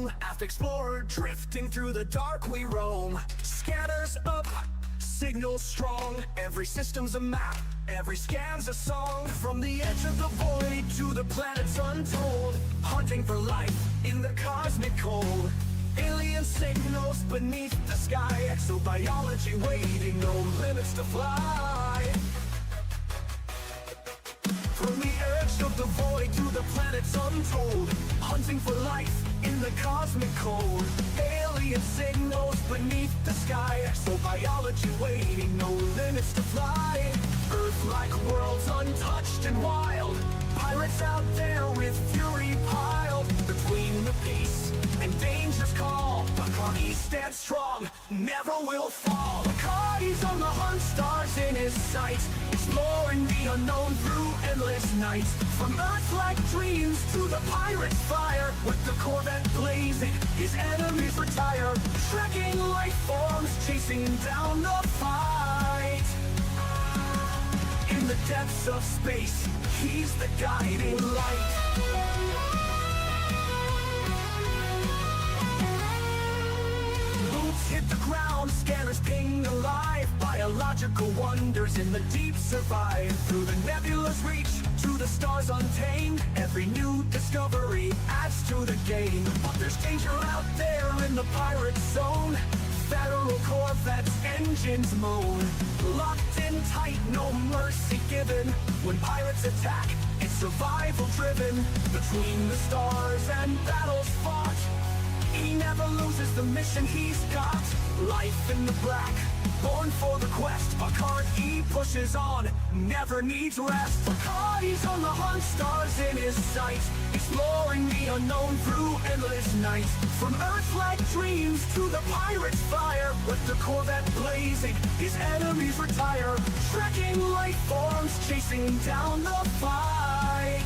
home. Aft explorer, drifting through the dark we roam. Scanners up, signals strong. Every system's a map, every scan's a song. From the edge of the void to the planets untold, hunting for life in the cosmic cold. Alien signals beneath the sky. Exobiology waiting, no limits to fly. From the edge of the void to the planets untold, hunting for life in the cosmic cold. Alien signals beneath the sky. Exobiology waiting, no limits to fly. Earth-like worlds untouched and wild. Pirates out there with fury piled. Between the peace and danger's call, Bacardi stands strong, never will fall. Bacardi's on the hunt, stars in his sights, exploring the unknown through endless nights. From Earth-like dreams to the pirate's fire, with the Corvette blazing, his enemies retire. Trekking life forms, chasing down the fight. In the depths of space, he's the guiding light. Boots hit the ground, scanners ping alive. Biological wonders in the deep survive. Through the nebula's reach, to the stars untamed, every new discovery adds to the game. But there's danger out there in the pirate zone. Federal Corvettes, engines moan. Locked in tight, no mercy given. When pirates attack, it's survival driven. Between the stars and battles fought, he never loses the mission he's got. Life in the black, born for the quest. Bacardi pushes on, never needs rest. Bacardi's on the hunt, stars in his sight, exploring the unknown through endless nights. From Earth-like dreams to the pirate's fire, with the Corvette blazing, his enemies retire. Trekking life forms, chasing down the fight.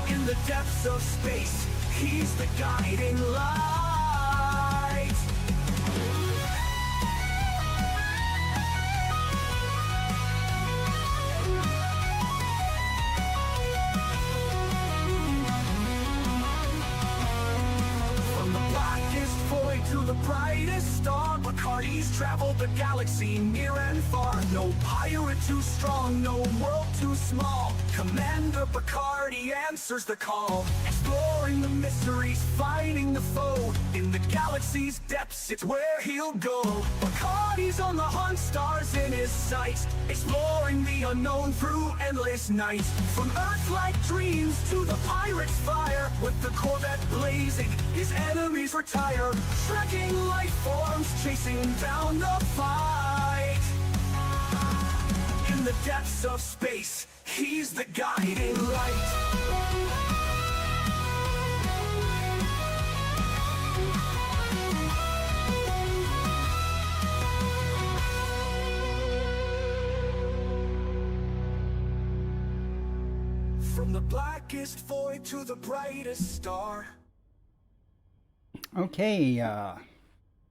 In the depths of space, he's the guiding light. From the blackest void to the brightest star, Bacardi's traveled the galaxy near and far. No pirate too strong, no world too small. Commander Bacardi answers the call. Exploring the mysteries, fighting the foe. In the galaxy's depths, it's where he'll go. Bacardi's on the hunt, stars in his sights, exploring the unknown through endless nights. From Earth-like dreams to the pirate's fire, with the Corvette blazing, his enemies retire. Trekking life forms, chasing down the fight. In the depths of space, he's the guiding light. From the blackest void to the brightest star. Okay,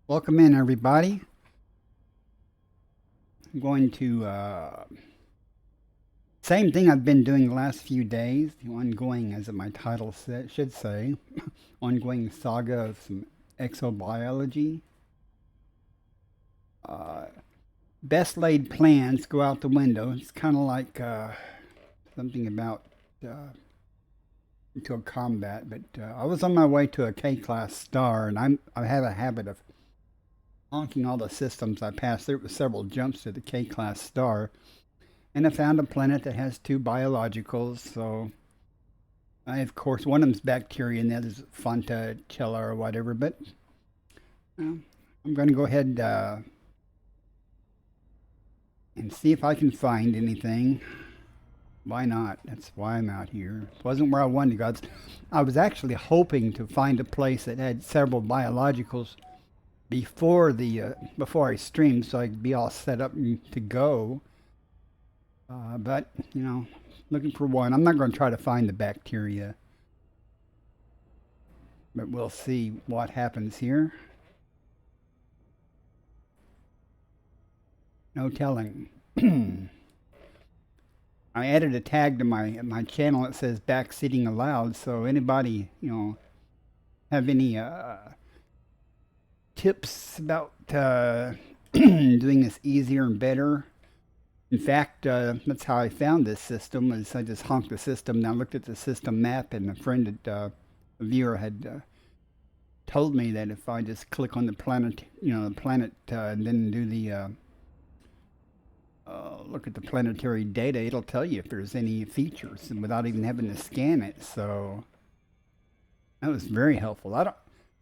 welcome in everybody. I'm going to same thing I've been doing the last few days, the ongoing, as my title should say, ongoing saga of some exobiology. Best laid plans go out the window. It's kind of like something about into a combat, but I was on my way to a K-class star, and I have a habit of honking all the systems I pass. There were several jumps to the K-class star, and I found a planet that has 2 biologicals. So of course, one of them's bacteria, and the other's Fontacella or whatever. But I'm going to go ahead and see if I can find anything. Why not? That's why I'm out here. It wasn't where I wanted to go. I was actually hoping to find a place that had several biologicals before I streamed, so I could be all set up to go. But you know, looking for one. I'm not going to try to find the bacteria, but we'll see what happens here. No telling. I added a tag to my channel that says backseating allowed, so anybody, you know, have any tips about doing this easier and better? In fact, that's how I found this system. Is I just honked the system. And I looked at the system map, and a friend, a viewer, had told me that if I just click on the planet, the planet, and then do the look at the planetary data, it'll tell you if there's any features, and without even having to scan it. So that was very helpful.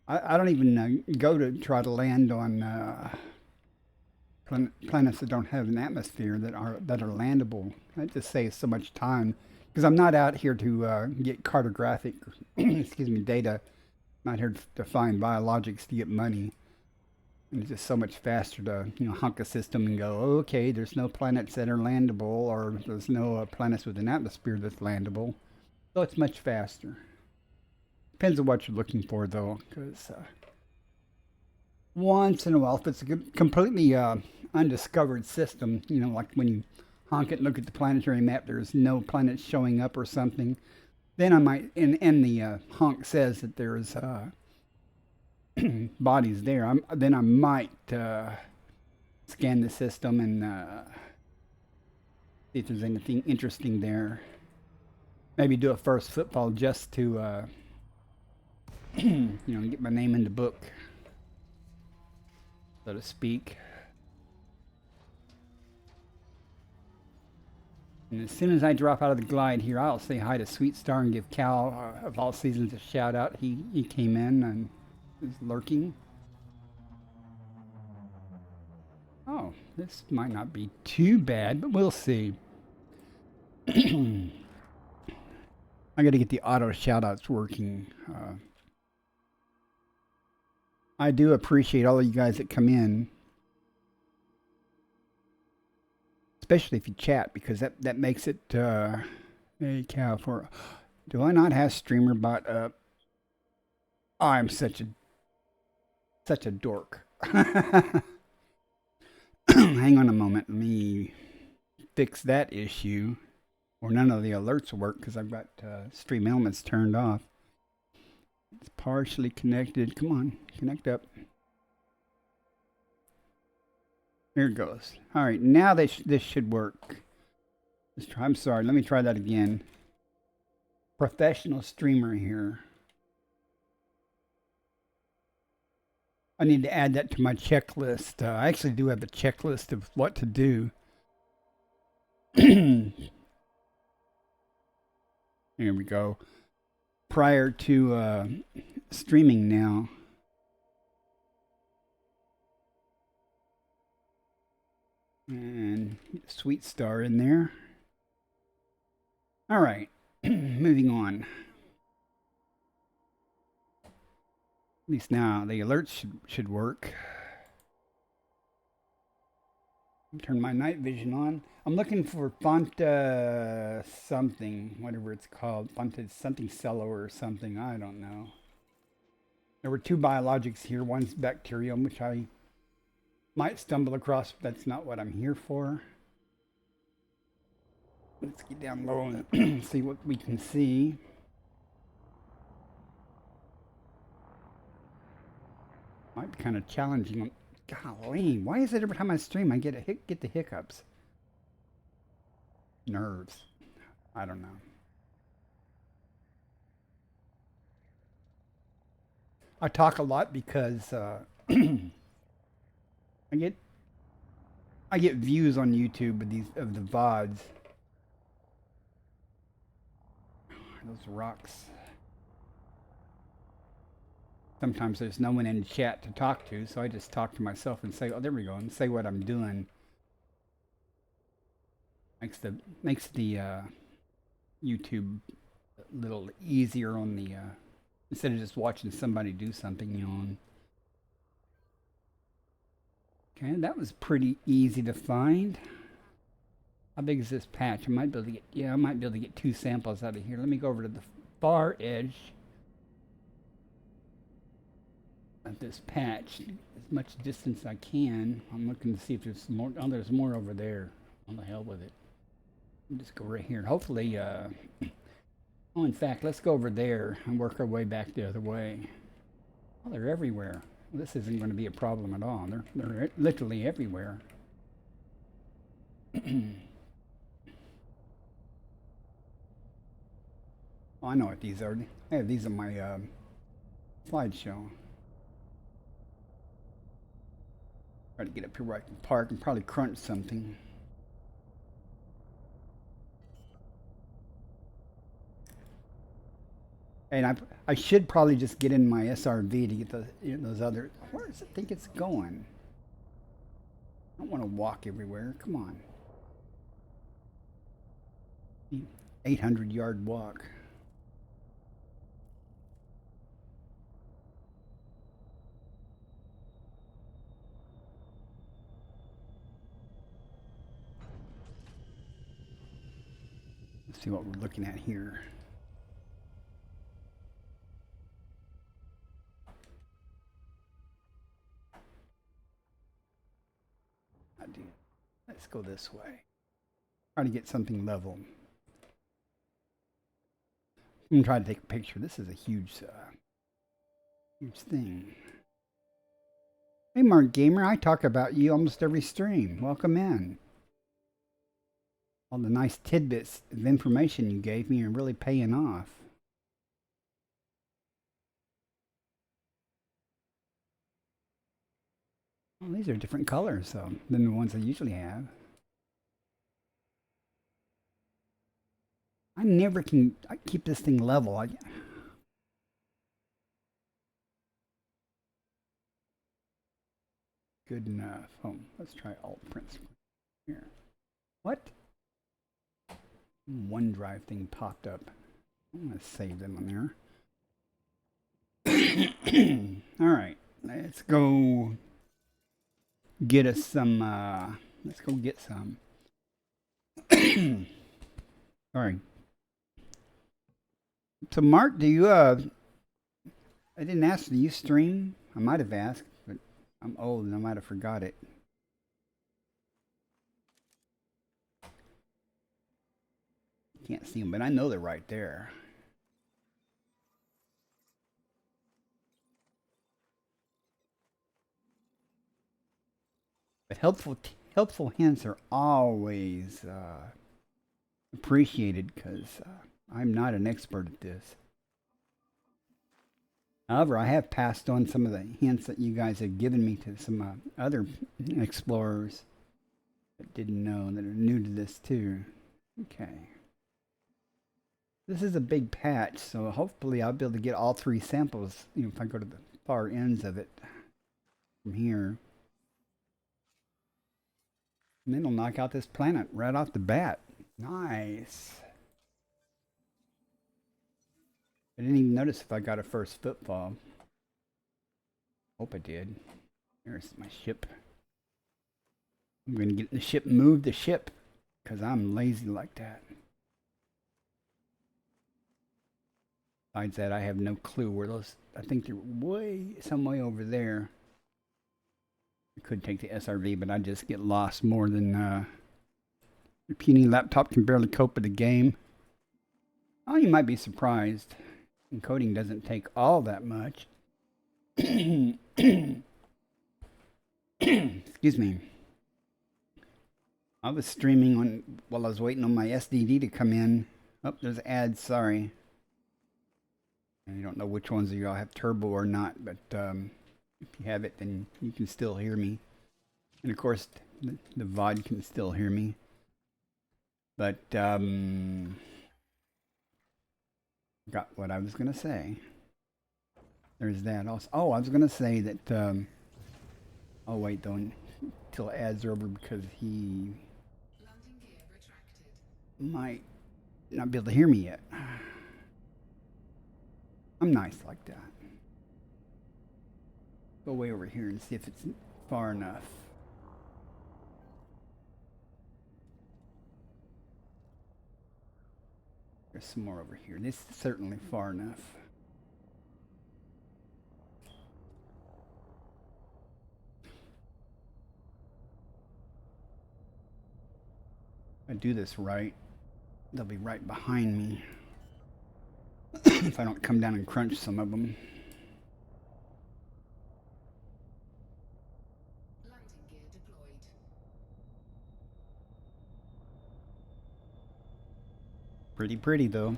I don't even go to try to land on planets that don't have an atmosphere that are landable. That just saves so much time because I'm not out here to get cartographic, excuse me, data. I'm not here to find biologics to get money. And it's just so much faster to hunk a system and go, oh, okay, there's no planets that are landable, or there's no planets with an atmosphere that's landable. So it's much faster. Depends on what you're looking for, though, because once in a while, if it's a completely undiscovered system, like when you honk it and look at the planetary map, there's no planets showing up or something, then I might, and the honk says that there's bodies there, then I might scan the system and see if there's anything interesting there. Maybe do a first football just to, get my name in the book, so to speak. And as soon as I drop out of the glide here, I'll say hi to Sweet Star and give Cal of all seasons a shout out. He came in and is lurking. Oh, this might not be too bad, but we'll see. I got to get the auto shout outs working. I do appreciate all of you guys that come in, especially if you chat, because that makes it. Hey, Cal, do I not have StreamerBot up? Oh, I'm such a dork. Hang on a moment. Let me fix that issue, or none of the alerts will work because I've got Stream Elements turned off. It's partially connected. Come on, connect up. There it goes. All right, now this should work. I'm sorry. Let me try that again. Professional streamer here. I need to add that to my checklist. I actually do have a checklist of what to do. Here we go. Prior to streaming now. And Sweet Star in there. All right, moving on. At least now the alerts should work. Turn my night vision on. I'm looking for Fonta something, whatever it's called. Fonta something cello or something. I don't know. There were two biologics here. One's bacterium, which I might stumble across, but that's not what I'm here for. Let's get down low and see what we can see. Might be kind of challenging. Golly, why is it every time I stream I get the hiccups? Nerves. I don't know. I talk a lot because I get views on YouTube of the VODs. Those rocks. Sometimes there's no one in the chat to talk to, so I just talk to myself and say, oh, there we go, and say what I'm doing. Makes the YouTube a little easier on the, instead of just watching somebody do something, Okay, that was pretty easy to find. How big is this patch? I might be able to get two samples out of here. Let me go over to the far edge of this patch, as much distance as I can. I'm looking to see if there's more. Oh, there's more over there. On the hell with it. I'll just go right here. Hopefully, oh, in fact, let's go over there and work our way back the other way. Well, they're everywhere. This isn't going to be a problem at all. They're literally everywhere. Oh, I know what these are. I have these on my slideshow. Try to get up here where I can park and probably crunch something. And I should probably just get in my SRV to get those other. Where does it think it's going? I don't want to walk everywhere. Come on. 800-yard walk. Let's see what we're looking at here. Let's go this way. Try to get something level. I'm gonna try to take a picture. This is a huge thing. Hey, Mark Gamer, I talk about you almost every stream. Welcome in. All the nice tidbits of information you gave me are really paying off. Well, these are different colors, though, than the ones I usually have. I never can keep this thing level. Good enough. Oh, let's try alt print screen here. What? OneDrive thing popped up. I'm gonna save them on there. All right, let's go get us some. Let's go get some. Sorry. So, Mark, do you? I didn't ask. Do you stream? I might have asked, but I'm old and I might have forgot it. Can't see them, but I know they're right there. But helpful hints are always appreciated because I'm not an expert at this. However, I have passed on some of the hints that you guys have given me to some other explorers that didn't know, that are new to this too. Okay. This is a big patch, so hopefully I'll be able to get all three samples, if I go to the far ends of it from here. And then it'll knock out this planet right off the bat. Nice. I didn't even notice if I got a first footfall. Hope I did. There's my ship. I'm going to get in the ship, move the ship, because I'm lazy like that. Besides that, I have no clue where those. I think they're some way over there. I could take the SRV, but I'd just get lost more than your puny laptop can barely cope with the game. Oh, you might be surprised. Encoding doesn't take all that much. Excuse me. I was streaming while I was waiting on my SDD to come in. Oh, there's ads. Sorry. I don't know which ones of y'all have turbo or not, but if you have it, then you can still hear me. And of course, the VOD can still hear me. But, got what I was going to say. There's that also. Oh, I was going to say that, oh wait, don't, till ads are over because he might not be able to hear me yet. I'm nice like that. Go way over here and see if it's far enough. There's some more over here. This is certainly far enough. If I do this right, they'll be right behind me. If I don't come down and crunch some of them. Pretty pretty though.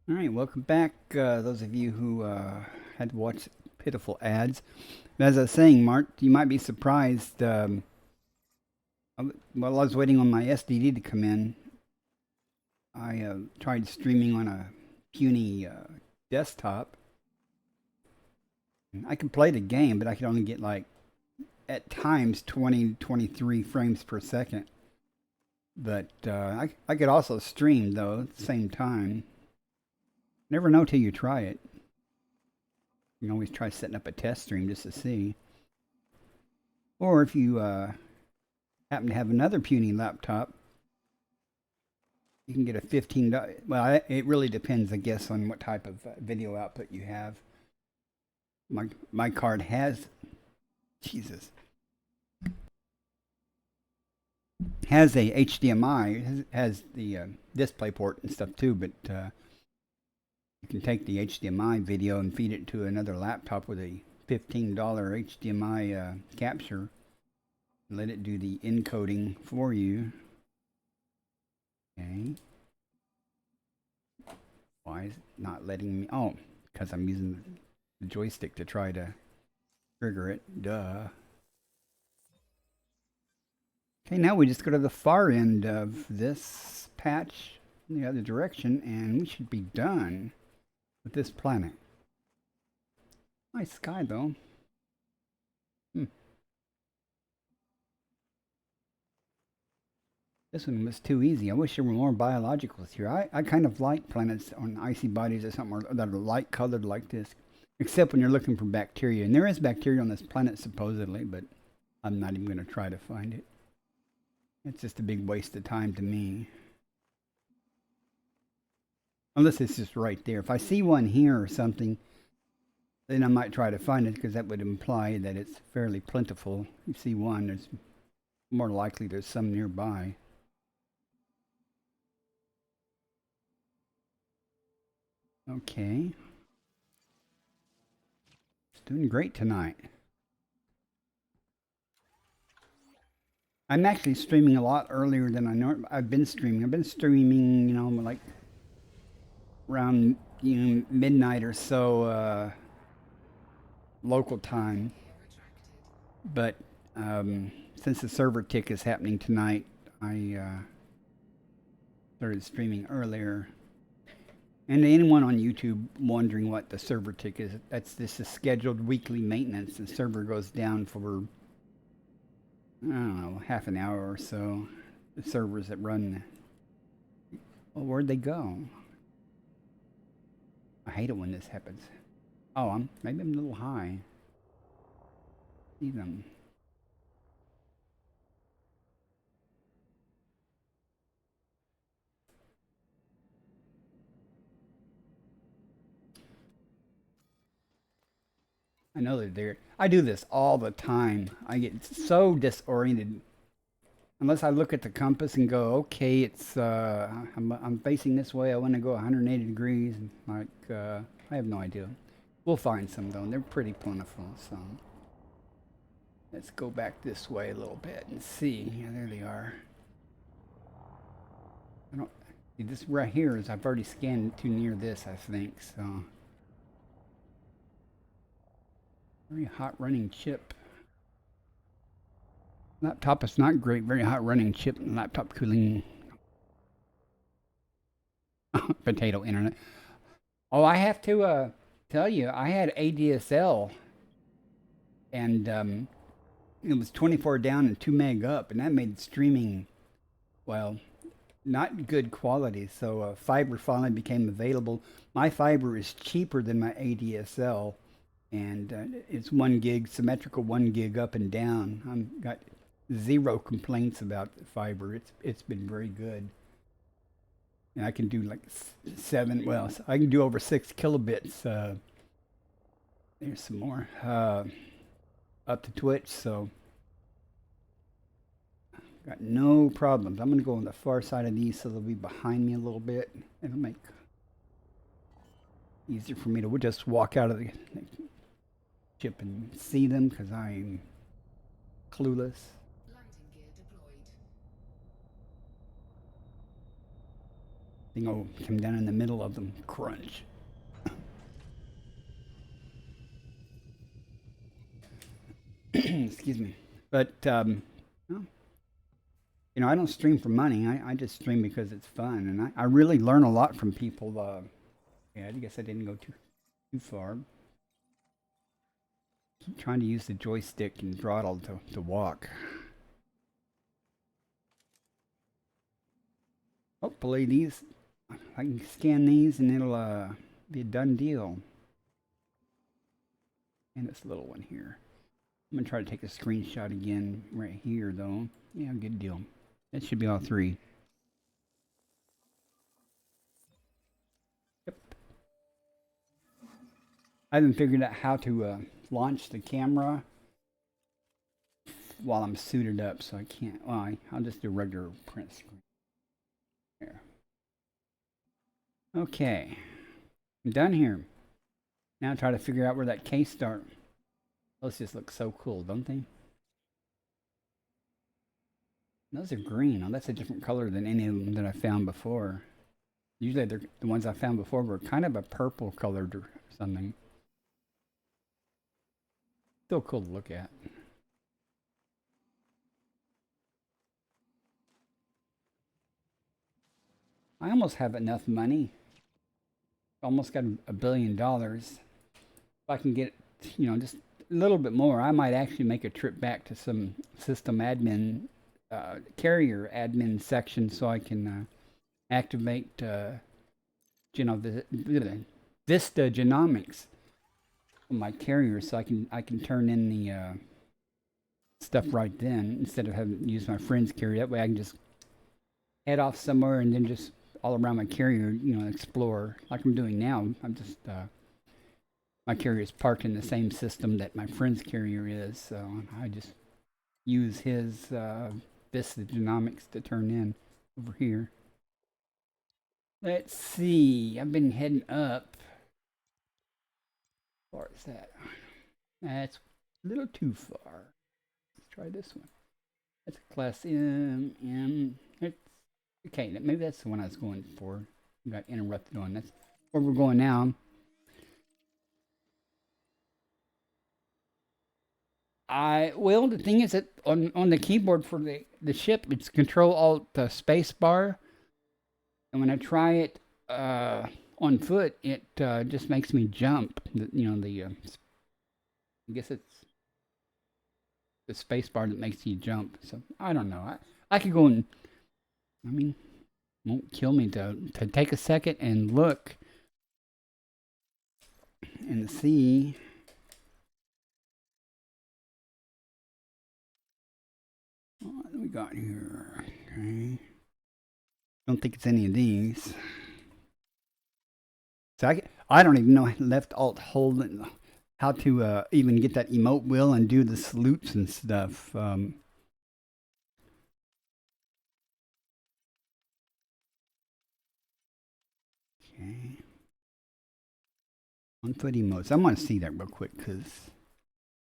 All right, welcome back, those of you who had to watch pitiful ads. As I was saying, Mark, you might be surprised. While I was waiting on my SDD to come in, I tried streaming on a puny desktop. I could play the game, but I could only get like, at times, 20, 23 frames per second. But I could also stream, though, at the same time. Never know till you try it. You can always try setting up a test stream just to see. Or if you happen to have another puny laptop, you can get a $15. Well, it really depends, I guess, on what type of video output you have. My card has, Jesus, has a HDMI, has the display port and stuff too, but you can take the HDMI video and feed it to another laptop with a $15 HDMI capture. Let it do the encoding for you. Okay. Why is it not letting me? Oh, because I'm using the joystick to try to trigger it. Duh. Okay, now we just go to the far end of this patch in the other direction, and we should be done with this planet. Nice sky, though. This one was too easy. I wish there were more biologicals here. I kind of like planets on icy bodies or something that are light colored like this. Except when you're looking for bacteria. And there is bacteria on this planet supposedly, but I'm not even going to try to find it. It's just a big waste of time to me. Unless it's just right there. If I see one here or something, then I might try to find it, because that would imply that it's fairly plentiful. If you see one, there's more likely there's some nearby. Okay. It's doing great tonight. I'm actually streaming a lot earlier than I've been streaming. I've been streaming, you know, like around, you know, midnight or so local time. But since the server tick is happening tonight, I started streaming earlier. And anyone on YouTube wondering what the server tick is, this is scheduled weekly maintenance. The server goes down for, I don't know, half an hour or so. The servers that run, well, where'd they go? I hate it when this happens. Oh, maybe I'm a little high. See them. I know they're there. I do this all the time. I get so disoriented unless I look at the compass and go, okay, it's I'm facing this way. I want to go 180 degrees. Like I have no idea. We'll find some though. And they're pretty plentiful. So let's go back this way a little bit and see. Yeah, there they are. I don't see this right here. Is I've already scanned too near this, I think. So. Very hot running chip. Laptop is not great. Very hot running chip and laptop cooling. Potato internet. Oh, I have to tell you, I had ADSL, and it was 24 down and 2 meg up, and that made streaming, well, not good quality. So fiber finally became available. My fiber is cheaper than my ADSL. And it's 1 gig, symmetrical 1 gig up and down. I've got zero complaints about the fiber. It's been very good. And I can do like 7, well, I can do over 6 kilobits. There's some more up to Twitch, so got no problems. I'm going to go on the far side of these so they'll be behind me a little bit. It'll make it easier for me to just walk out of the chip and see them, because I'm clueless. Thing will come down in the middle of them. Crunch. Excuse me. But, well, you know, I don't stream for money. I just stream because it's fun. And I really learn a lot from people. Yeah, I guess I didn't go too far. Keep trying to use the joystick and throttle to walk. Hopefully these, I can scan these and it'll be a done deal. And this little one here. I'm going to try to take a screenshot again right here though. Yeah, good deal. That should be all three. Yep. I haven't figured out how to launch the camera while I'm suited up, so I can't. Well, I'll just do regular print screen. There. Okay. I'm done here. Now try to figure out where that case start. Those just look so cool, don't they? Those are green. Oh, that's a different color than any of them that I found before. Usually the ones I found before were kind of a purple colored or something. Still cool to look at. I almost have enough money. Almost got $1 billion. If I can get, you know, just a little bit more, I might actually make a trip back to some system admin, carrier admin section so I can activate, you know, the Vista Genomics on my carrier, so I can turn in the stuff right then instead of having to use my friend's carrier. That way I can just head off somewhere and then just all around my carrier, you know, explore like I'm doing now. I'm just my carrier is parked in the same system that my friend's carrier is, so I just use his Vista Genomics to turn in over here. Let's see. I've been heading up. As far as that, that's a little too far. Let's try this one. That's a class M. It's okay. Maybe that's the one I was going for. Got interrupted on. That's where we're going now. Well, the thing is that on the keyboard for the ship, it's Control Alt Space Bar, and when I try it on foot, it just makes me jump. You know, I guess it's the space bar that makes you jump. So I don't know. I could go and, I mean, it won't kill me to take a second and look and see. What do we got here? Okay. Don't think it's any of these. So I don't even know left alt hold and how to even get that emote wheel and do the salutes and stuff. Okay. 1 foot emotes. I'm going to see that real quick because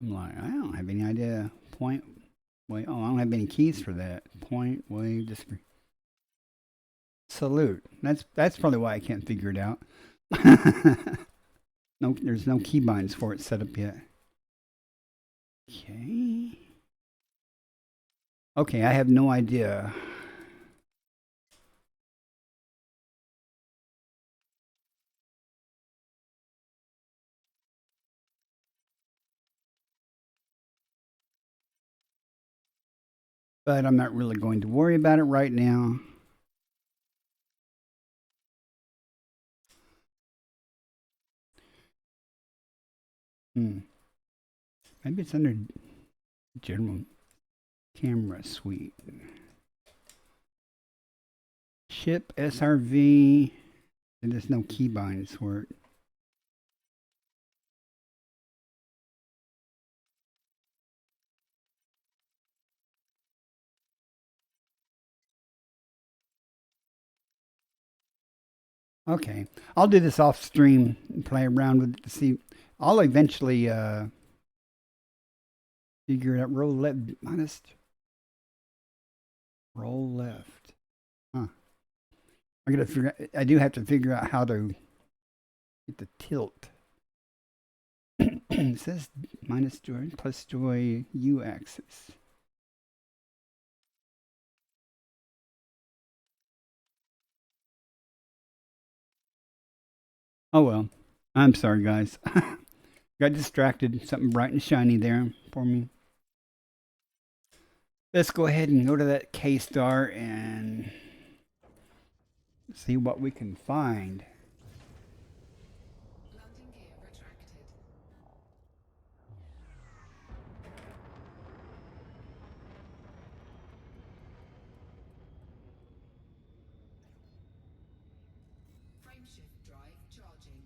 I'm like, I don't have any idea. Point, wait, oh, I don't have any keys for that. Point, wave, just salute. That's probably why I can't figure it out. No, there's no keybinds for it set up yet. Okay. Okay, I have no idea. But I'm not really going to worry about it right now. Maybe it's under general camera suite. Ship SRV. And there's no keybinds for it. Okay, I'll do this off stream and play around with it to see. I'll eventually figure it out. Roll left, minus. Roll left. Huh. I gotta figure. I do have to figure out how to get the tilt. It says minus joy plus joy U axis. Oh well. I'm sorry, guys. Got distracted. Something bright and shiny there for me. Let's go ahead and go to that K star and see what we can find. Landing gear retracted. Frameshift drive charging.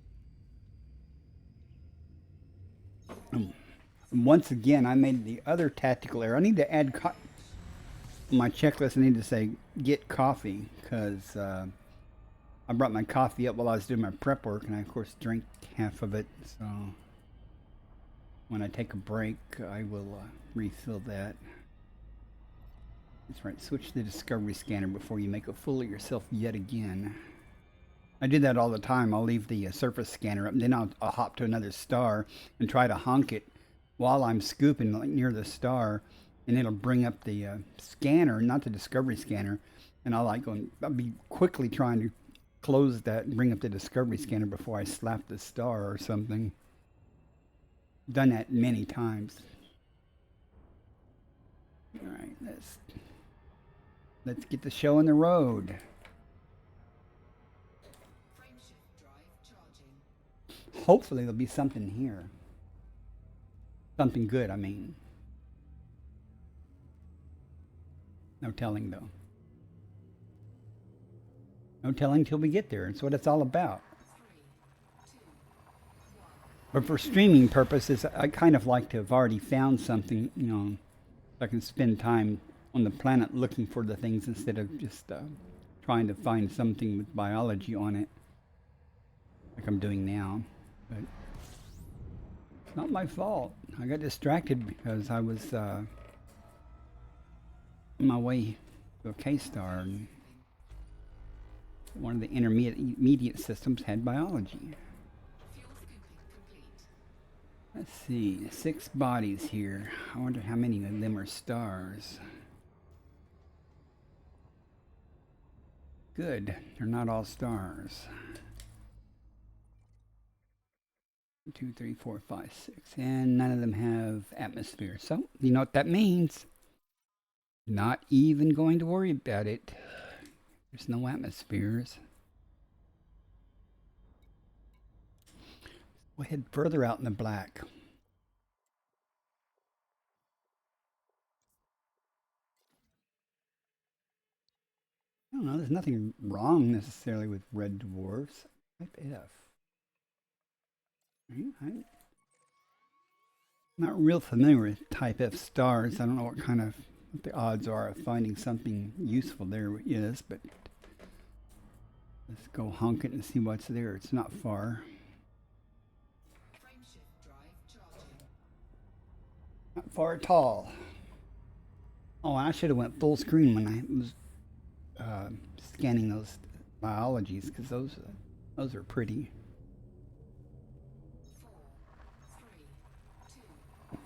Once again, I made the other tactical error. I need to add my checklist. I need to say get coffee because I brought my coffee up while I was doing my prep work, and I of course drank half of it. So when I take a break, I will refill that. That's right. Switch to the Discovery scanner before you make a fool of yourself yet again. I do that all the time. I'll leave the surface scanner up, and then I'll hop to another star and try to honk it while I'm scooping like near the star, and it'll bring up the scanner, not the Discovery scanner, and I'll be quickly trying to close that and bring up the Discovery scanner before I slap the star or something. Done that many times. All right, let's get the show on the road. Hopefully there'll be something here. Something good, I mean. No telling, though. No telling till we get there. That's what it's all about. But for streaming purposes, I kind of like to have already found something, you know, so I can spend time on the planet looking for the things instead of just trying to find something with biology on it, like I'm doing now. But it's not my fault. I got distracted because I was on my way to a K-star, and one of the intermediate systems had biology. Let's see, 6 bodies here. I wonder how many of them are stars. Good, they're not all stars. 2, 3, 4, 5, 6, and none of them have atmosphere. So, you know what that means? Not even going to worry about it. There's no atmospheres. We'll head further out in the black. I don't know, there's nothing wrong necessarily with red dwarfs. Type F. I'm not real familiar with type F stars. I don't know what the odds are of finding something useful there is, but let's go honk it and see what's there. It's not far. Not far at all. Oh, I should have went full screen when I was scanning those biologies, because those are pretty. 4, 3, 2, 1.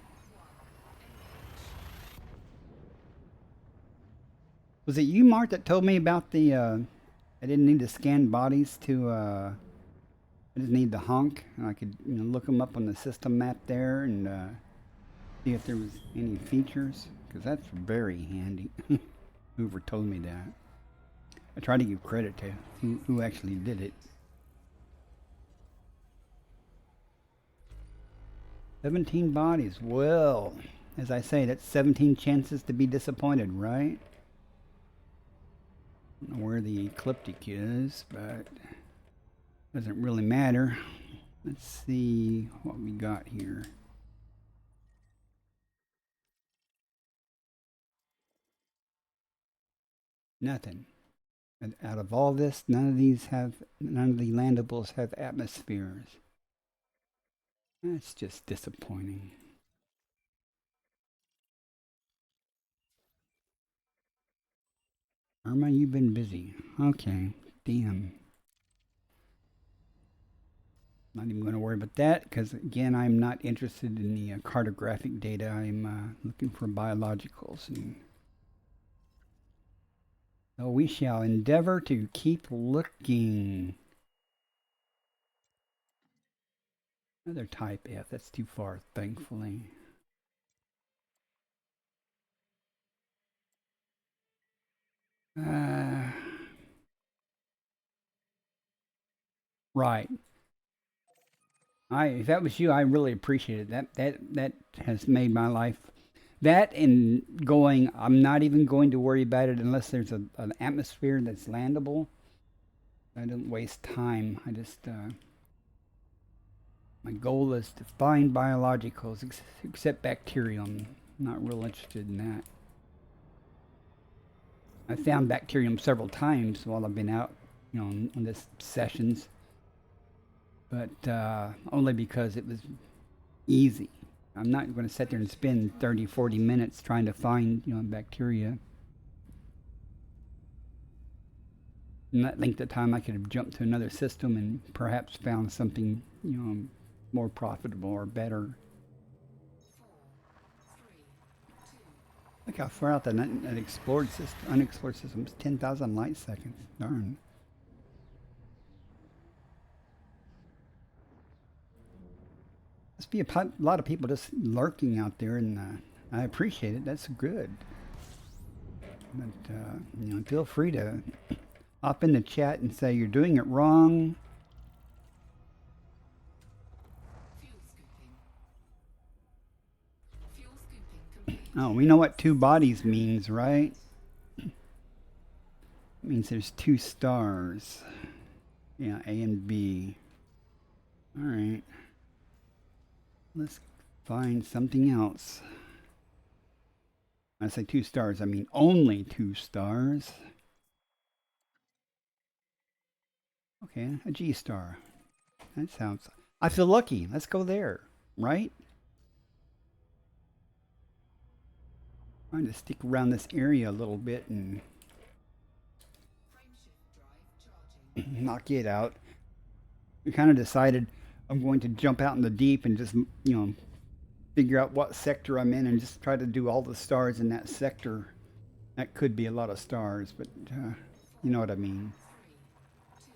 Was it you, Mark, that told me about the I didn't need to scan bodies to I just need the honk, and I could, you know, look them up on the system map there and see if there was any features, because that's very handy. Whoever told me that. I try to give credit to who actually did it. 17 bodies. Well, as I say, that's 17 chances to be disappointed, right? I don't know where the ecliptic is, but doesn't really matter. Let's see what we got here. Nothing. And out of all this, none of the landables have atmospheres. That's just disappointing. Irma, you've been busy. Okay. damn. Not even going to worry about that because, again, I'm not interested in the cartographic data. I'm looking for biologicals. And so we shall endeavor to keep looking. Another type F. That's too far, thankfully. Right. If that was you, I really appreciate it. That has made my life. That and going, I'm not even going to worry about it unless there's an atmosphere that's landable. I don't waste time. I just my goal is to find biologicals, except bacterium. I'm not real interested in that. I found bacterium several times while I've been out, on this sessions, but only because it was easy. I'm not going to sit there and spend 30, 40 minutes trying to find, bacteria. In that length of time, I could have jumped to another system and perhaps found something, more profitable or better. 4, 3, 2. Look how far out that unexplored system is 10,000 light seconds. Darn. Must be a lot of people just lurking out there, and I appreciate it. That's good. But feel free to hop in the chat and say you're doing it wrong. Fuel scooping. Fuel scooping complete. Oh, we know what two bodies means, right? It means there's two stars. Yeah, A and B. All right. Let's find something else. When I say two stars, I mean only two stars. Okay, a G star. That sounds... I feel lucky. Let's go there, right? Trying to stick around this area a little bit and Frameshift drive charging. knock it out. We kind of decided I'm going to jump out in the deep and just, figure out what sector I'm in and just try to do all the stars in that sector. That could be a lot of stars, but you know what I mean. 3, 2,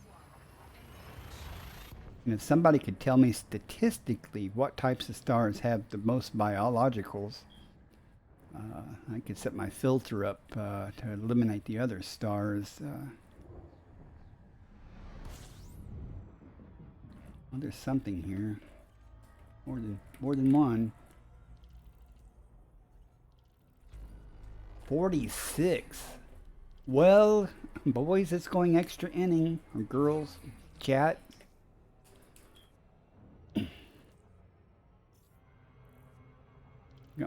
1. And if somebody could tell me statistically what types of stars have the most biologicals, I could set my filter up to eliminate the other stars. Well, there's something here. More than one. 46. Well, boys, it's going extra inning. Or girls, chat.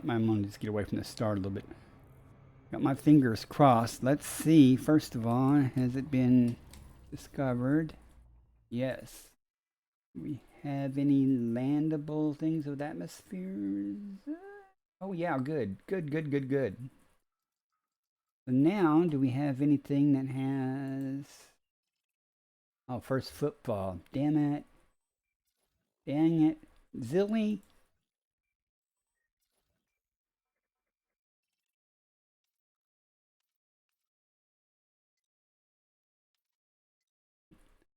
I'm gonna just get away from the start a little bit. Got my fingers crossed. Let's see. First of all, has it been discovered? Yes. Do we have any landable things with atmospheres? Oh yeah, good. Good. So now, do we have anything that has... Oh, first football. Damn it. Dang it. Zilly?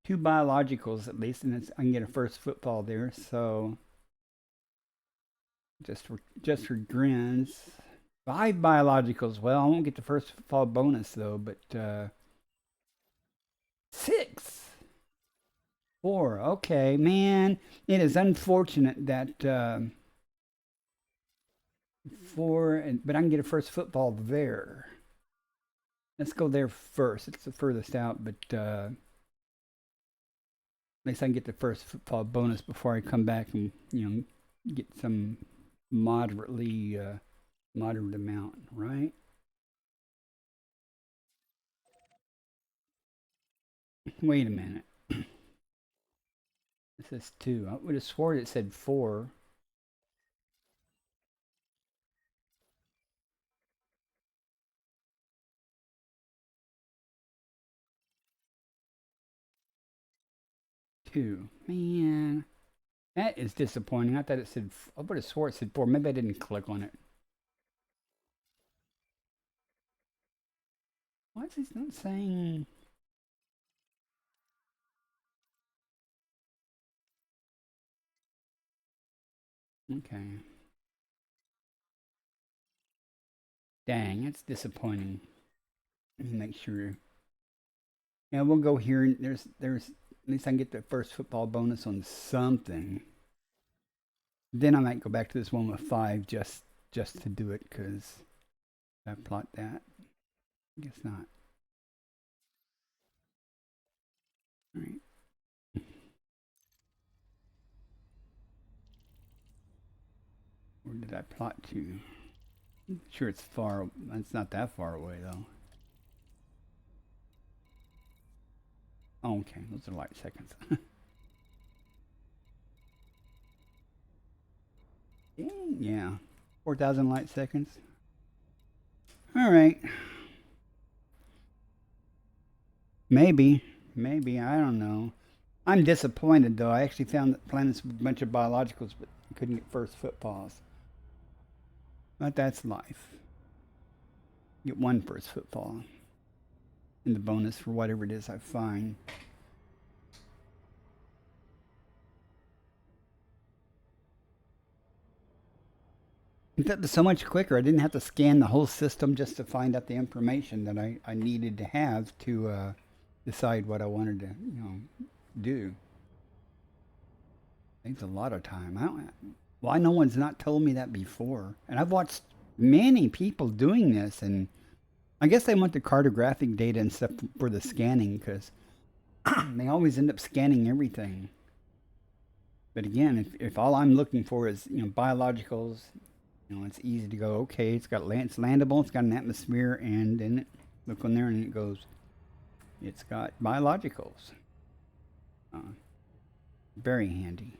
Two biologicals at least, and I can get a first football there. So just for grins, 5 biologicals. Well, I won't get the first football bonus though, but 6, 4. Okay, man, it is unfortunate that 4, but I can get a first football there. Let's go there first. It's the furthest out, but at least I can get the first football bonus before I come back and get some moderate amount, right? Wait a minute. It says 2. I would have sworn it said 4. 2. Man, that is disappointing. I thought it said, I would have swore it said 4. Maybe I didn't click on it. Why is this not saying? Okay. Dang, that's disappointing. Let me make sure. Yeah, we'll go here. And there's. At least I can get the first football bonus on something. Then I might go back to this one with 5 just to do it, because I plot that. I guess not. All right. Where did I plot to? I'm sure it's far. It's not that far away though. Oh, okay, those are light seconds. Yeah, 4,000 light seconds. All right. Maybe, I don't know. I'm disappointed though. I actually found that planets with a bunch of biologicals, but couldn't get first footfalls. But that's life. Get 1 first footfall. And the bonus for whatever it is I find. That was so much quicker. I didn't have to scan the whole system just to find out the information that I needed to have to decide what I wanted to, do. Takes a lot of time. Why no one's not told me that before? And I've watched many people doing this, and I guess they want the cartographic data and stuff for the scanning, because they always end up scanning everything. But again, if all I'm looking for is biologicals, it's easy to go. Okay, it's landable. It's got an atmosphere, and then look on there, and it goes. It's got biologicals. Very handy.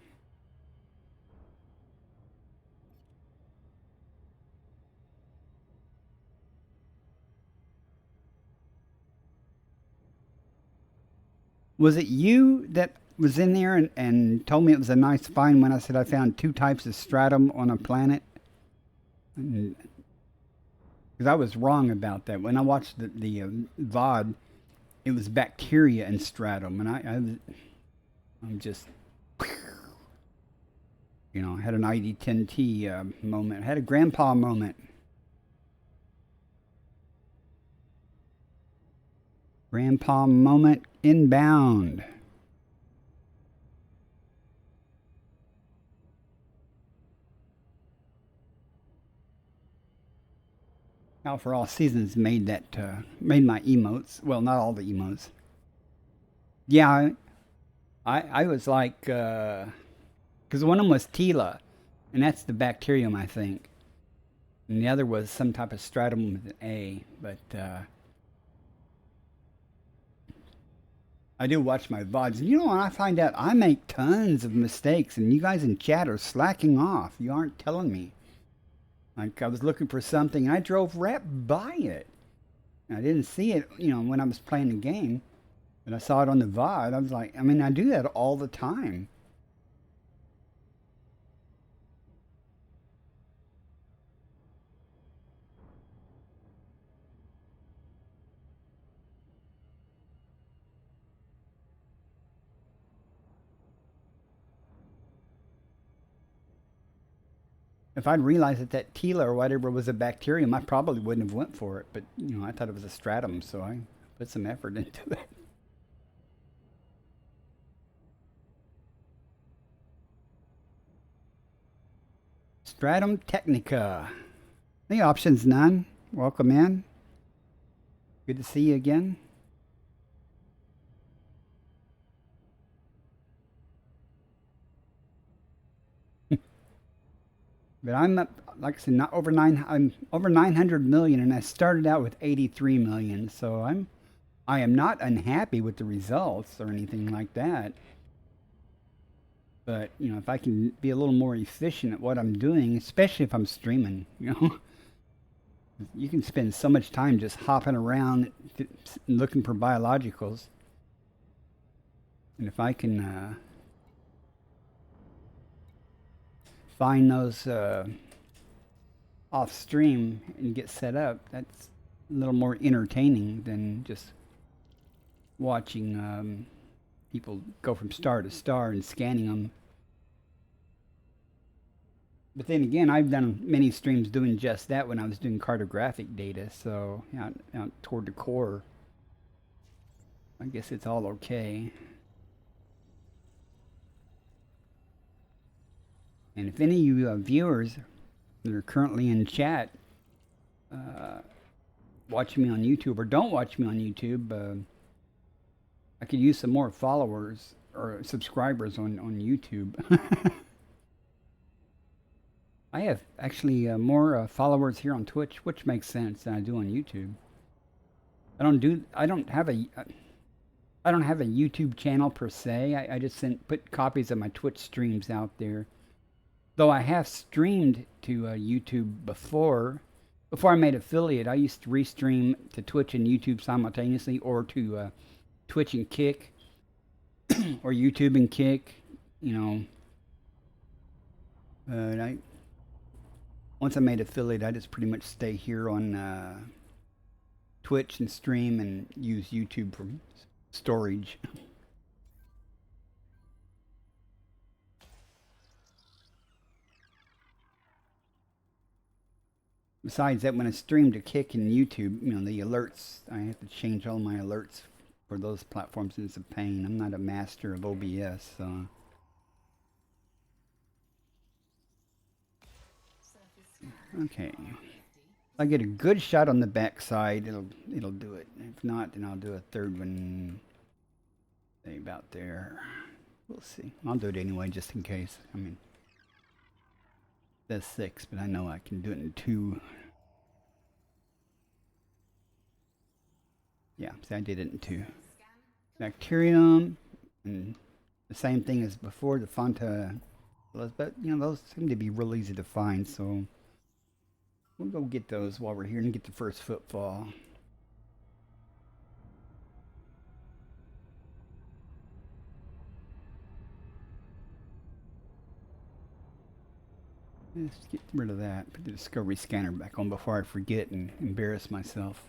Was it you that was in there and told me it was a nice find when I said I found 2 types of stratum on a planet? Because I was wrong about that. When I watched the VOD, it was bacteria and stratum, and I'm just, I had an ID10T moment. I had a grandpa moment. Grandpa moment inbound. Now for All Seasons made my emotes. Well, not all the emotes. Yeah, I was like, because one of them was Tila, and that's the bacterium, I think. And the other was some type of stratum with an A, but I do watch my VODs. And when I find out I make tons of mistakes, and you guys in chat are slacking off. You aren't telling me. Like, I was looking for something, and I drove right by it. And I didn't see it, when I was playing the game. But I saw it on the VOD. I was like, I do that all the time. If I'd realized that Tila or whatever was a bacterium, I probably wouldn't have went for it. But, I thought it was a stratum, so I put some effort into it. Stratum Technica. The option's none. Welcome in. Good to see you again. But I'm up, like I said, I'm over 900 million, and I started out with 83 million. So I am not unhappy with the results or anything like that. But if I can be a little more efficient at what I'm doing, especially if I'm streaming, you can spend so much time just hopping around looking for biologicals. And if I can find those off stream and get set up, that's a little more entertaining than just watching people go from star to star and scanning them. But then again, I've done many streams doing just that when I was doing cartographic data, so out toward the core, I guess it's all okay. And if any of you viewers that are currently in chat watching me on YouTube or don't watch me on YouTube, I could use some more followers or subscribers on YouTube. I have actually more followers here on Twitch, which makes sense, than I do on YouTube. I don't have a YouTube channel per se. I just put copies of my Twitch streams out there. Though I have streamed to YouTube before I made affiliate. I used to restream to Twitch and YouTube simultaneously, or to Twitch and Kick, or YouTube and Kick, you know. Once I made affiliate, I just pretty much stay here on Twitch and stream and use YouTube for storage. Besides that, when I stream to Kick and YouTube, you know, the alerts, I have to change all my alerts for those platforms, and it's a pain. I'm not a master of OBS, so. Okay. If I get a good shot on the back side, it'll do it. If not, then I'll do a third one, say about there. We'll see. I'll do it anyway, just in case. I mean, that's 6, but I know I can do it in 2. Yeah, see, I did it in 2. Bacterium, and the same thing as before, the Fonta, but you know, those seem to be real easy to find, so we'll go get those while we're here and get the first footfall. Let's get rid of that. Put the Discovery Scanner back on before I forget and embarrass myself.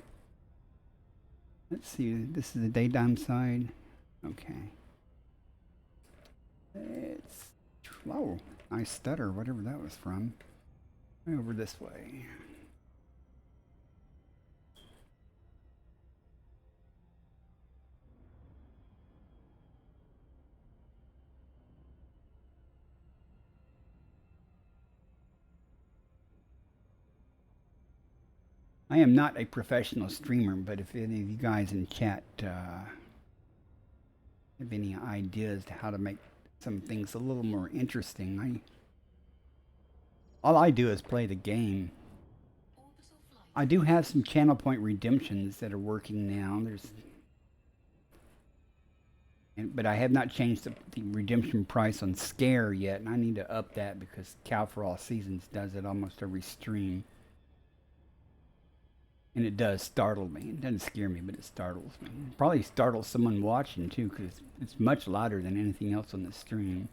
Let's see, this is the daytime side. Okay. It's, whoa, nice stutter, whatever that was from. Right over this way. I am not a professional streamer, but if any of you guys in chat have any ideas to how to make some things a little more interesting, all I do is play the game. I do have some channel point redemptions that are working now. But I have not changed the redemption price on Scare yet, and I need to up that because Cow for All Seasons does it almost every stream. And it does startle me. It doesn't scare me, but it startles me. It probably startles someone watching too, because it's much louder than anything else on the stream.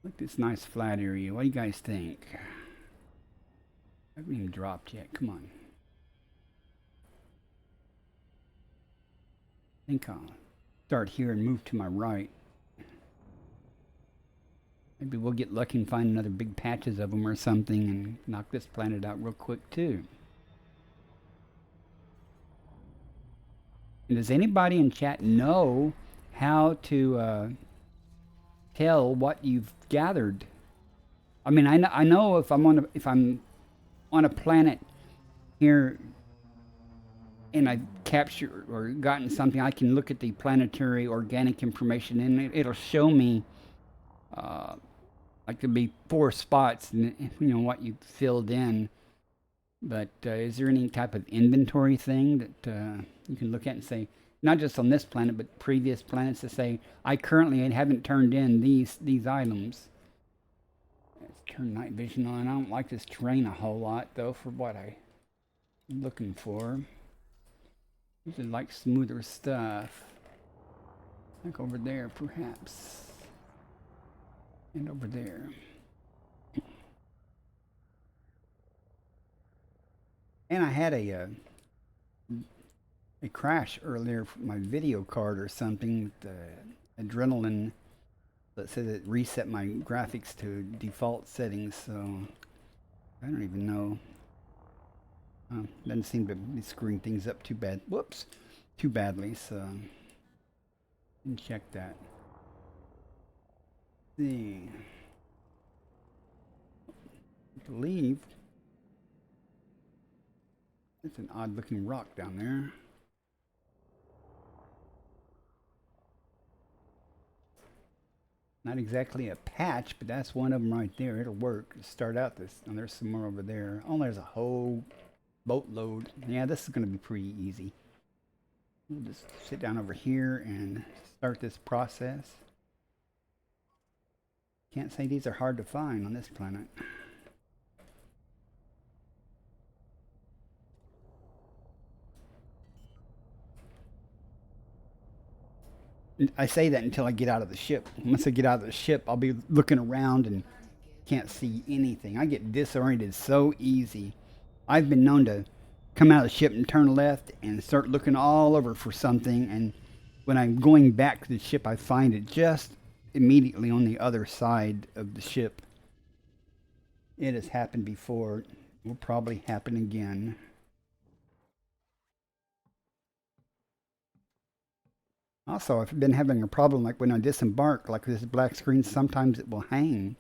Look at this nice flat area. What do you guys think? I haven't even dropped yet. Come on. I think I'll start here and move to my right. Maybe we'll get lucky and find another big patches of them or something and knock this planet out real quick too. And does anybody in chat know how to tell what you've gathered? I mean, I know if I'm on a planet here and I've captured or gotten something, I can look at the planetary organic information and it'll show me like there'll be 4 spots, and you know what you filled in. But is there any type of inventory thing that you can look at and say, not just on this planet, but previous planets, to say, I currently haven't turned in these items? Let's turn night vision on. I don't like this terrain a whole lot, though, for what I'm looking for. Usually like smoother stuff. Like over there, perhaps. And over there. And I had a crash earlier from my video card or something with the adrenaline that said it reset my graphics to default settings, so I don't even know. Doesn't seem to be screwing things up too bad. Whoops, too badly. So check that. Let's see, I believe it's an odd-looking rock down there. Not exactly a patch, but that's one of them right there. It'll work. Start out this, and there's some more over there. Oh, there's a whole boatload. Yeah, this is going to be pretty easy. We'll just sit down over here and start this process. Can't say these are hard to find on this planet. I say that until I get out of the ship. Once I get out of the ship, I'll be looking around and can't see anything. I get disoriented so easy. I've been known to come out of the ship and turn left and start looking all over for something, and when I'm going back to the ship, I find it just immediately on the other side of the ship. It has happened before. It will probably happen again. Also, I've been having a problem like when I disembark, like this black screen, sometimes it will hang.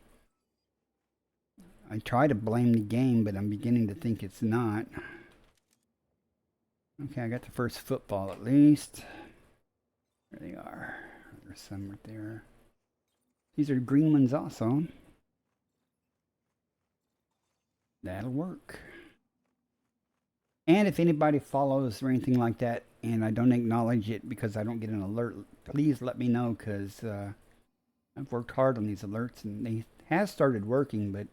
I try to blame the game, but I'm beginning to think it's not. Okay, I got the first football at least. There they are. There's some right there. These are green ones also. That'll work. And if anybody follows or anything like that, and I don't acknowledge it because I don't get an alert, please let me know, because I've worked hard on these alerts, and they have started working, but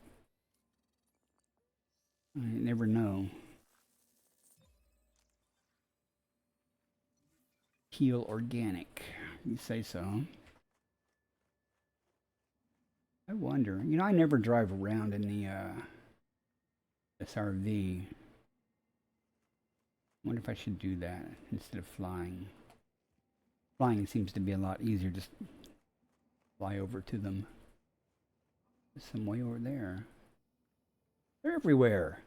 I never know. Heal organic, you say so. I wonder, you know, I never drive around in the SRV. I wonder if I should do that instead of flying. Flying seems to be a lot easier, just fly over to them. There's some way over there. They're everywhere.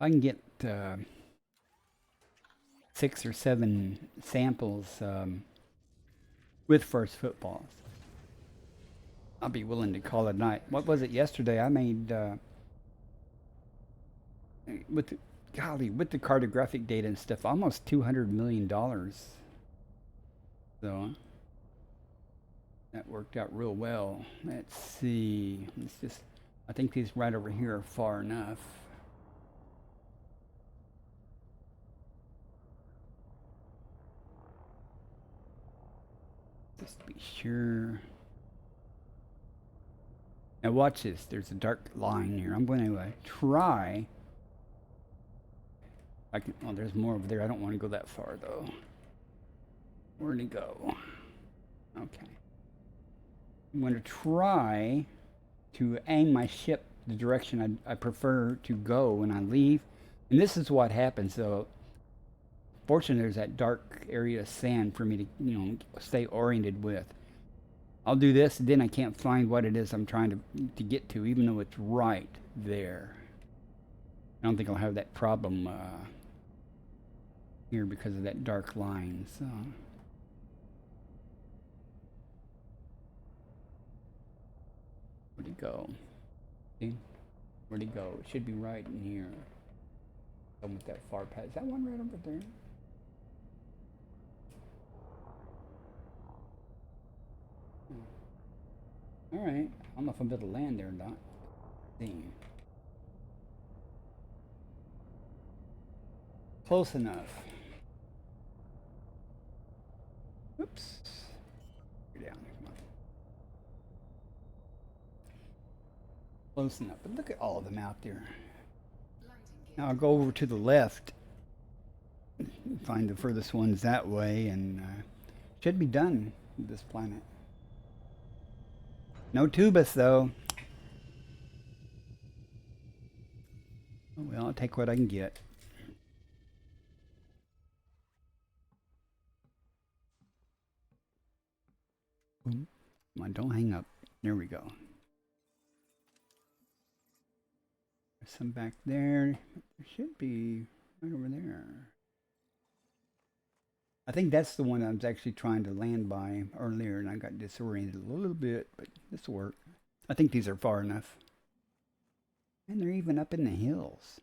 I can get 6 or 7 samples with first footballs, I'll be willing to call it a night. What was it yesterday? I made with the, golly, with the cartographic data and stuff, almost $200 million. So that worked out real well. Let's see. Let's just, I think these right over here are far enough. Just to be sure. Now watch this. There's a dark line here. I'm going to try. I can. Oh, there's more over there. I don't want to go that far though. Where'd it go? Okay. I'm going to try to aim my ship the direction I prefer to go when I leave. And this is what happens. So, fortunately, there's that dark area of sand for me to, you know, stay oriented with. I'll do this, and then I can't find what it is I'm trying to get to, even though it's right there. I don't think I'll have that problem here because of that dark line. So. Where'd he go? See? Where'd he go? It should be right in here. With that far past. Is that one right over there? Alright. I don't know if I'm able to land there or not. Dang. Close enough. Oops. You're down there. Come on. Close enough. But look at all of them out there. Now I'll go over to the left find the furthest ones that way, and should be done with this planet. No tubus though. Well, I'll take what I can get. Come on, don't hang up. There we go. There's some back there. There should be right over there. I think that's the one I was actually trying to land by earlier, and I got disoriented a little bit, but this will work. I think these are far enough. And they're even up in the hills.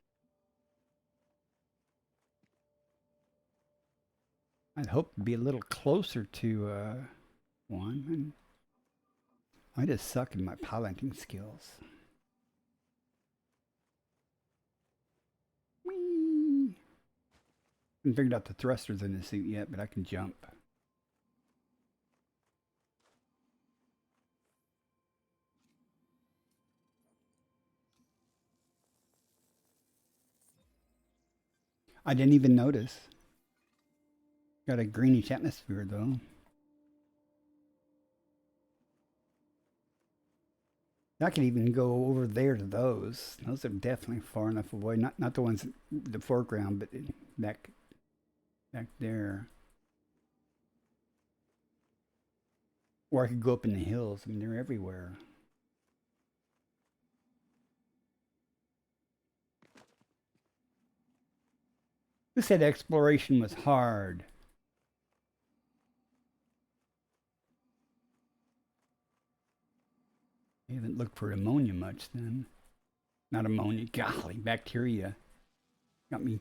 I'd hope to be a little closer to one. And I just suck in my piloting skills. Whee! I haven't figured out the thrusters in the suit yet, but I can jump. I didn't even notice. Got a greenish atmosphere though. I could even go over there to those. Those are definitely far enough away. Not the ones in the foreground, but back there. Or I could go up in the hills. I mean, they're everywhere. Who said exploration was hard? I haven't looked for ammonia much then. Not ammonia, golly, bacteria. Got me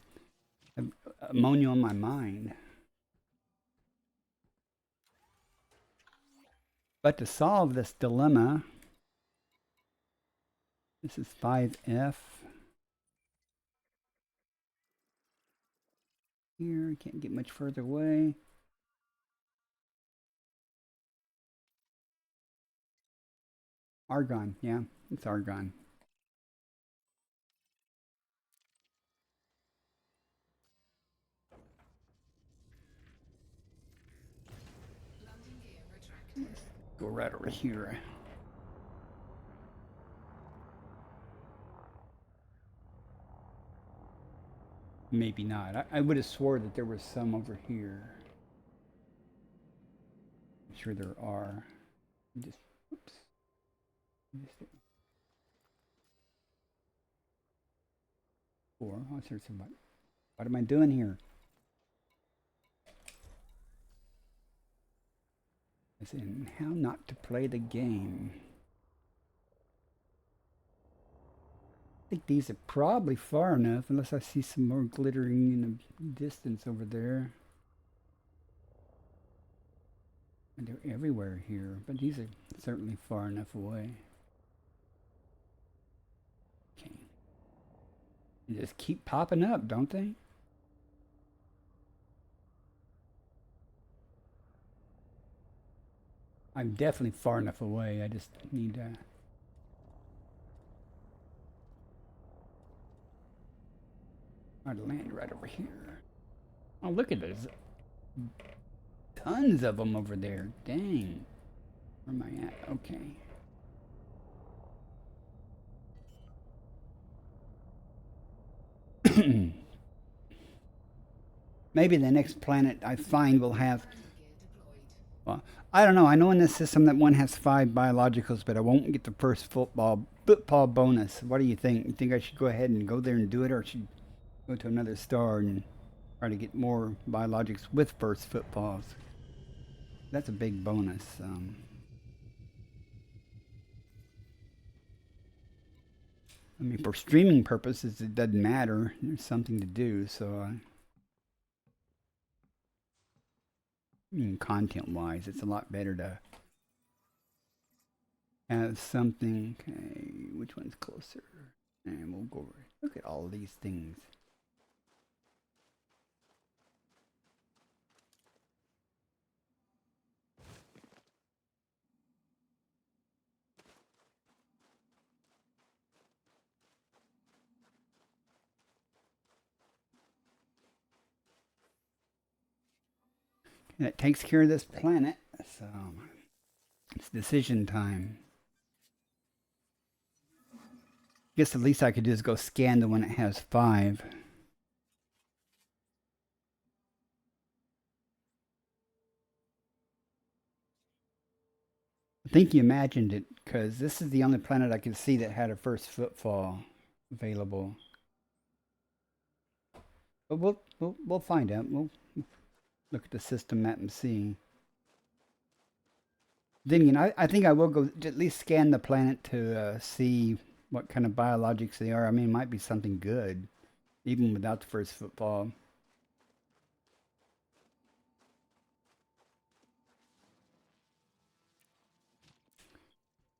ammonia on my mind. But to solve this dilemma, this is 5F. Here, I can't get much further away. Argon, yeah, it's argon. Landing gear retracted. Go right over here. Maybe not. I would have swore that there was some over here. I'm sure there are. Just, oops. Or, oh, there's somebody. What am I doing here? As in, how not to play the game. I think these are probably far enough, unless I see some more glittering in the distance over there. And they're everywhere here, but these are certainly far enough away. Okay. They just keep popping up, don't they? I'm definitely far enough away. I just need to... I'd land right over here. Oh, look at this. Tons of them over there. Dang. Where am I at? Okay. Maybe the next planet I find will have... Landing gear deployed. Well, I don't know. I know in this system that one has 5 biologicals, but I won't get the first football bonus. What do you think? You think I should go ahead and go there and do it, or should go to another star and try to get more biologics with first footballs? That's a big bonus. I mean, for streaming purposes, it doesn't matter. There's something to do, so... I mean, content-wise, it's a lot better to have something. Okay, which one's closer? And we'll go over. Look at all these things. And it takes care of this planet. So it's decision time. Guess the least I could do is go scan the one that has 5. I think you imagined it because this is the only planet I could see that had a first footfall available. But we'll find out. We'll look at the system map and see. Then again, I think I will go at least scan the planet to see what kind of biologics they are. I mean, it might be something good, even without the first footfall.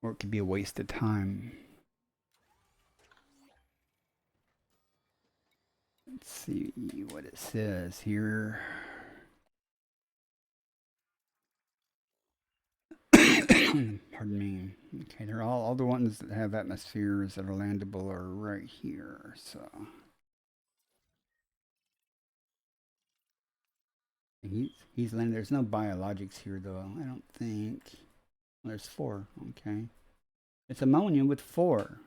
Or it could be a waste of time. Let's see what it says here. Pardon me. Okay, they're all the ones that have atmospheres that are landable are right here. So he's landed. There's no biologics here though. I don't think. Well, there's 4. Okay, it's ammonia with 4.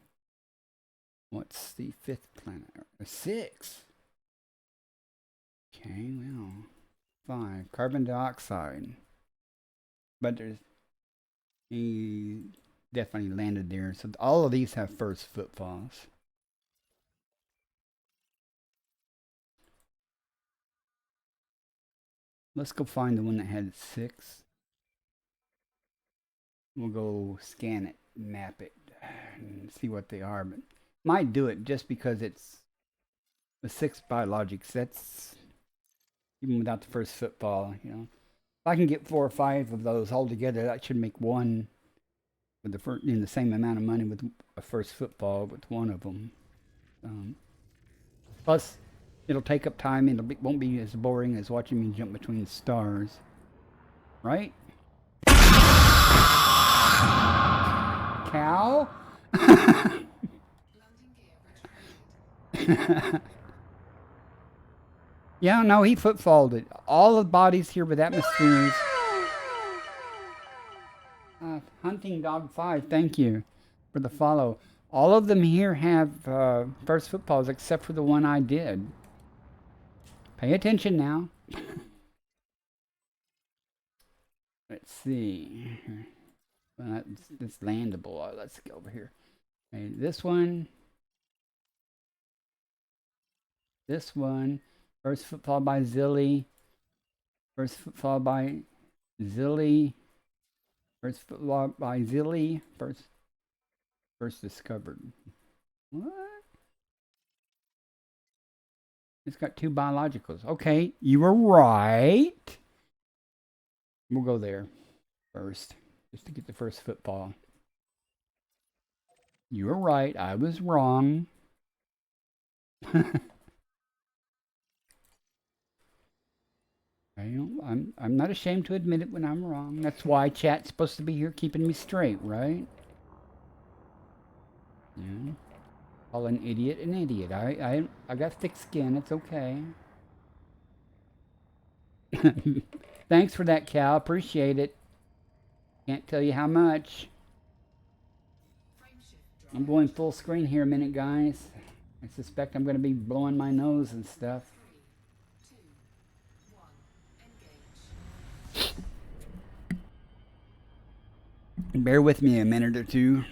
What's the 5th planet? 6. Okay, well, 5 carbon dioxide. But he definitely landed there. So all of these have first footfalls. Let's go find the one that had 6. We'll go scan it, map it, and see what they are. But might do it just because it's the 6 biologics. That's even without the first footfall, you know. If I can get 4 or 5 of those all together, that should make one with the same amount of money with a first footfall with one of them. Plus, it'll take up time and it won't be as boring as watching me jump between stars. Right? Cow? Landing gear retracted. Yeah, no, he footfalled it. All the bodies here with atmospheres. Hunting Dog 5, thank you for the follow. All of them here have first footfalls except for the one I did. Pay attention now. Let's see. Well, it's landable. Let's go over here. Okay, this one. This one. First footfall by Zilly. First footfall by Zilly. First footfall by Zilly. First discovered. What? It's got 2 biologicals. Okay, you were right. We'll go there first, just to get the first footfall. You were right. I was wrong. I'm not ashamed to admit it when I'm wrong. That's why chat's supposed to be here keeping me straight, right? Yeah. Call an idiot an idiot. I got thick skin. It's okay. Thanks for that, Cal. Appreciate it. Can't tell you how much. I'm going full screen here a minute, guys. I suspect I'm going to be blowing my nose and stuff. 3, 2, 1, engage. Bear with me a minute or two.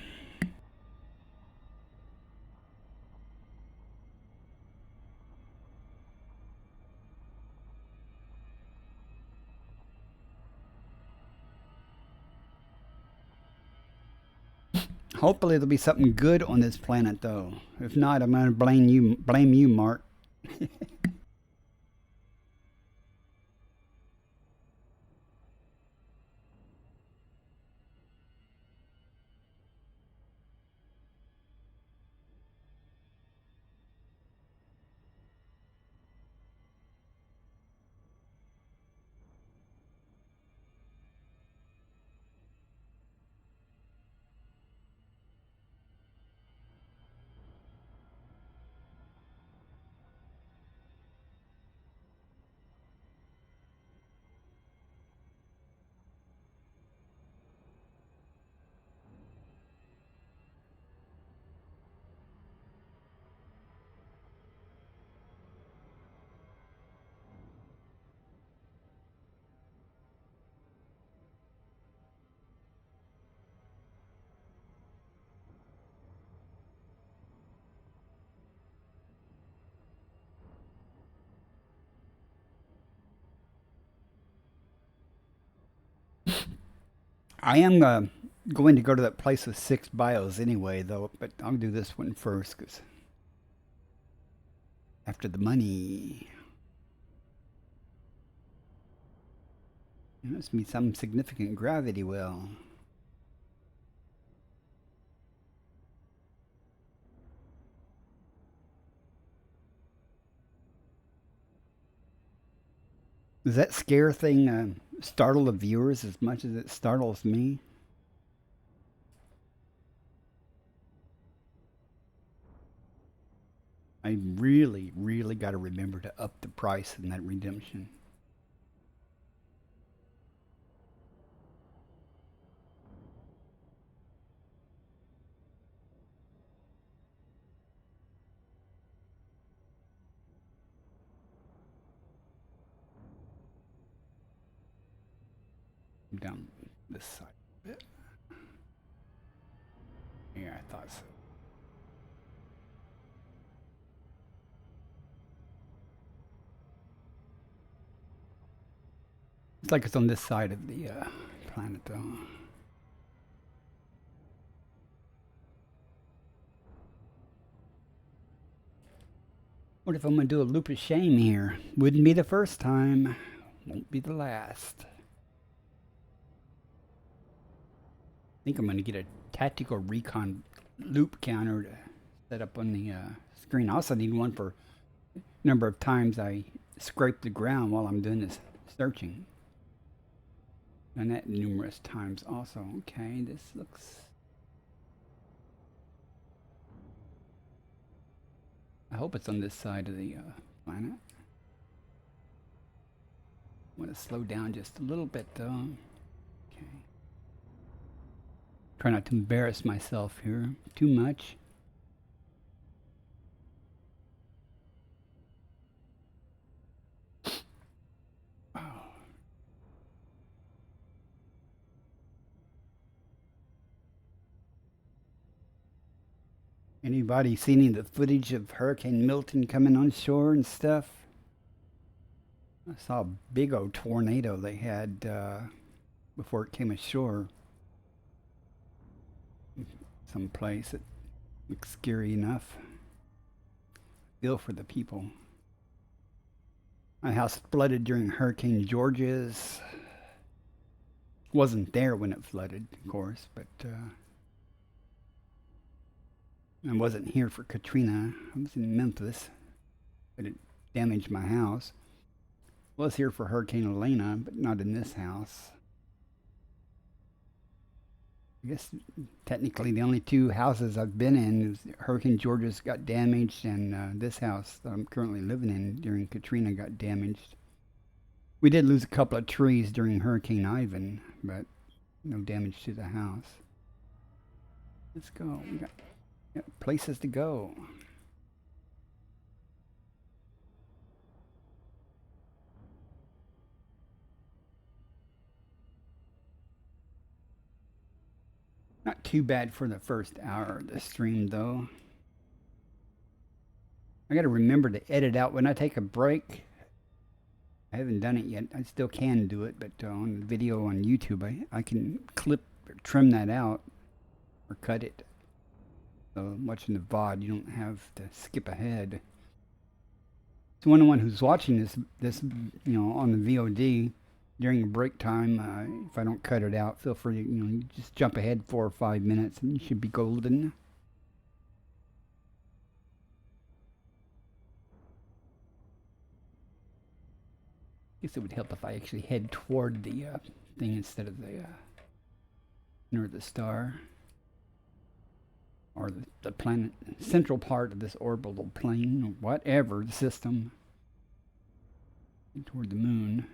Hopefully there'll be something good on this planet, though. If not, I'm going to blame you, Mark. I am going to go to that place with 6 bios anyway, though, but I'll do this one first, because after the money. There must be some significant gravity well. Does that scare thing startle the viewers as much as it startles me? I really, really got to remember to up the price in that redemption. Down this side a bit. Yeah, I thought so. It's like it's on this side of the planet, though. What if I'm going to do a loop of shame here? Wouldn't be the first time. Won't be the last. I think I'm going to get a tactical recon loop counter to set up on the screen. I also need one for the number of times I scrape the ground while I'm doing this searching. Done that numerous times also. Okay, this looks... I hope it's on this side of the planet. I want to slow down just a little bit though. Okay. Try not to embarrass myself here too much. Anybody seen any of the footage of Hurricane Milton coming on shore and stuff? I saw a big old tornado they had before it came ashore. Someplace that looks scary enough. Feel for the people. My house flooded during Hurricane George's. Wasn't there when it flooded, of course, but I wasn't here for Katrina. I was in Memphis, but it damaged my house. Was here for Hurricane Elena, but not in this house. I guess technically the only 2 houses I've been in is Hurricane George's got damaged, and this house that I'm currently living in during Katrina got damaged. We did lose a couple of trees during Hurricane Ivan, but no damage to the house. Let's go. We got places to go. Not too bad for the first hour of the stream, though. I got to remember to edit out when I take a break. I haven't done it yet. I still can do it, but on the video on YouTube, I can clip or trim that out or cut it. So watching the VOD, you don't have to skip ahead. So anyone who's watching this on the VOD during break time, if I don't cut it out, feel free to you just jump ahead 4 or 5 minutes, and you should be golden. Guess it would help if I actually head toward the thing instead of the near the star. Or the planet, central part of this orbital plane, or whatever, the system, toward the moon.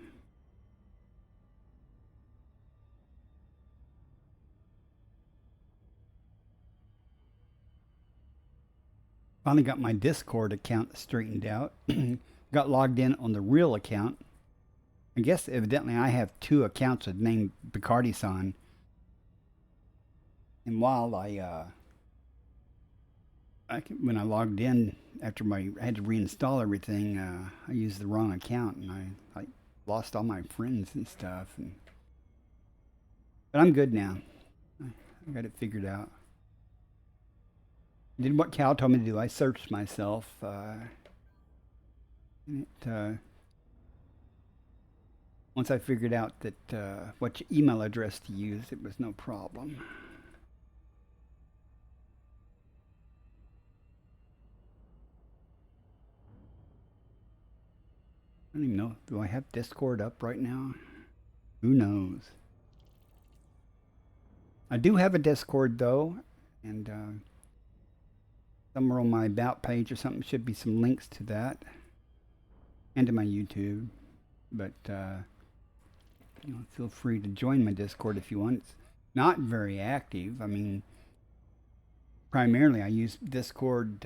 Finally got my Discord account straightened out. Got logged in on the real account. I guess evidently I have 2 accounts with name Bacardi-san. And while when I logged in after I had to reinstall everything, I used the wrong account, and I lost all my friends and stuff. And But I'm good now. I got it figured out. Did what Cal told me to do. I searched myself. Once I figured out that what email address to use, it was no problem. I don't even know. Do I have Discord up right now? Who knows? I do have a Discord though, and somewhere on my About page or something should be some links to that, and to my YouTube. But you know, feel free to join my Discord if you want. It's not very active. I mean, primarily I use Discord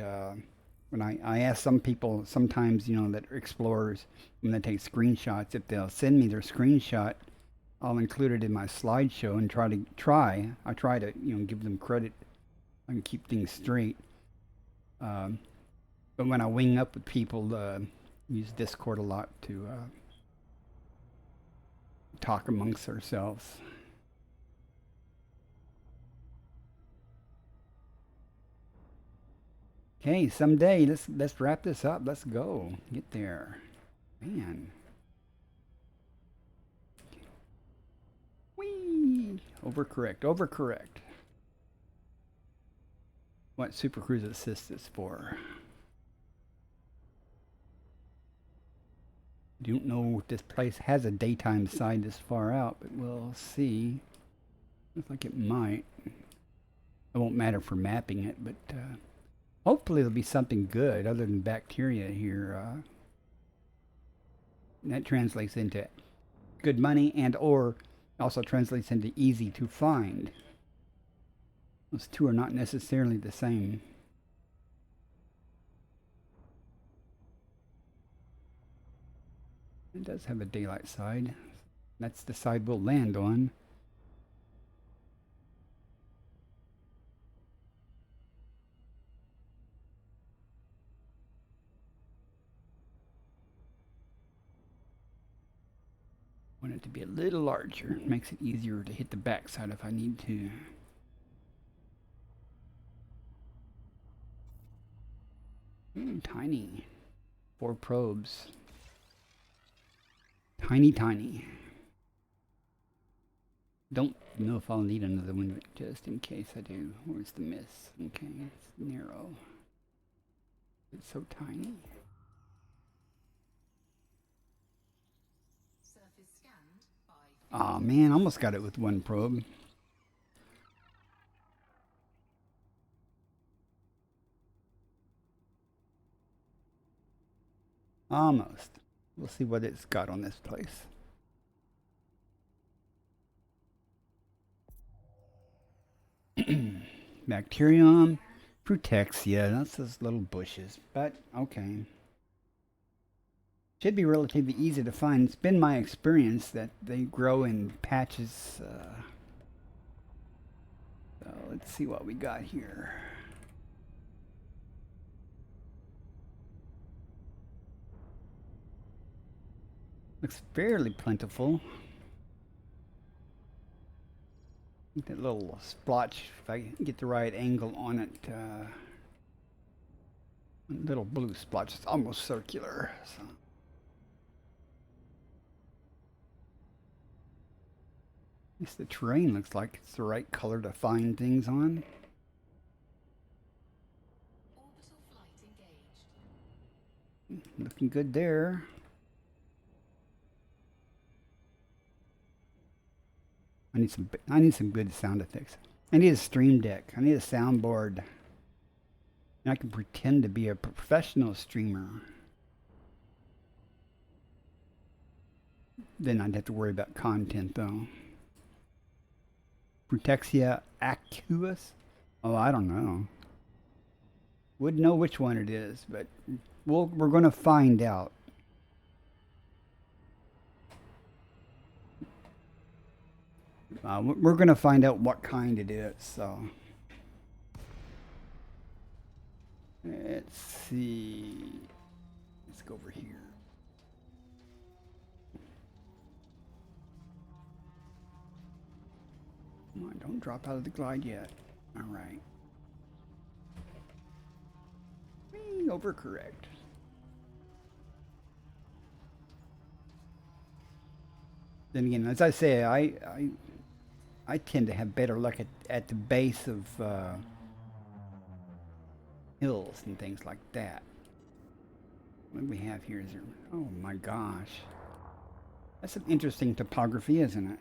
when I ask some people sometimes, you know, that are explorers, when they take screenshots, if they'll send me their screenshot, I'll include it in my slideshow and I try to, you know, give them credit and keep things straight. But when I wing up with people, use Discord a lot to talk amongst ourselves. Okay, someday let's wrap this up. Let's go. Get there. Man. Whee! Overcorrect. What Super Cruise Assist is for. Don't know if this place has a daytime side this far out, but we'll see. Looks like it might. It won't matter for mapping it, but hopefully there'll be something good other than bacteria here. That translates into good money and or also translates into easy to find. Those two are not necessarily the same. It does have a daylight side. That's the side we'll land on. Want it to be a little larger. Makes it easier to hit the backside if I need to. Tiny. 4 probes. Tiny. Don't know if I'll need another one, but just in case I do. Where's the miss? Okay, it's narrow. It's so tiny. Aw, man, almost got it with one probe. Almost. We'll see what it's got on this place. Bacterium, Protexia, that's those little bushes, but okay. Should be relatively easy to find. It's been my experience that they grow in patches. So let's see what we got here. Looks fairly plentiful. That little splotch, if I get the right angle on it, little blue splotch, it's almost circular. So. At least the terrain looks like it's the right color to find things on. Orbital flight engaged. Looking good there. I need some good sound effects. I need a stream deck. I need a soundboard. And I can pretend to be a professional streamer. Then I'd have to worry about content though. Protexia aqueous? Oh, I don't know. Wouldn't know which one it is, but we're going to find out. We're going to find out what kind it is, so. Let's see. Let's go over here. Come on, don't drop out of the glide yet. All right. Overcorrect. Then again, as I say, I tend to have better luck at the base of hills and things like that. What do we have here? Is there, oh my gosh. That's some interesting topography, isn't it?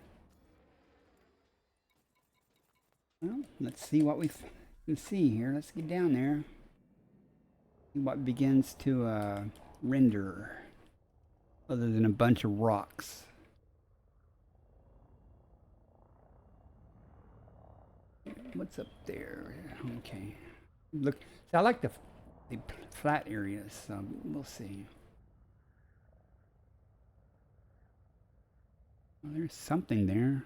Well, let's see what we can see here. Let's get down there. See what begins to render, other than a bunch of rocks. What's up there? Okay. Look, see, I like the flat areas, so we'll see. Well, there's something there.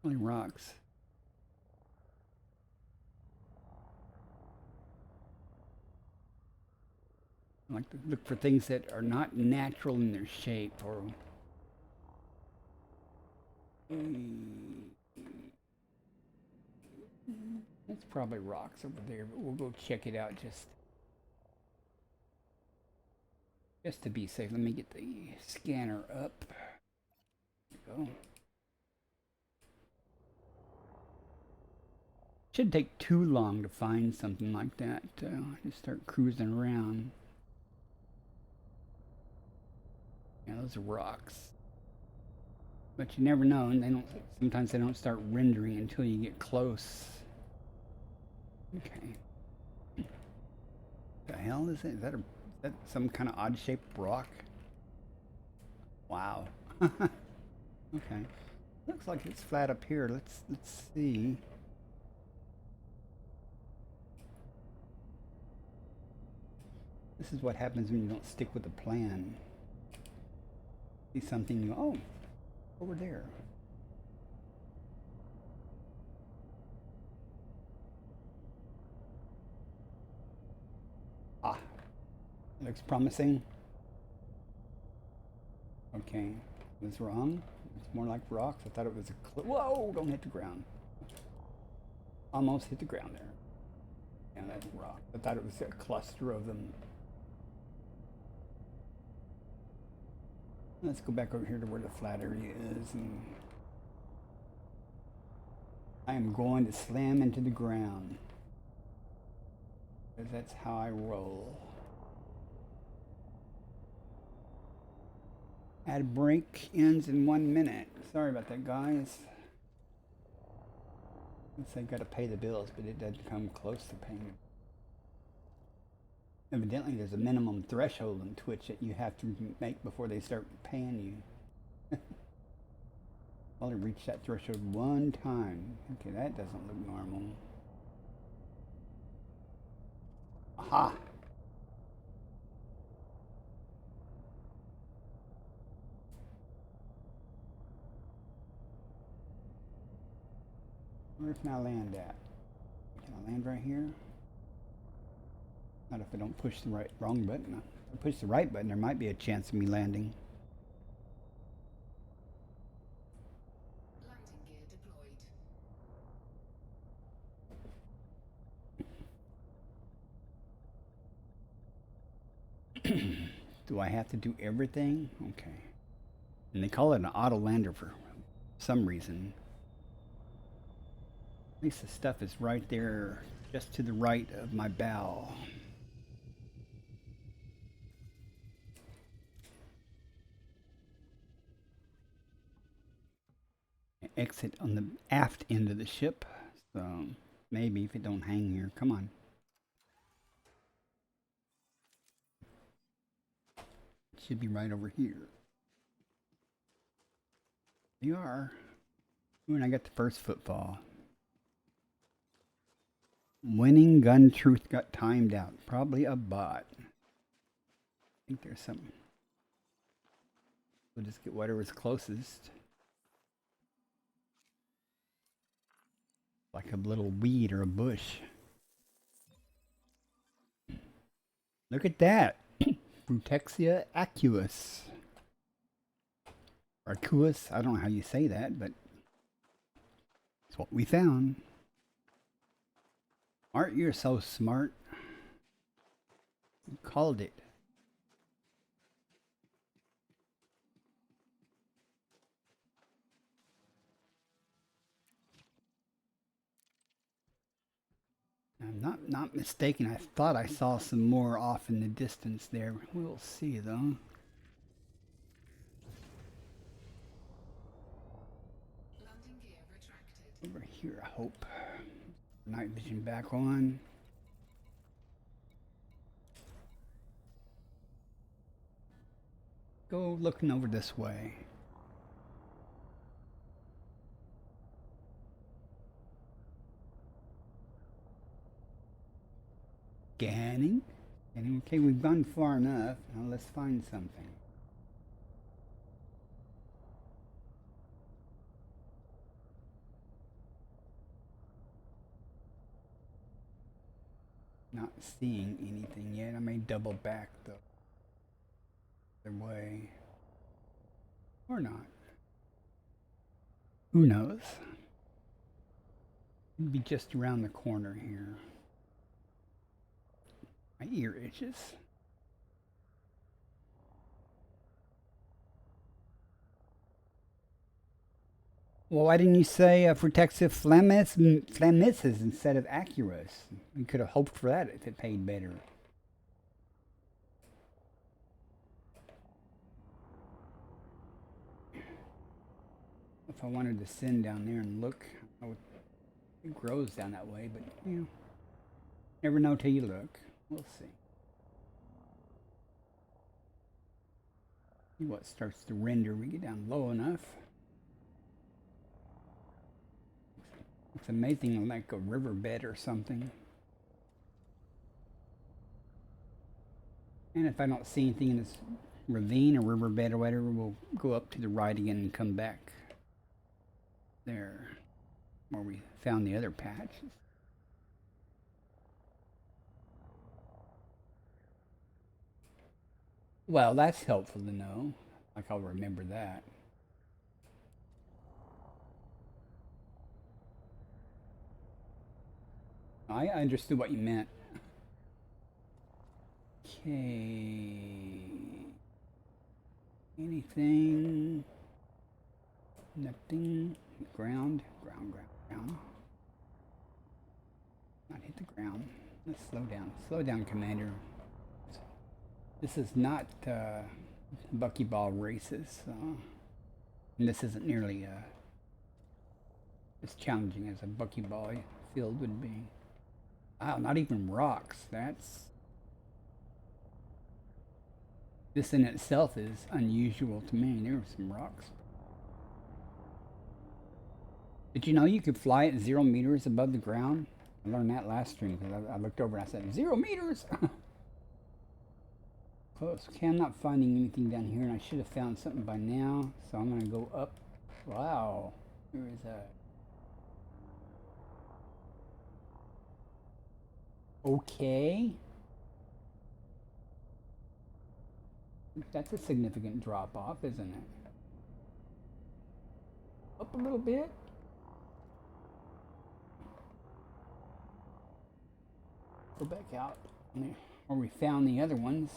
Only rocks. I like to look for things that are not natural in their shape, or that's probably rocks over there, but we'll go check it out just to be safe. Let me get the scanner up. There we go. Shouldn't take too long to find something like that. Just start cruising around. Yeah, those are rocks. But you never know, and sometimes they don't start rendering until you get close. Okay. The hell is it? Is that some kind of odd shaped rock? Wow. Okay. Looks like it's flat up here. Let's see. This is what happens when you don't stick with the plan. See something new. Oh, over there. Ah, looks promising. Okay, I was wrong. It's more like rocks. I thought it was a cliff. Whoa, don't hit the ground. Almost hit the ground there. Yeah, that's rock. I thought it was a cluster of them. Let's go back over here to where the flat area is, and I am going to slam into the ground, because that's how I roll. Ad break ends in 1 minute. Sorry about that, guys. I got to pay the bills, but it doesn't come close to paying. Evidently, there's a minimum threshold in Twitch that you have to make before they start paying you. I'll only reach that threshold one time. Okay, that doesn't look normal. Aha! Where can I land at? Can I land right here? Not if I don't push the wrong button. If I push the right button, there might be a chance of me landing. Landing gear deployed. Do I have to do everything? Okay. And they call it an auto lander for some reason. At least the stuff is right there, just to the right of my bow. Exit on the aft end of the ship, so maybe if it don't hang here. Come on. It should be right over here. You are. Ooh, and I got the first footfall. Winning gun truth got timed out. Probably a bot. I think there's something. We'll just get whatever's closest. Like a little weed or a bush. Look at that. Brutexia acuus. Or acuus, I don't know how you say that, but it's That's what we found. Art, you're so smart. You called it. I'm not mistaken. I thought I saw some more off in the distance there. We'll see though. Landing gear retracted. Over here, I hope. Night vision back on. Go looking over this way. Scanning. Okay, we've gone far enough. Now let's find something. Not seeing anything yet. I may double back the other way. Or not. Who knows? It'd be just around the corner here. My ear itches. Well, why didn't you say protective phlemisses instead of Accurus? We could have hoped for that if it paid better. If I wanted to send down there and look, it grows down that way, but you know, never know till you look. We'll see. See what starts to render. We get down low enough. It's amazing, like a riverbed or something. And if I don't see anything in this ravine or riverbed or whatever, we'll go up to the right again and come back there where we found the other patch. Well, that's helpful to know. Like I'll remember that. I understood what you meant. Okay. Anything? Nothing. Ground. Not hit the ground. Let's slow down. Slow down, Commander. This is not buckyball races, and this isn't nearly as challenging as a buckyball field would be. Wow, not even rocks. This in itself is unusual to me. There were some rocks. Did you know you could fly at 0 meters above the ground? I learned that last stream because I looked over and I said, 0 meters! Close. Okay, I'm not finding anything down here, and I should have found something by now. So I'm going to go up. Wow. Where is that? Okay. That's a significant drop off, isn't it? Up a little bit. Go back out where we found the other ones.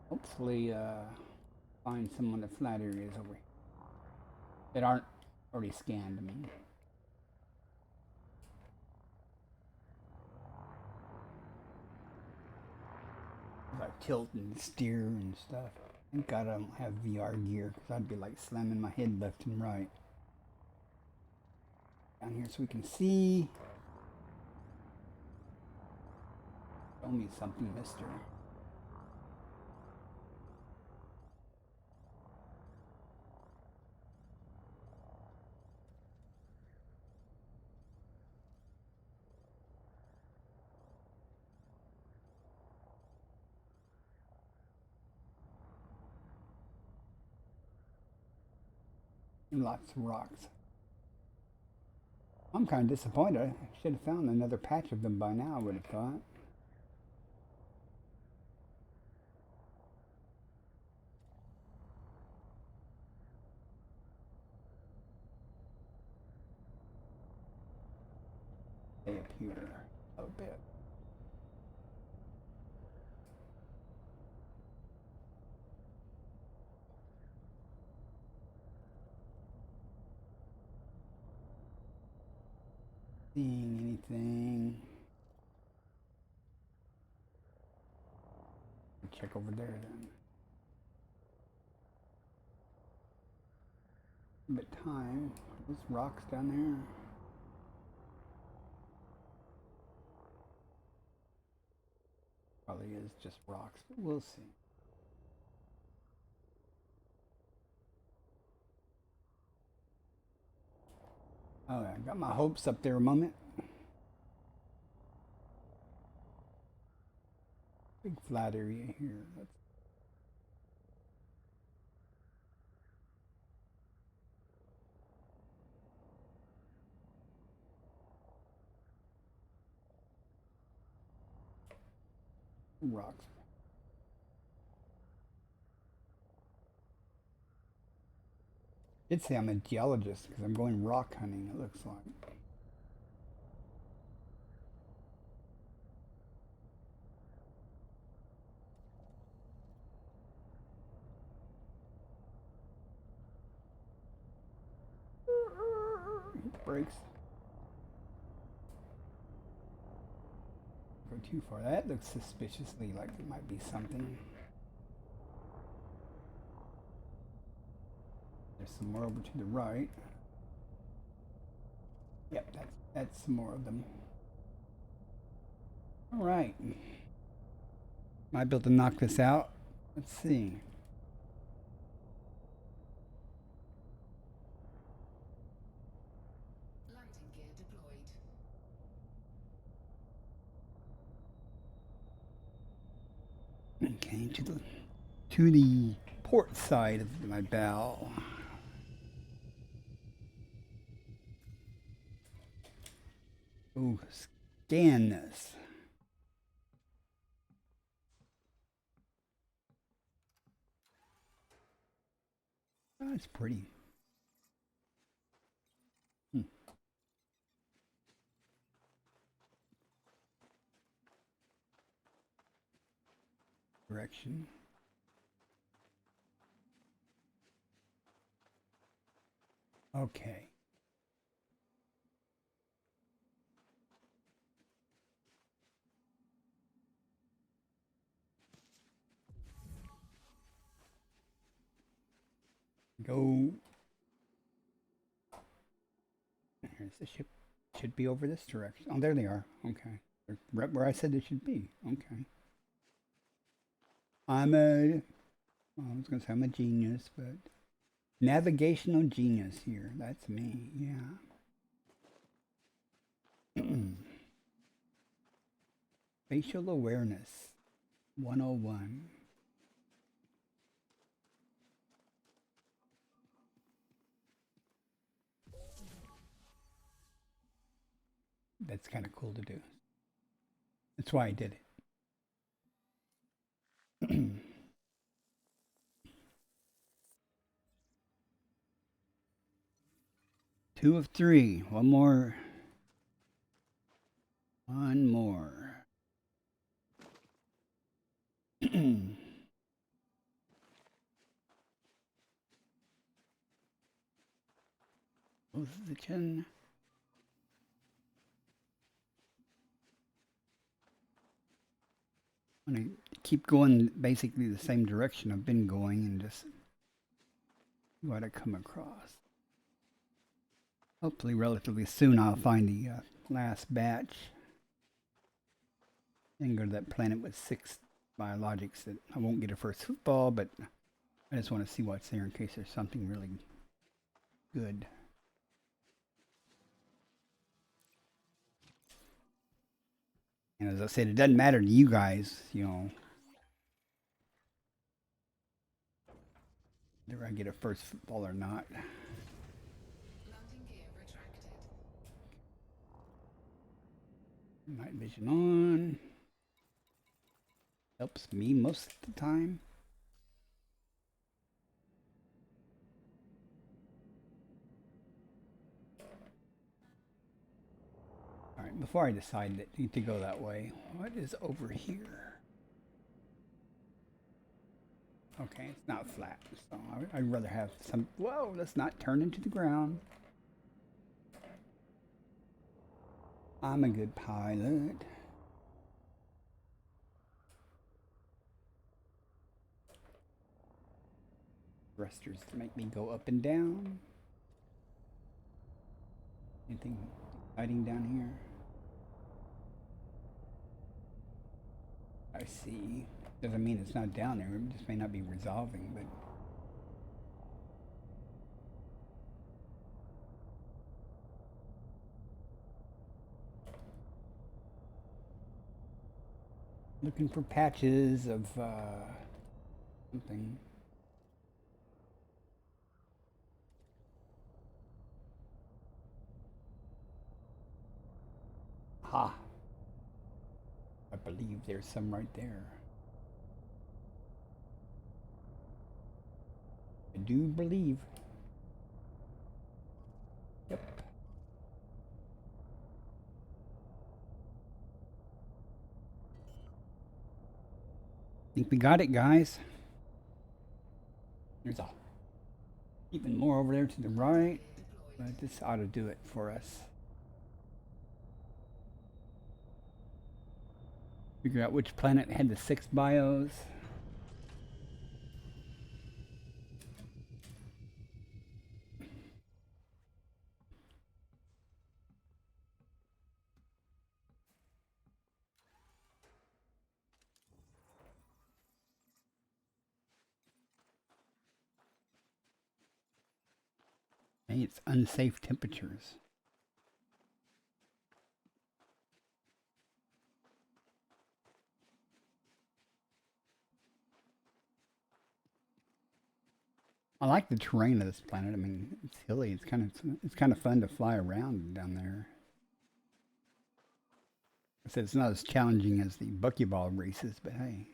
Hopefully find some of the flat areas over here that aren't already scanned. I mean. Like tilt and steer and stuff. Thank God I don't have VR gear because I'd be like slamming my head left and right. Down here so we can see. Show me something, mister. Lots of rocks. I'm kind of disappointed. I should have found another patch of them by now, I would have thought. Stay up here a bit. Seeing anything? Check over there then. But time. There's rocks down there. Probably is just rocks, but we'll see. Oh, I got my hopes up there a moment. Big flat area here. Let's rocks. I'd say I'm a geologist because I'm going rock hunting, it looks like. Hit brakes. Go too far. That looks suspiciously like it might be something. There's some more over to the right. Yep, that's some more of them. All right. Might be able to knock this out. Let's see. Landing gear deployed. Okay, to the port side of my bow. Oh, scan this. Oh, it's pretty. Direction. Okay. Go. Here's the ship. Should be over this direction. Oh, there they are. Okay. They're right where I said they should be. Okay. I was going to say I'm a genius, but navigational genius here. That's me. Yeah. Spatial awareness 101. That's kind of cool to do. That's why I did it. 2 of 3. One more. One more. Position. I'm going to keep going basically the same direction I've been going and just see what I come across. Hopefully relatively soon I'll find the last batch and go to that planet with 6 biologics that I won't get a first football, but I just want to see what's there in case there's something really good. And as I said, it doesn't matter to you guys, you know, whether I get a first football or not. Landing gear retracted. Night vision on. Helps me most of the time. Alright, before I decide to go that way, what is over here? Okay, it's not flat, so I'd rather have some. Whoa, let's not turn into the ground. I'm a good pilot. Thrusters to make me go up and down. Anything exciting down here? I see. Doesn't mean it's not down there. It just may not be resolving, but. Looking for patches of something. Ha! I believe there's some right there. I do believe. Yep. Think we got it, guys. There's even more over there to the right, but this ought to do it for us. Figure out which planet had the 6 bios. Hey, it's unsafe temperatures. I like the terrain of this planet. I mean, it's hilly. It's kind of fun to fly around down there. I said it's not as challenging as the buckyball races, but hey.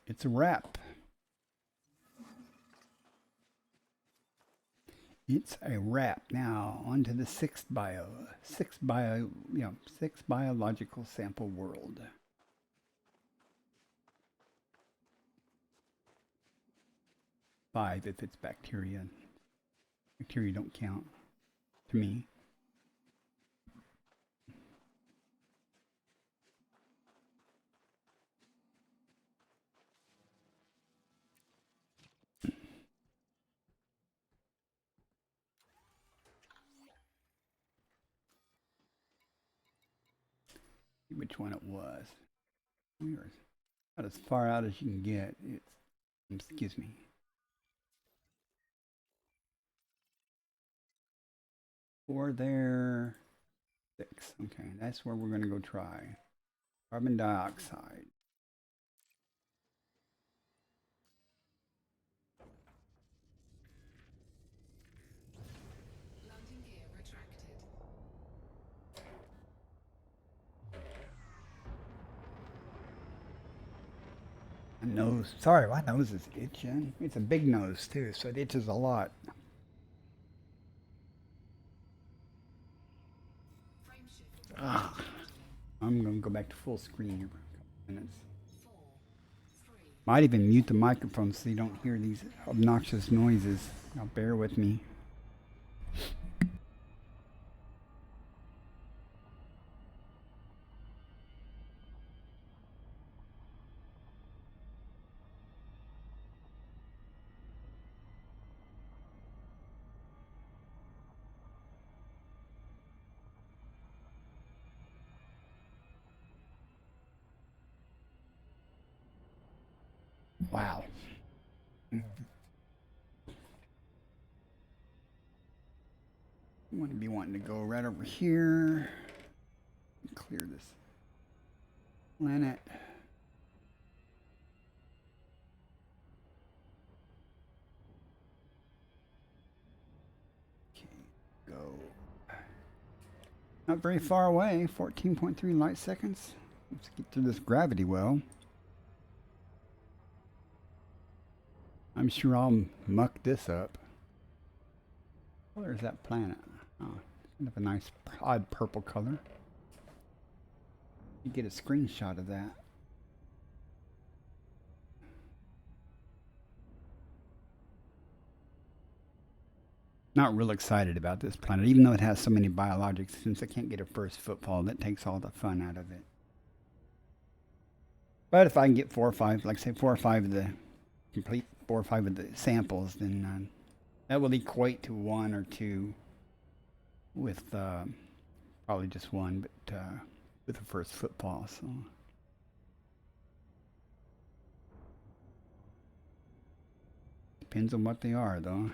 It's a wrap. It's a wrap. Now on to the 6th bio. 6 biological sample world. 5 if it's bacteria. Bacteria don't count to me. See which one it was. We were about as far out as you can get. Excuse me. Four there. 6. Okay, that's where we're going to go try. Carbon dioxide. Landing gear retracted. My nose. Sorry, my nose is itching. It's a big nose too, so it itches a lot. Frame shift. Ah, I'm going to go back to full screen here for a couple minutes. 4, 3, Might even mute the microphone so you don't hear these obnoxious noises. Now bear with me. Wow. You want to be wanting to go right over here. Clear this planet. Okay, go. Not very far away, 14.3 light seconds. Let's get through this gravity well. I'm sure I'll muck this up. Where's that planet? Oh, kind of a nice odd purple color. You get a screenshot of that. Not real excited about this planet, even though it has so many biologics. Since I can't get a first footfall, that takes all the fun out of it. But if I can get 4 or 5, like say 4 or 5 of the complete 4 or 5 of the samples, then that will equate to 1 or 2 with probably just 1, but with the first footfall. So depends on what they are, though.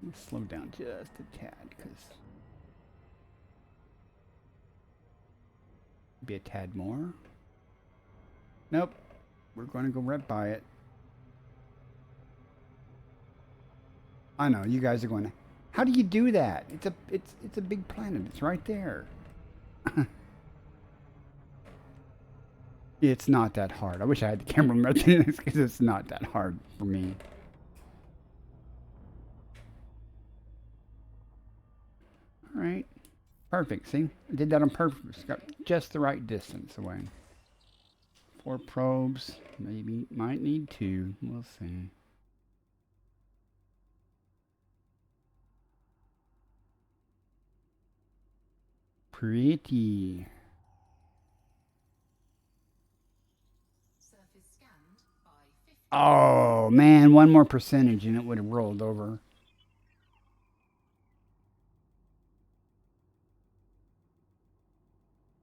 Let's slow down just a tad, because be a tad more. Nope, we're going to go right by it. I know you guys are going to. How do you do that? It's a big planet. It's right there. It's not that hard. I wish I had the camera method because it's not that hard for me. All right. Perfect. See? I did that on purpose. Got just the right distance away. 4 probes. Maybe. Might need 2. We'll see. Pretty. Surface scanned by 50. Oh, man. 1 more percentage and it would have rolled over.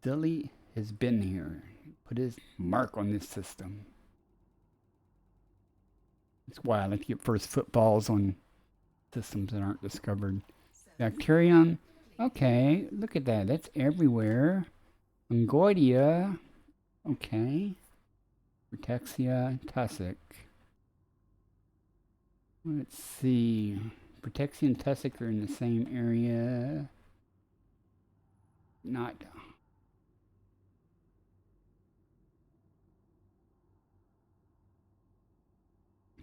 Dilly has been here. Put his mark on this system. That's why I like to get first footballs on systems that aren't discovered. Bacterium. Okay, look at that. That's everywhere. Fungoidia. Okay. Protexia, tussock. Let's see. Protexia and tussock are in the same area. Not.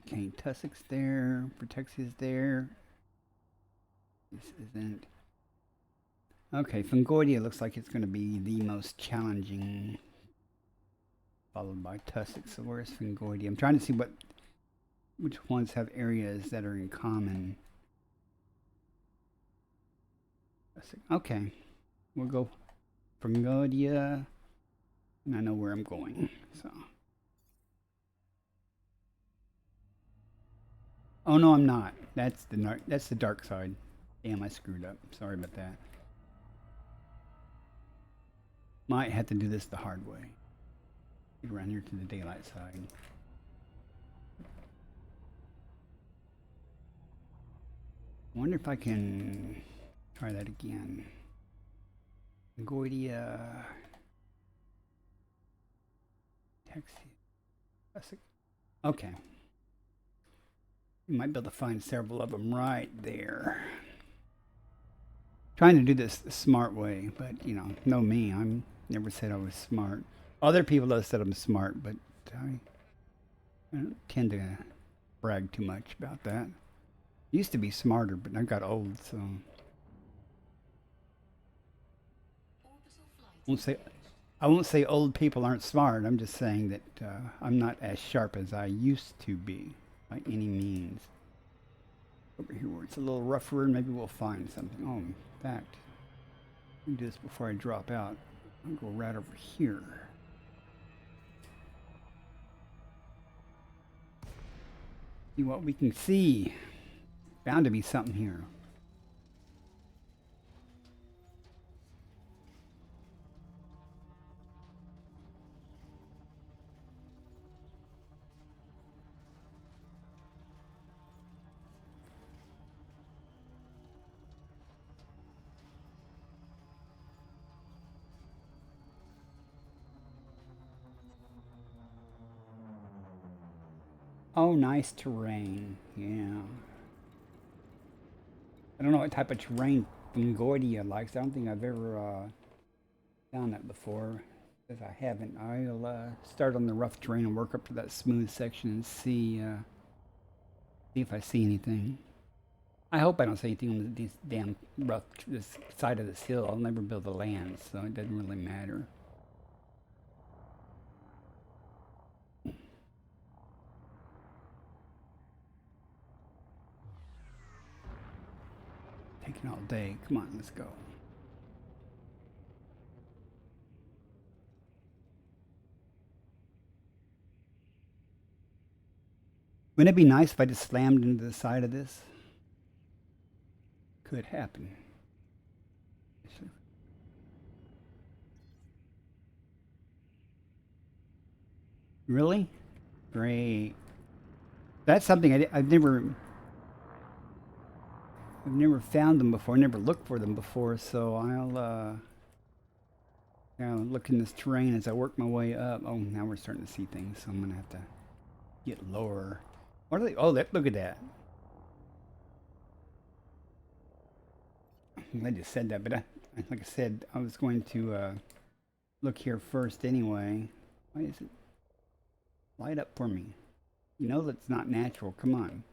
Okay, tussock's there. Protexia's there. This isn't. Okay, Fungoidia looks like it's going to be the most challenging, followed by tussock. So where's Fungoidia? I'm trying to see which ones have areas that are in common. Okay, we'll go Fungoidia, and I know where I'm going. So. Oh no, I'm not. That's the dark side. Damn, I screwed up. Sorry about that. Might have to do this the hard way. Get around here to the daylight side. Wonder if I can try that again. Goidia. Taxi. Okay. You might be able to find several of them right there. Trying to do this the smart way, but you know me. I'm never said I was smart. Other people have said I'm smart, but I don't tend to brag too much about that. Used to be smarter, but I got old, so I won't say old people aren't smart. I'm just saying that I'm not as sharp as I used to be by any means. Over here where it's a little rougher, and maybe we'll find something. Oh, in fact, let me do this before I drop out. I'll go right over here. See what we can see. Bound to be something here. Oh, nice terrain. Yeah. I don't know what type of terrain Fungoidia likes. I don't think I've ever found that before. If I haven't, I'll start on the rough terrain and work up to that smooth section and see if I see anything. I hope I don't see anything on this damn rough this side of this hill. I'll never be able to land, so it doesn't really matter. Taking all day. Come on, let's go. Wouldn't it be nice if I just slammed into the side of this? Could happen. Really? Great. That's something I've never found them before. Never looked for them before. So I'll look in this terrain as I work my way up. Oh, now we're starting to see things. So I'm gonna have to get lower. What are they? Oh, look at that. I just said that, but like I said, I was going to look here first anyway. Why is it light up for me? You know that's not natural. Come on.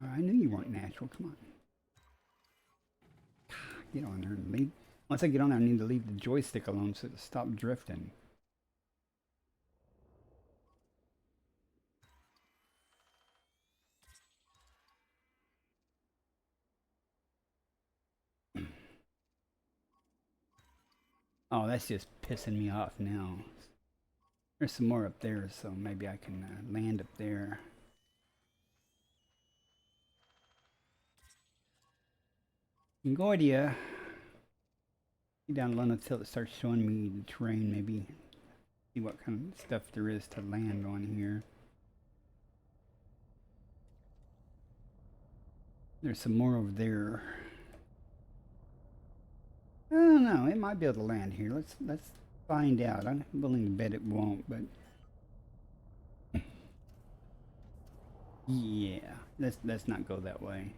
I knew you weren't natural. Come on. Get on there and leave. Once I get on there, I need to leave the joystick alone so it'll stop drifting. Oh, that's just pissing me off now. There's some more up there, so maybe I can land up there. Concordia. Down low until it starts showing me the terrain, maybe see what kind of stuff there is to land on here. There's some more over there. I don't know, it might be able to land here. Let's find out. I'm willing to bet it won't, but yeah, let's not go that way.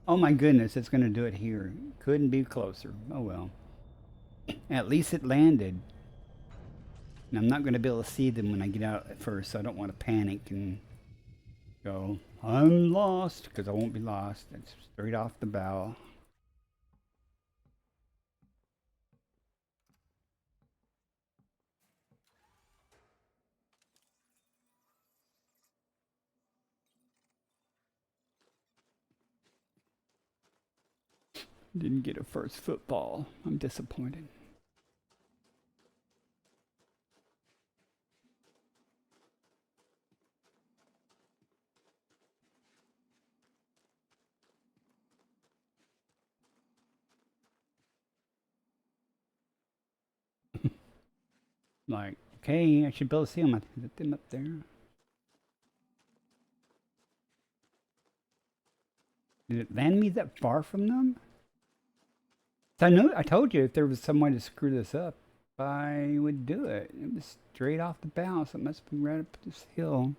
Oh my goodness, it's gonna do it here. Couldn't be closer. Oh well. At least it landed. And I'm not gonna be able to see them when I get out at first, so I don't want to panic and go, I'm lost, because I won't be lost. It's straight off the bow. Didn't get a first football. I'm disappointed. Like, okay, I should be able to see them. I think them up there. Did it land me that far from them? I told you if there was some way to screw this up, I would do it. It was straight off the bow, so it must be right up this hill.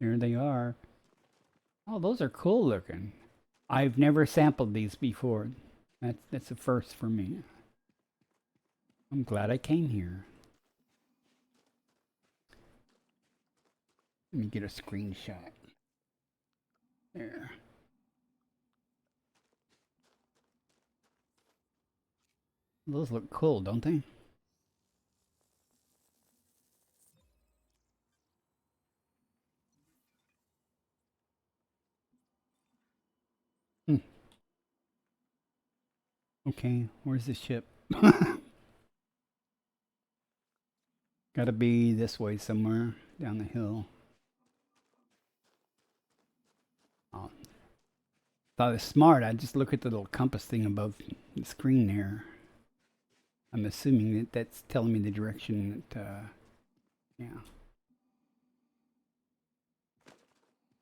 There they are. Oh, those are cool looking. I've never sampled these before. That's a first for me. I'm glad I came here. Let me get a screenshot. There. Those look cool, don't they? Okay, where's the ship? Gotta be this way somewhere, down the hill. Oh. Thought it was smart, I'd just look at the little compass thing above the screen there. I'm assuming that that's telling me the direction that, yeah.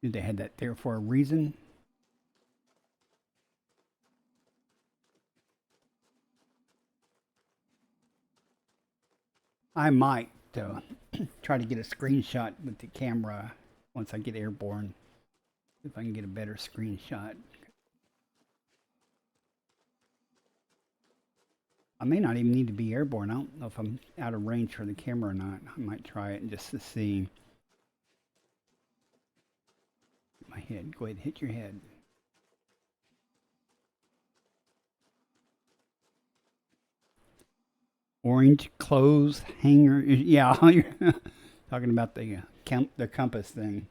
Did they had that there for a reason? I might try to get a screenshot with the camera once I get airborne. If I can get a better screenshot. I may not even need to be airborne. I don't know if I'm out of range for the camera or not. I might try it just to see. My head. Go ahead, hit your head. Orange clothes hanger. Yeah, you're talking about the compass thing.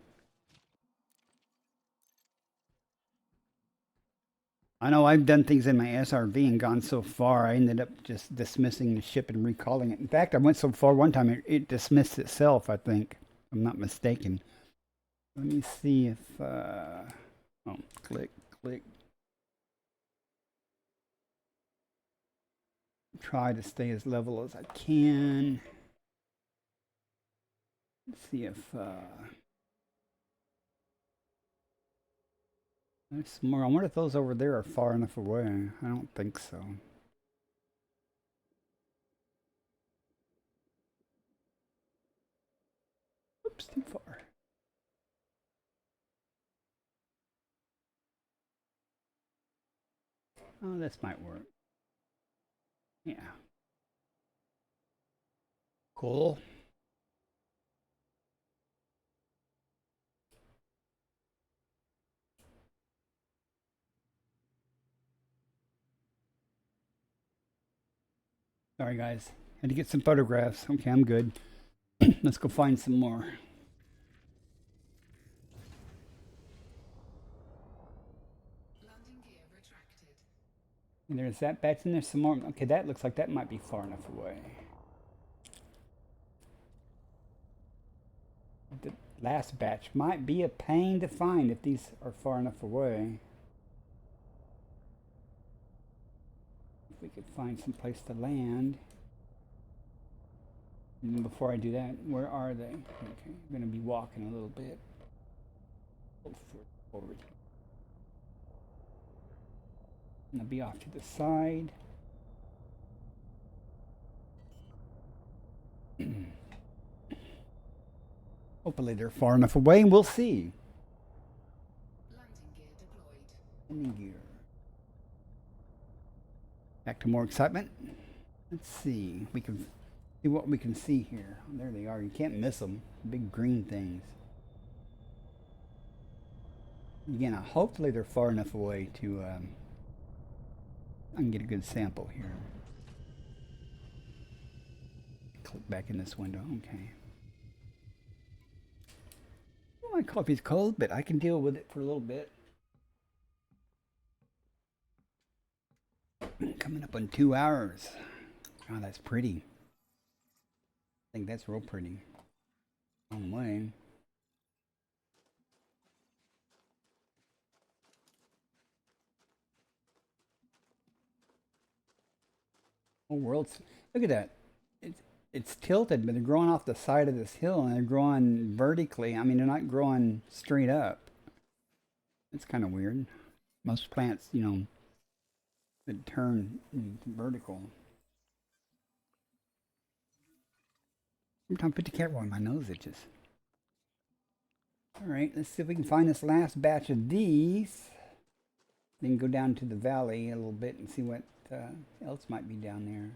I know I've done things in my SRV and gone so far, I ended up just dismissing the ship and recalling it. In fact, I went so far one time it dismissed itself, I think. If I'm not mistaken. Let me see if, oh, click. Try to stay as level as I can. Let's see if, there's some more. I wonder if those over there are far enough away. I don't think so. Oops, too far. Oh, this might work. Yeah. Cool. Sorry, guys. Had to get some photographs. Okay, I'm good. Let's go find some more. Landing gear retracted. And there's that batch, and there's some more. Okay, that looks like that might be far enough away. The last batch might be a pain to find if these are far enough away. If we could find some place to land. And before I do that, where are they? Okay, I'm going to be walking a little bit. Forward. And I'll be off to the side. Hopefully they're far enough away, and we'll see. Landing gear deployed. Landing gear. Back to more excitement. Let's see. We can see what we can see here. There they are. You can't miss them. Big green things. Again, hopefully they're far enough away to I can get a good sample here. Click back in this window. Okay. Well, my coffee's cold, but I can deal with it for a little bit. Coming up on 2 hours. Oh, that's pretty. I think that's real pretty. Long way. Whole world's, look at that. It's tilted, but they're growing off the side of this hill, and they're growing vertically. I mean, they're not growing straight up. It's kind of weird. Most plants, you know, would turn vertical. Sometimes put the camera on, my nose itches. All right, let's see if we can find this last batch of these. Then go down to the valley a little bit and see what else might be down there.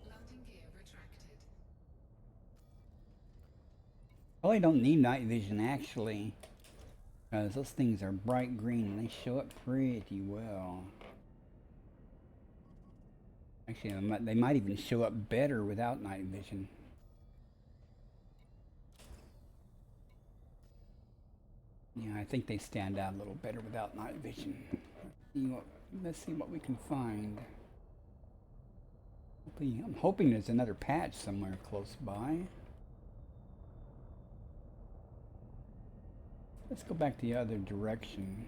Landing gear retracted. Probably don't need night vision actually, because those things are bright green and they show up pretty well. Actually, they might even show up better without night vision. Yeah, I think they stand out a little better without night vision. Let's see what we can find. I'm hoping there's another patch somewhere close by. Let's go back the other direction.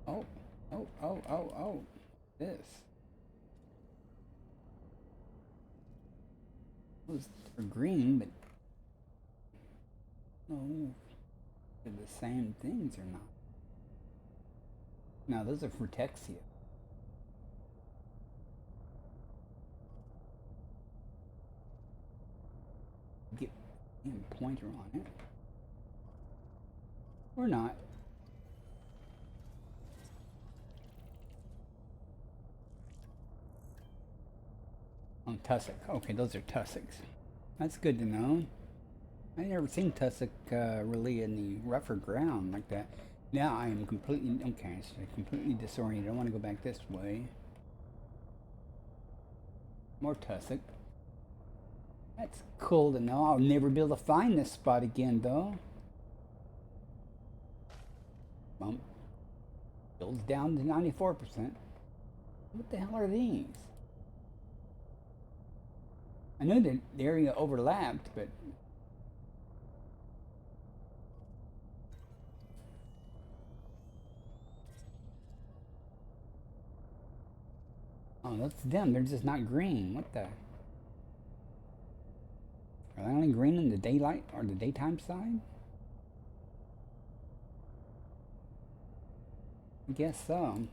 Oh, Oh, oh, oh, oh. This. Those are green, but no, they're the same things or not. No, those are Frutexia. Get a pointer on it. Or not. Oh, tussock. Okay, those are tussocks. That's good to know. I never seen tussock really in the rougher ground like that. Now I am completely, okay, so completely disoriented. I want to go back this way. More tussock. That's cool to know. I'll never be able to find this spot again though. Bump. Builds down to 94%. What the hell are these? I know that the area overlapped, but oh, that's them. They're just not green. What the? Are they only green in the daylight or the daytime side? I guess so.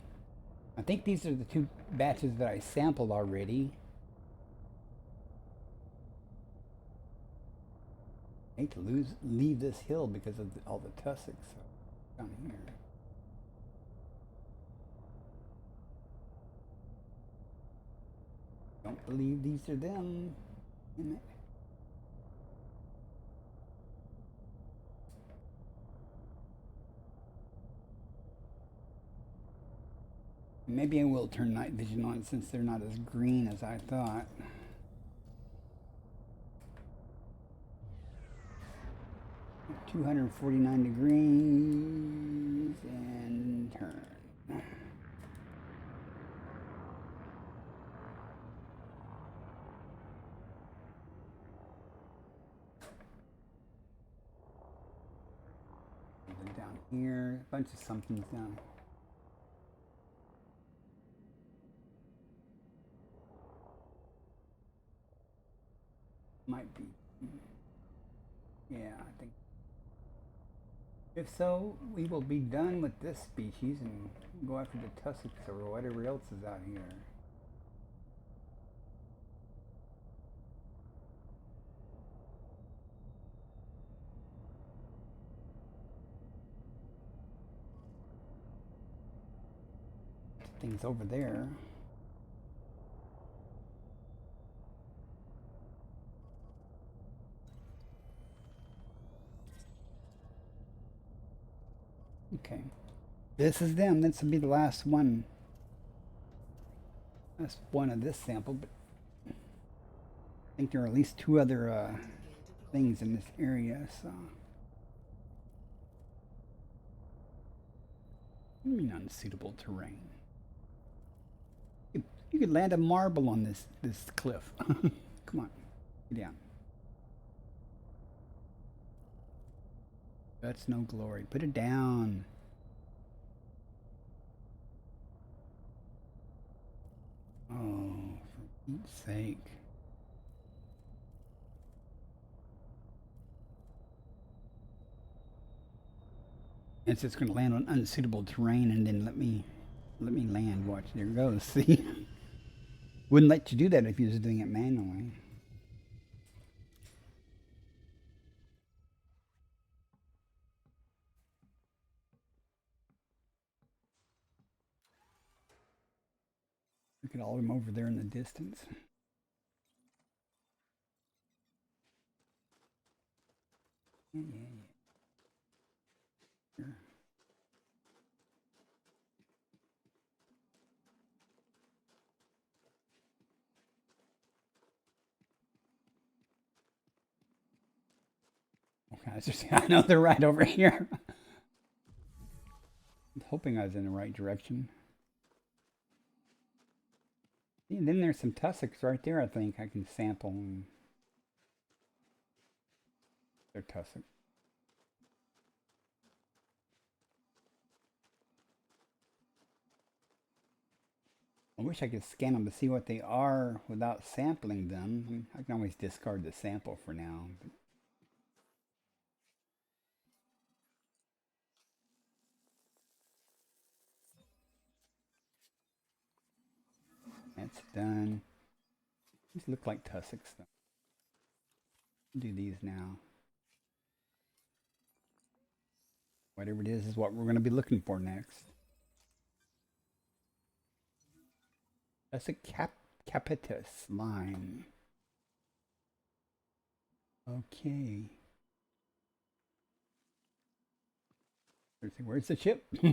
I think these are the two batches that I sampled already. I hate to leave this hill because of all the tussocks down here. Don't believe these are them. Damn it. Maybe I will turn night vision on since they're not as green as I thought. $249 degrees and turn. Down here, a bunch of somethings down. Might be. Yeah, I think. If so, we will be done with this species and go after the tussocks or whatever else is out here. Things over there. Okay. This is them. This will be the last one. That's one of this sample, but I think there are at least two other things in this area, so. What do you mean unsuitable terrain? You could land a marble on this cliff. Come on, get down. That's no glory. Put it down. Oh, for Pete's sake. It's just going to land on unsuitable terrain and then let me land. Watch, there it goes. See? Wouldn't let you do that if you was doing it manually. Look at all of them over there in the distance. Yeah. Here. Okay, I know they're right over here. I'm hoping I was in the right direction. And then there's some tussocks right there, I think I can sample. They're tussock. I wish I could scan them to see what they are without sampling them. I can always discard the sample for now. But that's done. These look like tussocks though. Do these now. Whatever it is what we're going to be looking for next. That's a capitus line. Okay. Where's the chip? I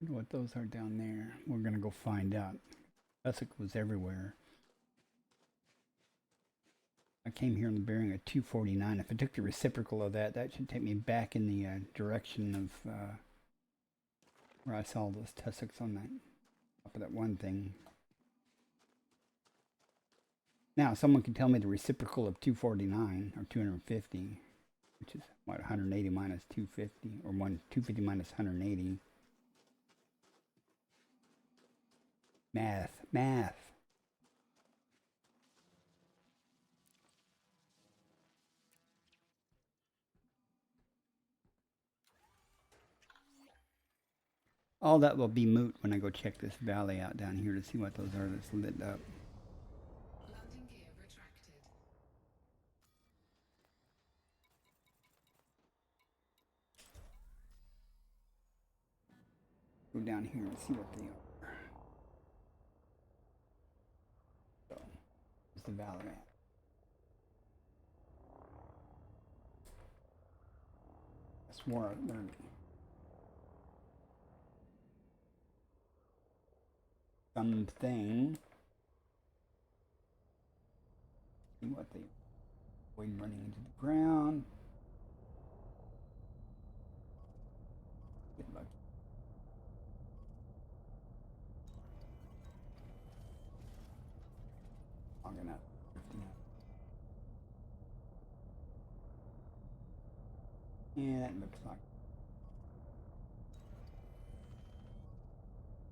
wonder what those are down there. We're going to go find out. Tussock was everywhere. I came here on the bearing of 249. If I took the reciprocal of that, that should take me back in the direction of where I saw those tussocks on that top of that one thing. Now, someone can tell me the reciprocal of 249 or 250, which is what, 180 minus 250, or 250 minus 180. Math. All that will be moot when I go check this valley out down here to see what those are that's lit up. Landing gear retracted. Go down here and see what they are. So, there's the valley. That's more learning. Something. See what they avoid running into the ground. Get lucky. Long enough. Yeah, that looks like.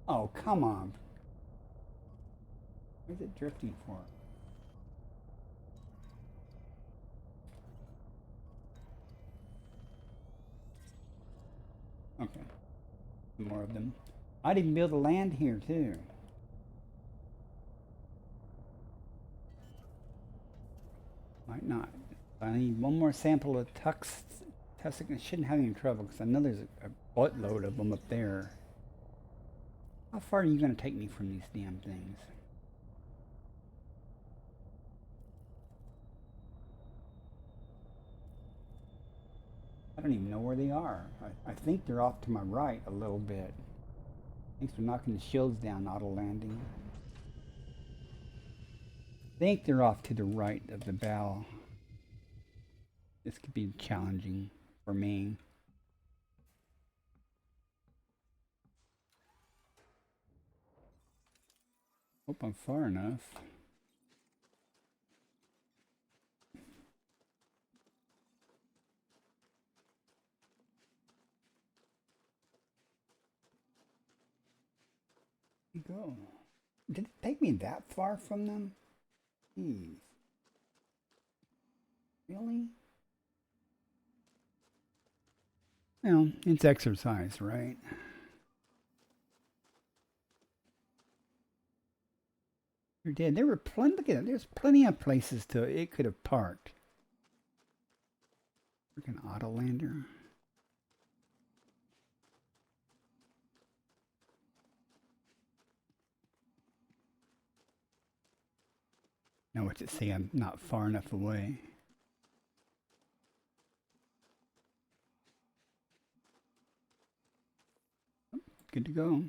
Oh, come on. Where's it drifting for? Okay. More of them. I'd even be able to land here too. Might not. I need one more sample of tussock. I shouldn't have any trouble because I know there's a buttload of them up there. How far are you going to take me from these damn things? I don't even know where they are. I think they're off to my right a little bit. Thanks for knocking the shields down, auto landing. I think they're off to the right of the bow. This could be challenging for me. Hope I'm far enough. Go. Did it take me that far from them? Jeez. Really? Well, it's exercise, right? You're dead. There were plenty. Look at it. There's plenty of places it could have parked. Freaking auto lander. Now what's it say? I'm not far enough away. Good to go.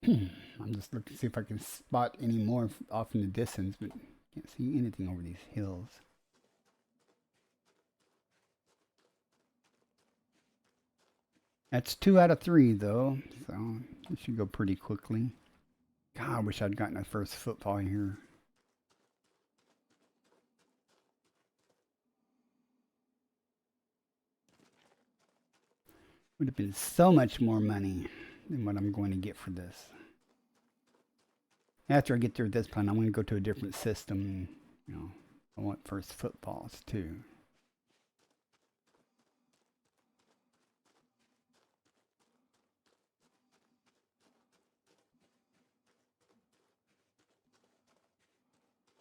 I'm just looking to see if I can spot any more off in the distance, but can't see anything over these hills. That's 2 out of 3, though, so it should go pretty quickly. God, I wish I'd gotten a first football here. Would have been so much more money than what I'm going to get for this. After I get through this plan, I'm going to go to a different system. And, you know, I want first footballs too.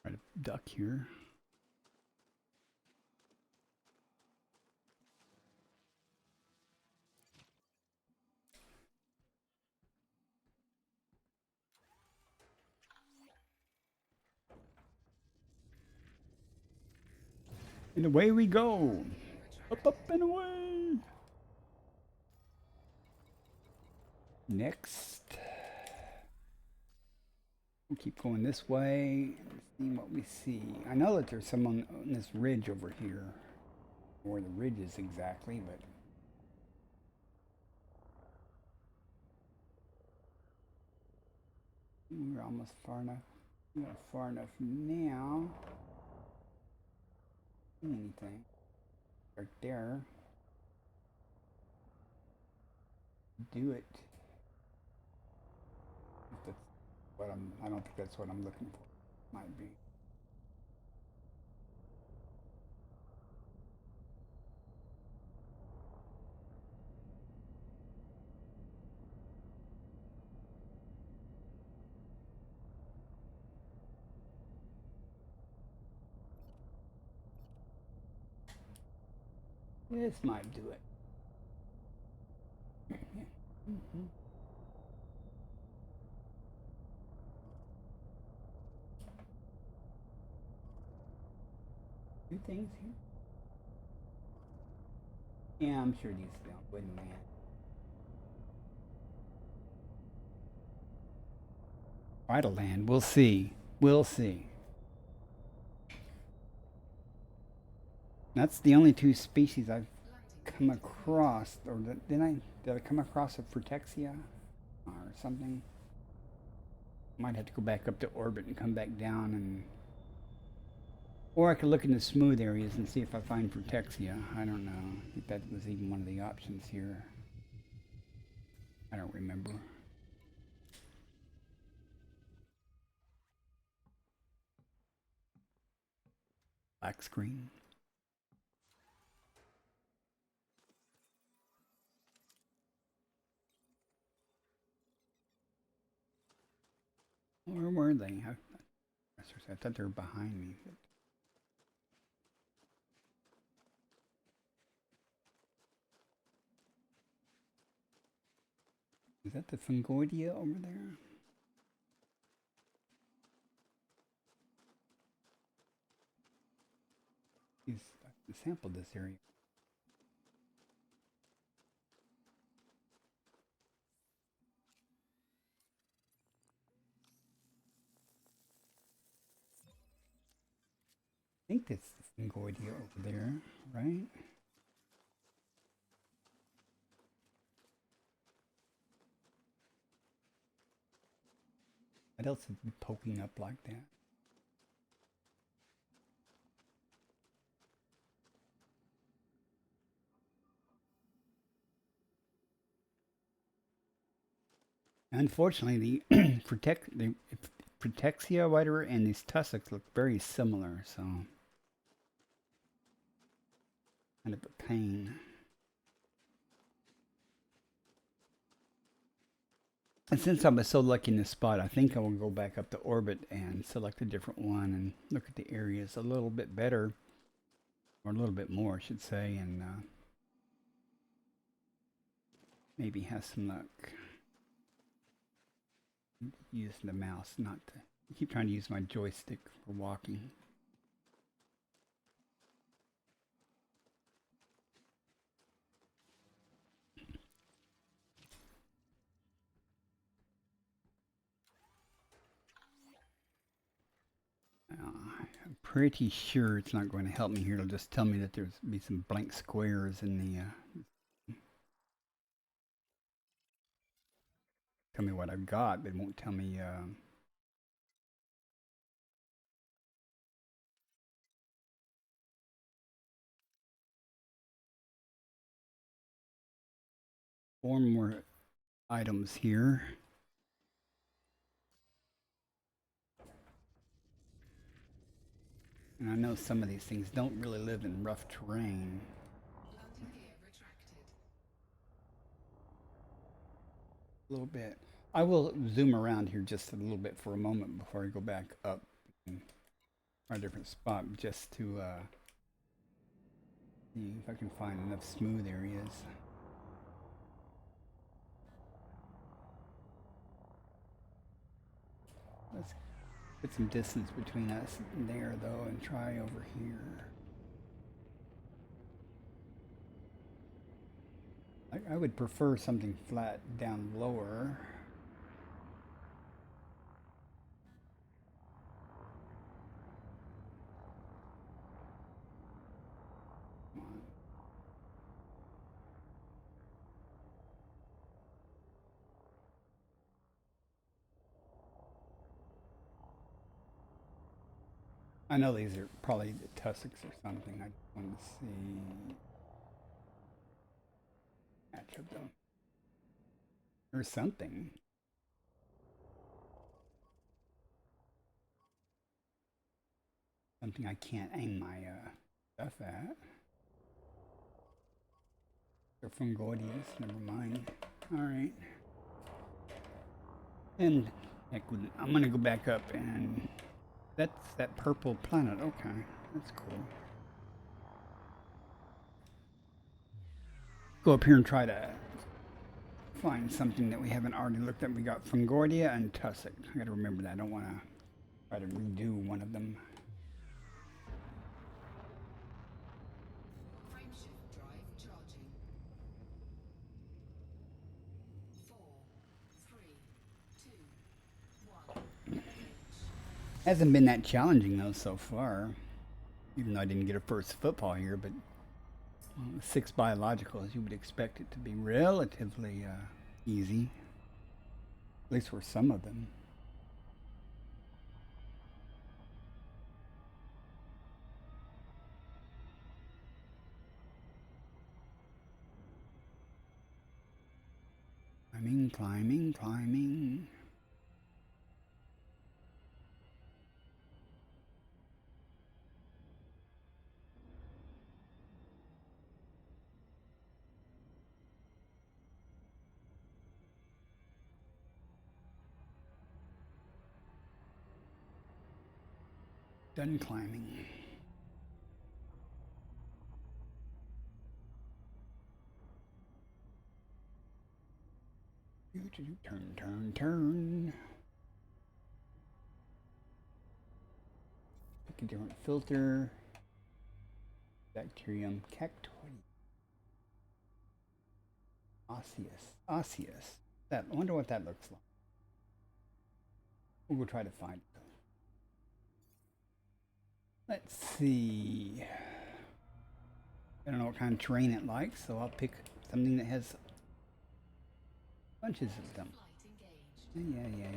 Try to duck here. And away we go. Up, up, and away. Next. We'll keep going this way and see what we see. I know that there's some on this ridge over here. Where the ridge is exactly, but we're almost far enough. Not far enough now. Anything right there? Do it. If that's what I don't think that's what I'm looking for. Might be. This might do it. Mm-hmm. Two things here. Yeah, I'm sure these wouldn't land. Try to land. We'll see. We'll see. That's the only two species I've come across, or did I come across a Protexia or something? Might have to go back up to orbit and come back down, and or I could look in the smooth areas and see if I find Protexia. I don't know. I think that was even one of the options here. I don't remember. Black screen. Where were they? I thought they were behind me. Is that the Fungoidia over there? I sampled this area. I think that's the Fungoidia over there, right? What else is poking up like that? Unfortunately, the Protexia whatever and these tussocks look very similar, so kind of a pain. And since I was so lucky in this spot, I think I will go back up to orbit and select a different one and look at the areas a little bit better, or a little bit more, I should say, and maybe have some luck using the mouse, not to. I keep trying to use my joystick for walking. I'm pretty sure it's not going to help me here. It'll just tell me that there's be some blank squares in the tell me what I've got, but it won't tell me. Four more items here. And I know some of these things don't really live in rough terrain. Landing gear retracted. A little bit. I will zoom around here just a little bit for a moment before I go back up and try a different spot just to see if I can find enough smooth areas. Let's put some distance between us and there though and try over here. I would prefer something flat down lower. Come on. I know these are probably the tussocks or something. I just wanted to see match of them or something. Something I can't aim my stuff at. They're fungodius, never mind. Alright. And heck with it. I'm gonna go back up and that's that purple planet. Okay, that's cool. Go up here and try to find something that we haven't already looked at. We got Fungoidia and Tussock. I gotta remember that. I don't want to try to redo one of them. Frameshift drive charging. 4, 3, 2, 1. Engage. Hasn't been that challenging though so far. Even though I didn't get a first football here, but 6 biologicals, you would expect it to be relatively easy. At least for some of them. Climbing, climbing, climbing. Done climbing. Turn, turn, turn. Pick a different filter. Bacterium cactoid. Osseous. Osseous. That, I wonder what that looks like. We'll go try to find it. Let's see. I don't know what kind of terrain it likes, so I'll pick something that has bunches of them. Flight engaged. Yeah.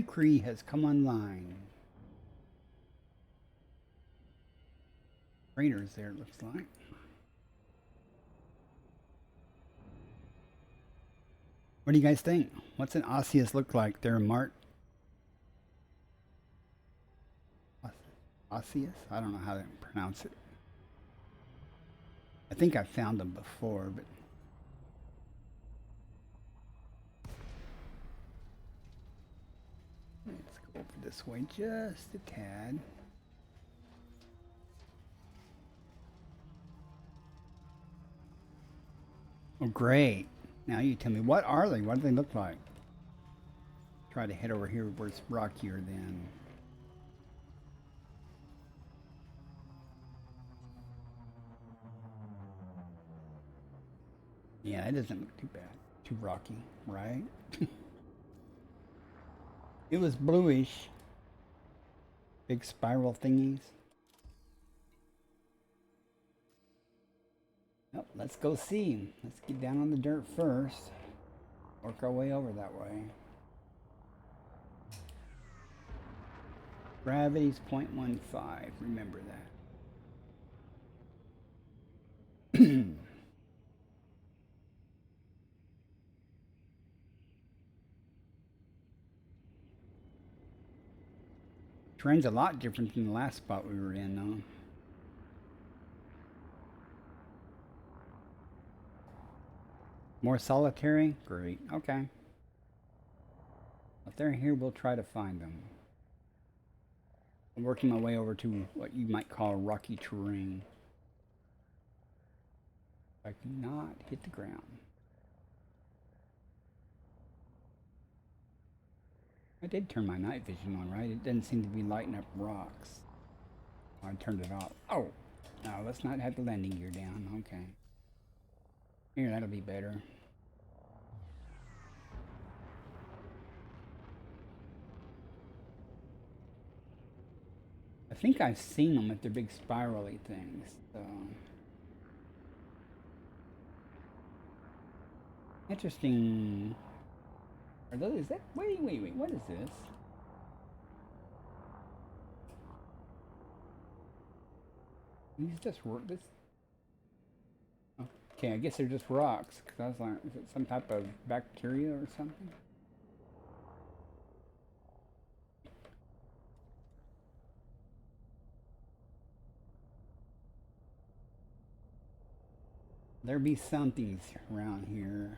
Cree has come online. Trainers there, it looks like. What do you guys think? What's an osseous look like there, Mart? Osseous? I don't know how to pronounce it. I think I've found them before, but let's go over this way just a tad. Oh, great. Now you tell me, what are they? What do they look like? Try to head over here where it's rockier then. Yeah, it doesn't look too bad. Too rocky, right? It was bluish. Big spiral thingies. Well, let's go see. Let's get down on the dirt first. Work our way over that way. Gravity's 0.15. Remember that. Terrain's a lot different than the last spot we were in, though. More solitary? Great. Okay. If they're here, we'll try to find them. I'm working my way over to what you might call rocky terrain. I cannot hit the ground. I did turn my night vision on, right? It doesn't seem to be lighting up rocks. I turned it off. Oh! No, let's not have the landing gear down. Okay. Here, that'll be better. I think I've seen them with their big spirally things, so. Interesting. Are those, is that, wait, what is this? These just work, this, okay, I guess they're just rocks, because I was like, is it some type of bacteria or something? There be somethings around here.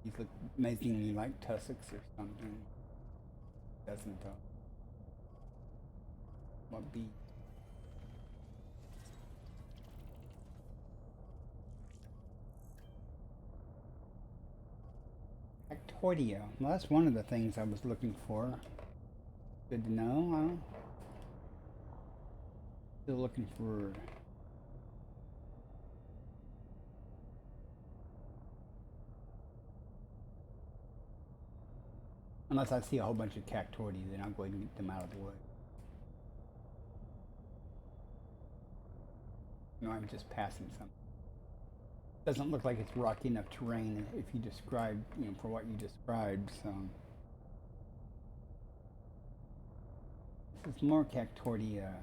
These look amazingly like tussocks or something. Doesn't though. What be? Factoidia. Well, that's one of the things I was looking for. Good to know, huh? Still looking for. Unless I see a whole bunch of cactoides, then I'll go ahead and get them out of the way. No, I'm just passing some. Doesn't look like it's rocky enough terrain if you describe, for what you described, so. This is more cactoidia.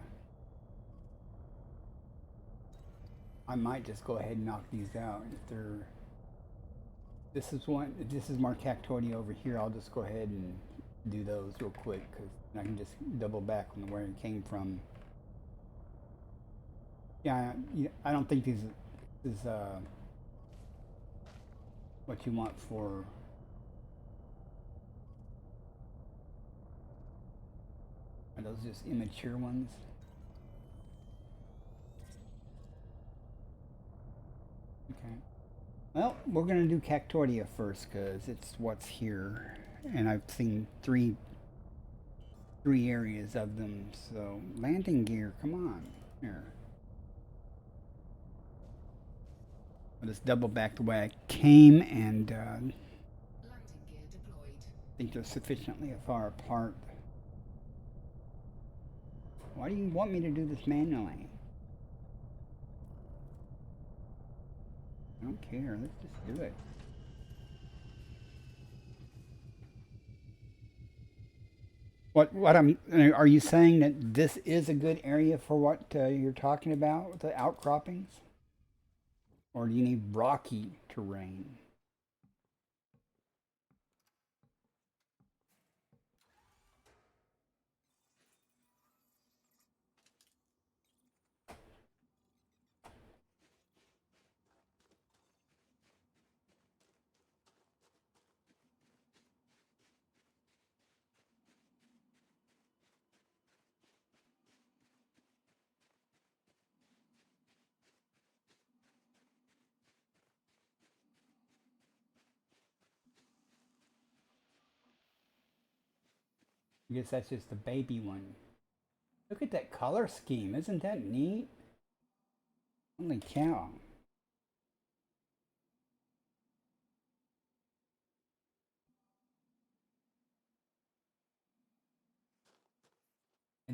I might just go ahead and knock these out if they're. This is more cactoidia over here. I'll just go ahead and do those real quick because I can just double back on where it came from. Yeah, I don't think this is what you want for. Are those just immature ones? Okay. Well, we're going to do cactoidia first because it's what's here. And I've seen three areas of them. So, landing gear, come on. Here. I'll just double back the way I came and Landing gear deployed. I think they're sufficiently far apart. Why do you want me to do this manually? I don't care. Let's just do it. Are you saying that this is a good area for what you're talking about with the outcroppings? Or do you need rocky terrain? I guess that's just the baby one. Look at that color scheme. Isn't that neat? Holy cow.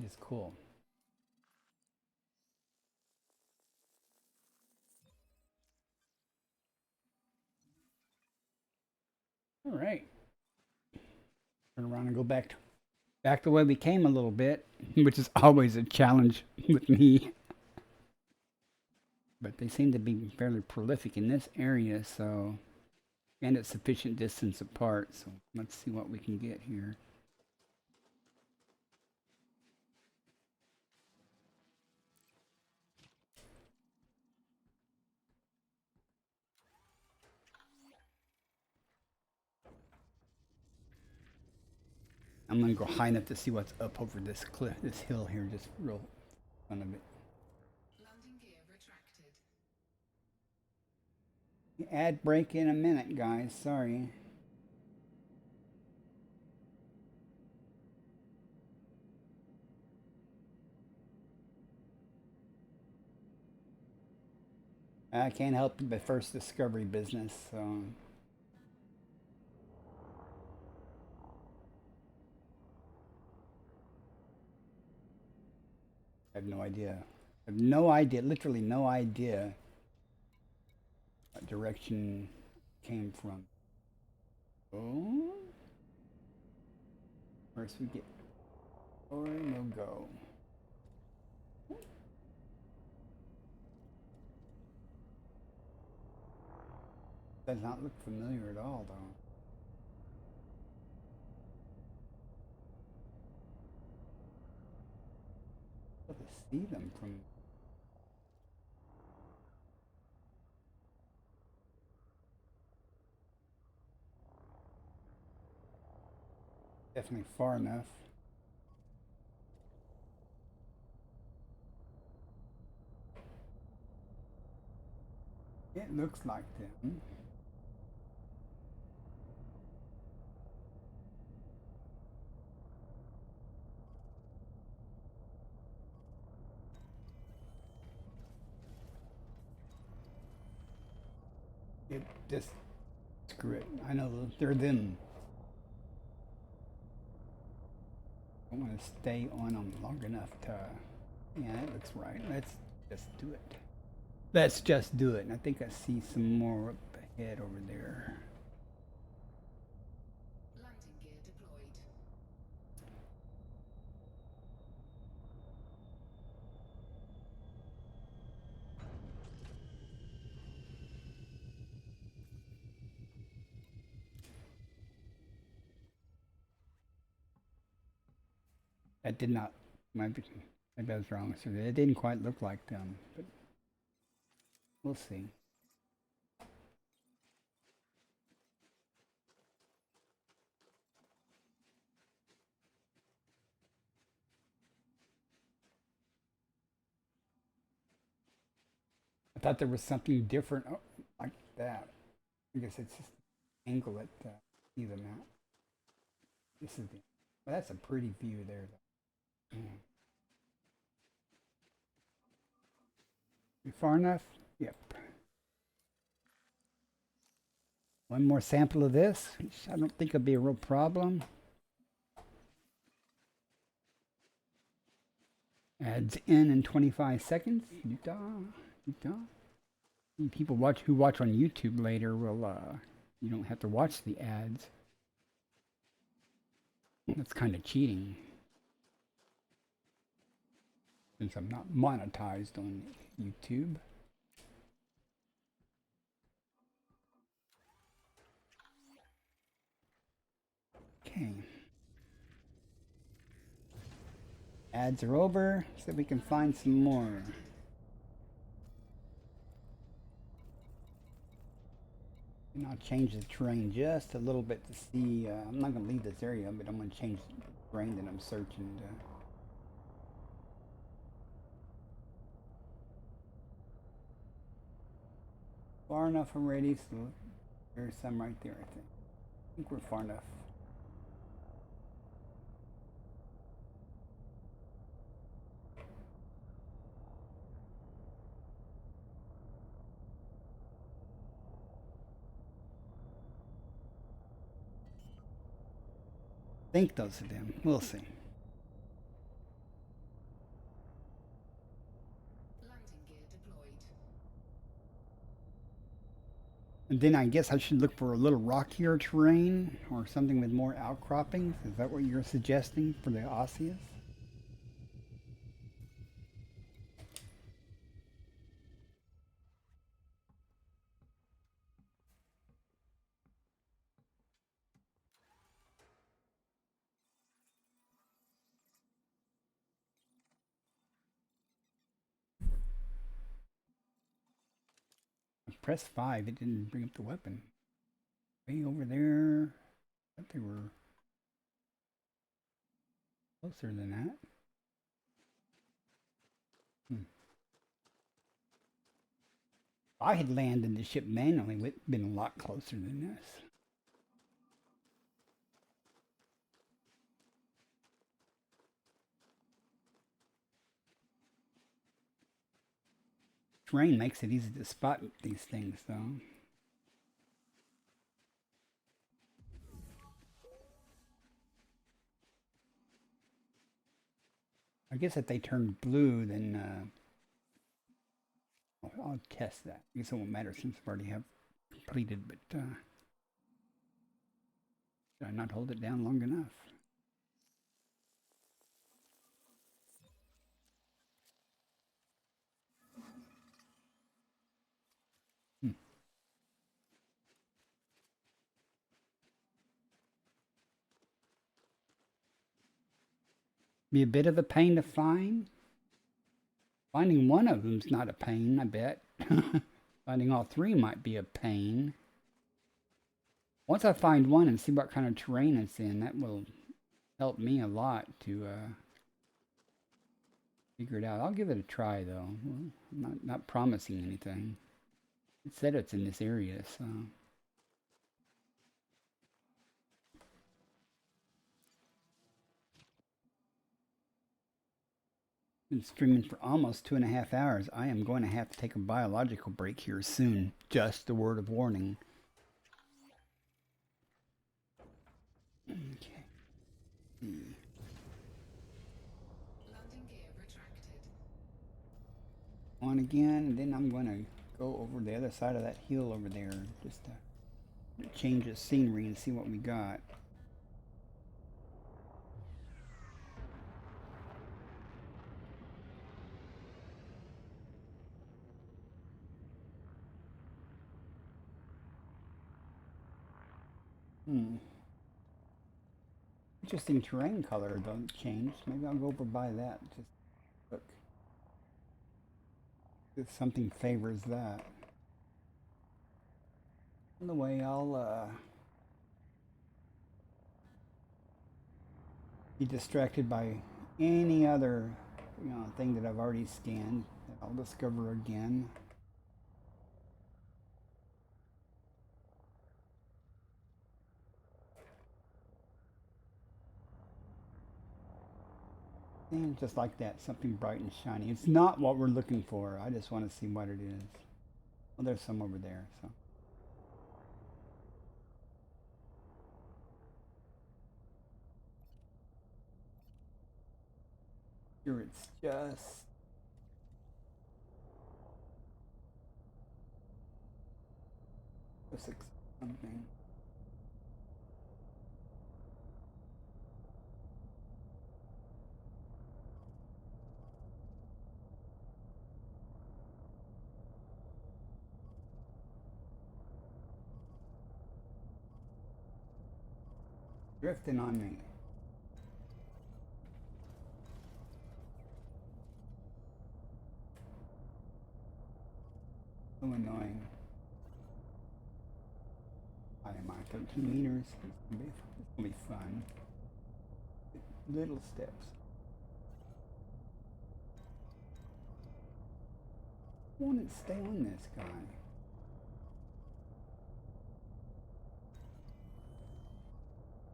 It is cool. All right. Turn around and go back the way we came a little bit, which is always a challenge with me. But they seem to be fairly prolific in this area, so and at sufficient distance apart. So let's see what we can get here. I'm gonna go high enough to see what's up over this cliff, this hill here, just real fun of it. Landing gear retracted. Ad break in a minute, guys. Sorry. I can't help the first discovery business, so. I have no idea. I have no idea, literally no idea what direction came from. Oh. First we get, or we'll go. Does not look familiar at all, though. Able to see them from. Definitely far enough. It looks like them. It just screw it. I know they're them. I want to stay on them long enough to. Yeah, that looks right. Let's just do it. Let's just do it. And I think I see some more up ahead over there. Landing gear deployed. That did not. Maybe I was wrong. So it didn't quite look like them, but we'll see. I thought there was something different like that. I guess it's just the angle that see them at. This is the. Well, that's a pretty view there. You far enough? Yep. One more sample of this, which I don't think will be a real problem. Adds in 25 seconds. Utah. People who watch on YouTube later will, you don't have to watch the ads. That's kind of cheating. Since I'm not monetized on YouTube. Okay. Ads are over, so we can find some more. And I'll change the terrain just a little bit to see. I'm not going to leave this area, but I'm going to change the terrain that I'm searching. Far enough already, so there's some right there, I think we're far enough. I think those are them. We'll see. And then I guess I should look for a little rockier terrain or something with more outcroppings. Is that what you're suggesting for the osseous? I pressed 5, it didn't bring up the weapon. Way over there. I thought they were closer than that. Hmm. If I had landed the ship manually, it would have been a lot closer than this. Terrain makes it easy to spot these things, though. I guess if they turn blue, then I'll test that. I guess it won't matter since I already have completed, but did I not hold it down long enough? Hmm. Be a bit of a pain to find. Finding one of them's not a pain, I bet. Finding all three might be a pain. Once I find one and see what kind of terrain it's in, that will help me a lot to figure it out. I'll give it a try, though. Well, I'm not promising anything. It said it's in this area, so... Been streaming for almost 2.5 hours. I am going to have to take a biological break here soon. Just a word of warning. Okay. Landing gear retracted. On again, and then I'm going to go over the other side of that hill over there just to change the scenery and see what we got. Interesting terrain color don't change. Maybe I'll go over by that. Just look. If something favors that. On the way, I'll be distracted by any other, thing that I've already scanned that I'll discover again. And just like that, something bright and shiny. It's not what we're looking for. I just want to see what it is. Well, there's some over there, so. Here it's just something. Drifting on me. So annoying. I am on 13 meters. It's gonna be fun. Little steps. I want to stay on this guy.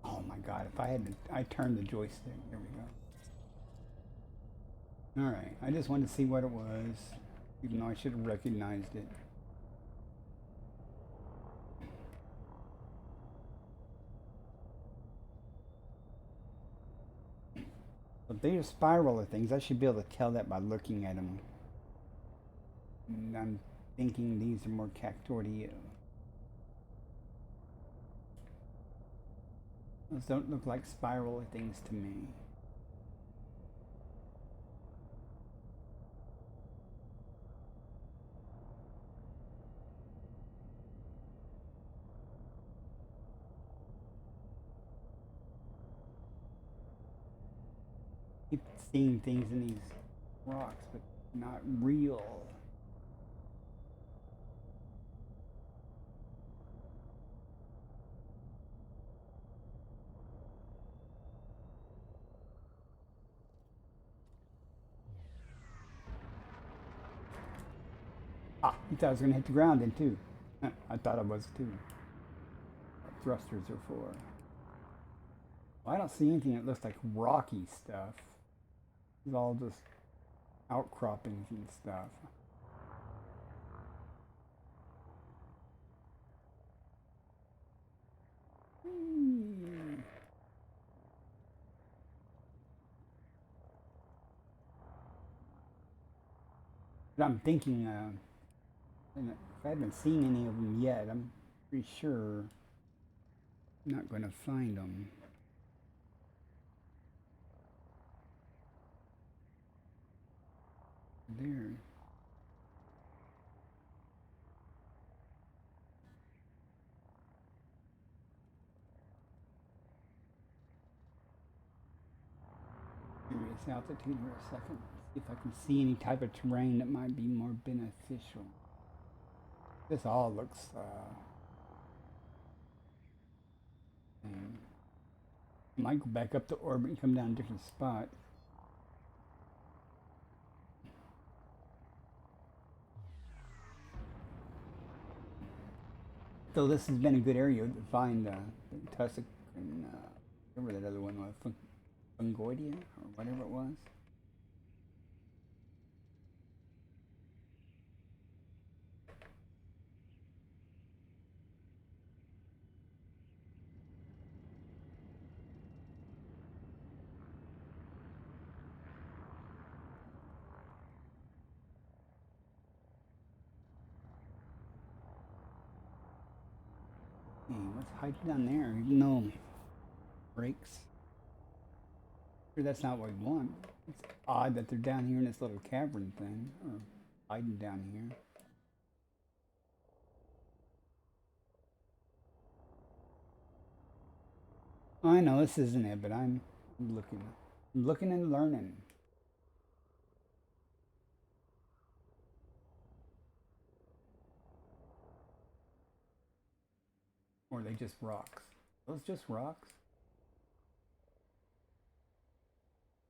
Oh my god, if I had to, I turned the joystick. Here we go. Alright, I just wanted to see what it was, even though I should have recognized it. But they are spiral of things. I should be able to tell that by looking at them. And I'm thinking these are more cactorial. Those don't look like spiral things to me. Keep seeing things in these rocks, but not real. Ah, you thought I was going to hit the ground then too. I thought I was too. What thrusters are for. Well, I don't see anything that looks like rocky stuff. It's all just outcroppings and stuff. But I'm thinking, and if I haven't seen any of them yet, I'm pretty sure I'm not going to find them. There. Serious altitude for a second. See if I can see any type of terrain that might be more beneficial. This all looks might go back up to orbit and come down a different spot. So this has been a good area to find tussock and whatever that other one was, Fungoidia or whatever it was. Hey, what's hiding down there? Even though breaks. Sure, that's not what we want. It's odd that they're down here in this little cavern thing, or hiding down here. I know this isn't it, but I'm looking. I'm looking and learning. Or are they just rocks? Those just rocks?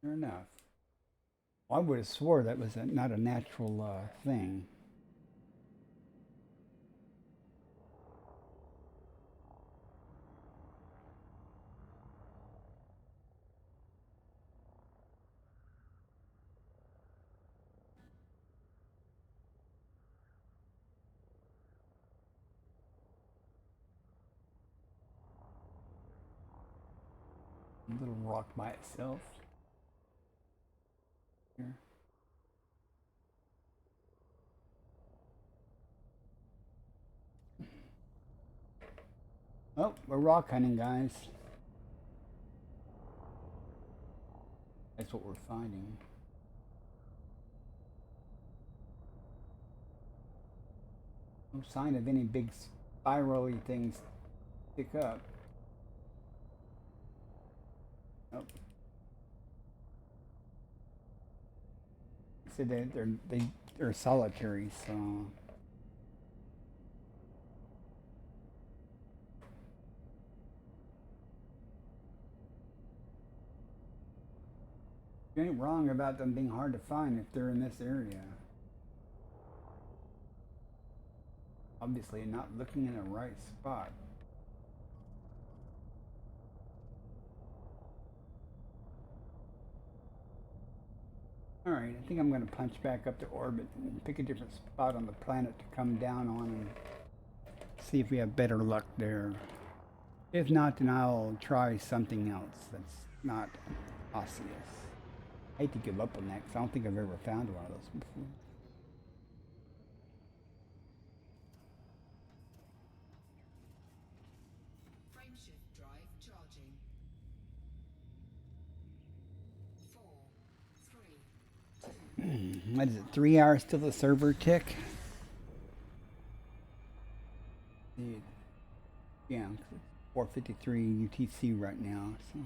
Fair enough. Well, I would have swore that was not a natural thing. A little rock by itself. Here. Oh, we're rock hunting, guys. That's what we're finding. No sign of any big spirally things stick up. Nope. So they're solitary, so you ain't wrong about them being hard to find if they're in this area. Obviously not looking in the right spot. Alright, I think I'm going to punch back up to orbit and pick a different spot on the planet to come down on and see if we have better luck there. If not, then I'll try something else that's not osseous. I hate to give up on that because I don't think I've ever found one of those before. Frameshift drive charging. What is it? 3 hours till the server tick? Yeah, 4:53 UTC right now. So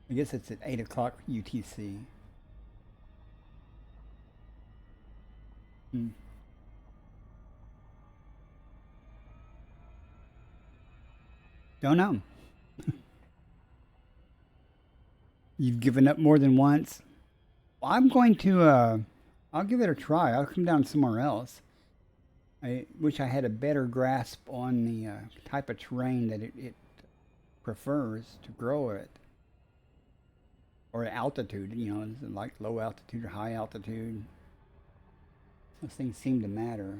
I guess it's at 8 o'clock UTC. Don't know. You've given up more than once. Well, I'm going to. I'll give it a try. I'll come down somewhere else. I wish I had a better grasp on the type of terrain that it prefers to grow at, or altitude. You know, is it like low altitude or high altitude? Those things seem to matter.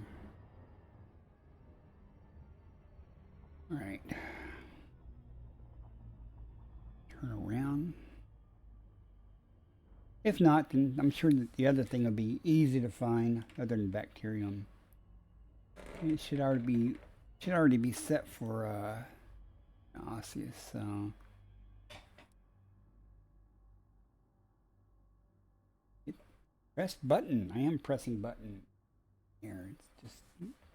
All right. Turn around. If not, then I'm sure that the other thing will be easy to find, other than bacterium. It should already be set for osseous. So press button. I am pressing button here. It's just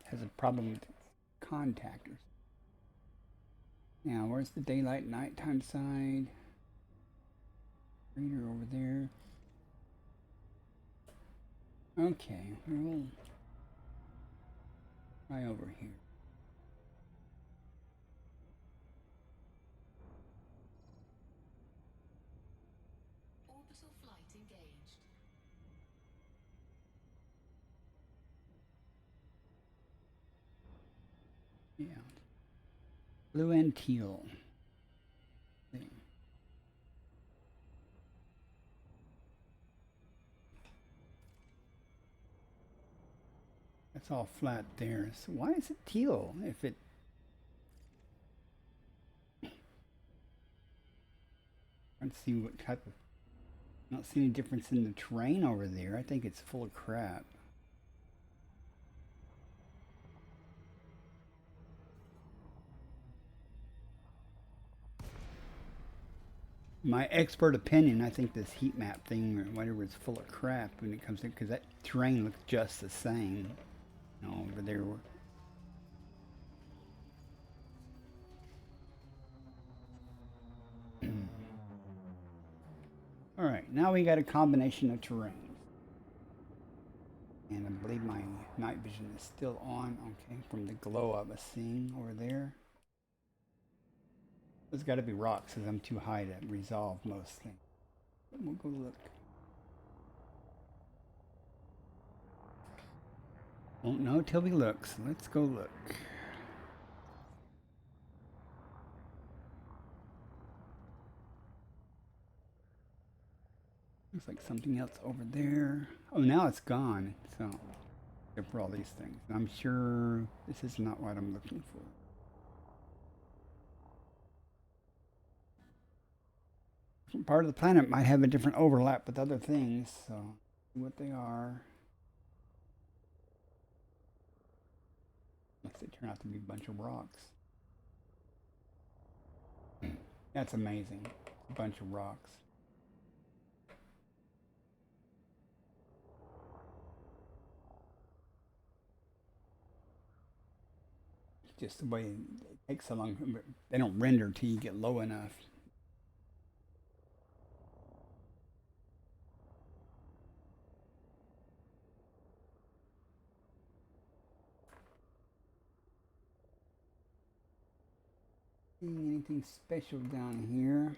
has a problem with contactors. Now, where's the daylight nighttime side? Reader over there. Okay, we'll try over here. Orbital flight engaged. Yeah. Blue and teal. See. That's all flat there. So why is it teal if it... Let's see what type of... Not seeing any difference in the terrain over there. I think it's full of crap. My expert opinion, I think this heat map thing or whatever is full of crap when it comes to, because that terrain looks just the same. You know, over there. All right, now we got a combination of terrains. And I believe my night vision is still on, okay, from the glow I was seeing over there. There's got to be rocks because I'm too high to resolve most things. But we'll go look. Won't know till we look, so let's go look. Looks like something else over there. Oh, now it's gone. So, except for all these things. I'm sure this is not what I'm looking for. Different part of the planet might have a different overlap with other things, so see what they are. Unless they turn out to be a bunch of rocks. That's amazing. A bunch of rocks. Just the way it takes so long. They don't render till you get low enough. Seeing anything special down here?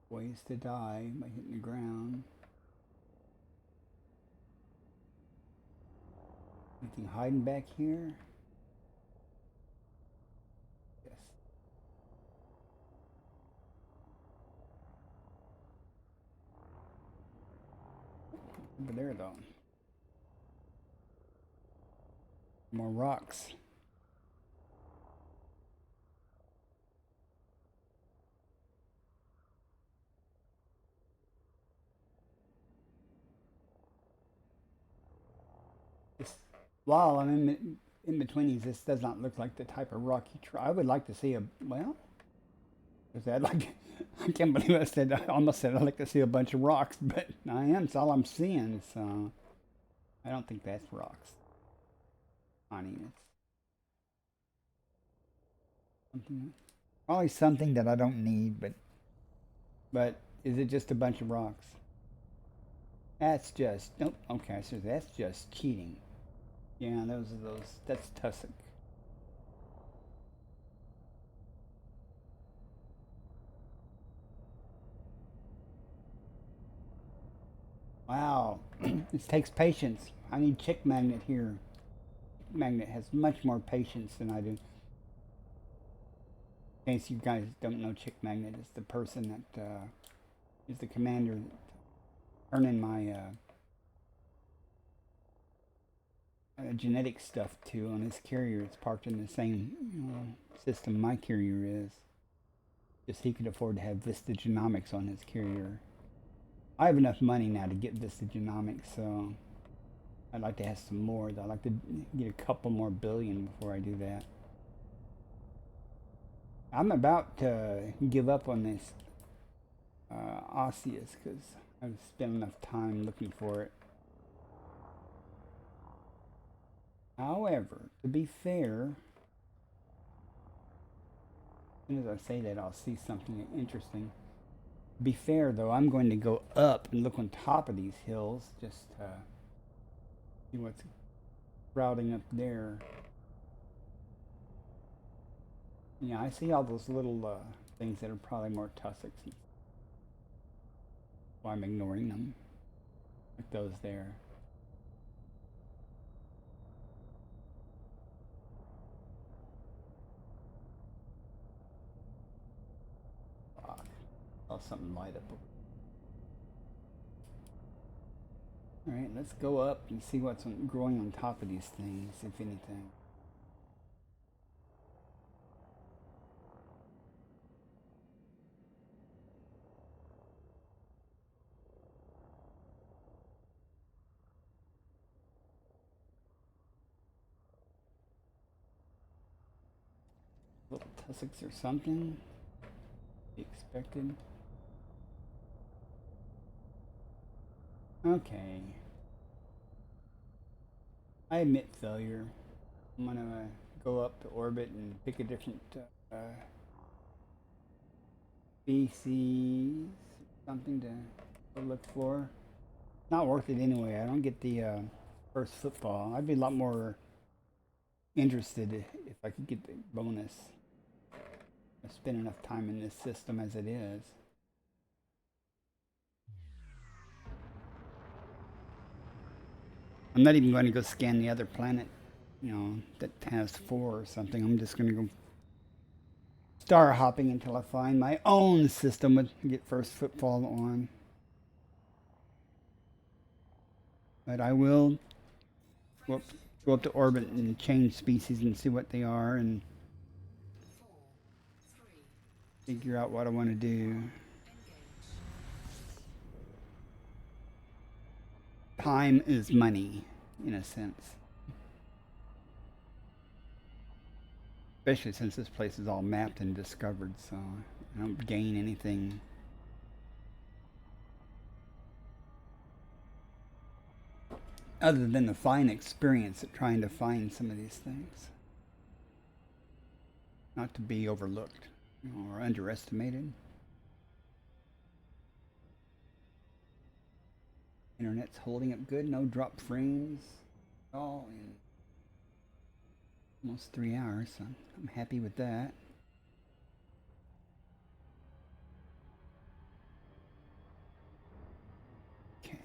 Ways to die by hitting the ground. Anything hiding back here? Yes. Over there though. More rocks. While I'm in between these, this does not look like the type of rock you try. I would like to see a, well, because I can't believe I almost said I'd like to see a bunch of rocks, but I am. It's all I'm seeing, so I don't think that's rocks. Honey, it's something, probably something that I don't need, but is it just a bunch of rocks? That's just, nope, okay, so that's just cheating. Yeah, that's tussock. Wow, this takes patience. I need Chick Magnet here. Chick Magnet has much more patience than I do. In case you guys don't know, Chick Magnet is the person that is the commander turning my genetic stuff to on his carrier. It's parked in the same system my carrier is. Just he could afford to have Vista Genomics on his carrier. I have enough money now to get Vista Genomics, so I'd like to have some more. I'd like to get a couple more billion before I do that. I'm about to give up on this Osseous because I've spent enough time looking for it. However, to be fair, as soon as I say that, I'll see something interesting. To be fair, though, I'm going to go up and look on top of these hills, just see what's sprouting up there. Yeah, I see all those little things that are probably more tussocks. So I'm ignoring them, like those there. Saw something light up. Alright, let's go up and see what's growing on top of these things, if anything. Little tussocks or something. Be expected. Okay. I admit failure. I'm gonna go up to orbit and pick a different species, something to look for. Not worth it anyway. I don't get the first football. I'd be a lot more interested if I could get the bonus. I spend enough time in this system as it is. I'm not even going to go scan the other planet, that has 4 or something. I'm just going to go star hopping until I find my own system and get first footfall on. But I will go up to orbit and change species and see what they are and figure out what I want to do. Time is money, in a sense. Especially since this place is all mapped and discovered, so I don't gain anything. Other than the fine experience at trying to find some of these things. Not to be overlooked or underestimated. Internet's holding up good, no drop frames at all in almost 3 hours, so I'm happy with that. Okay.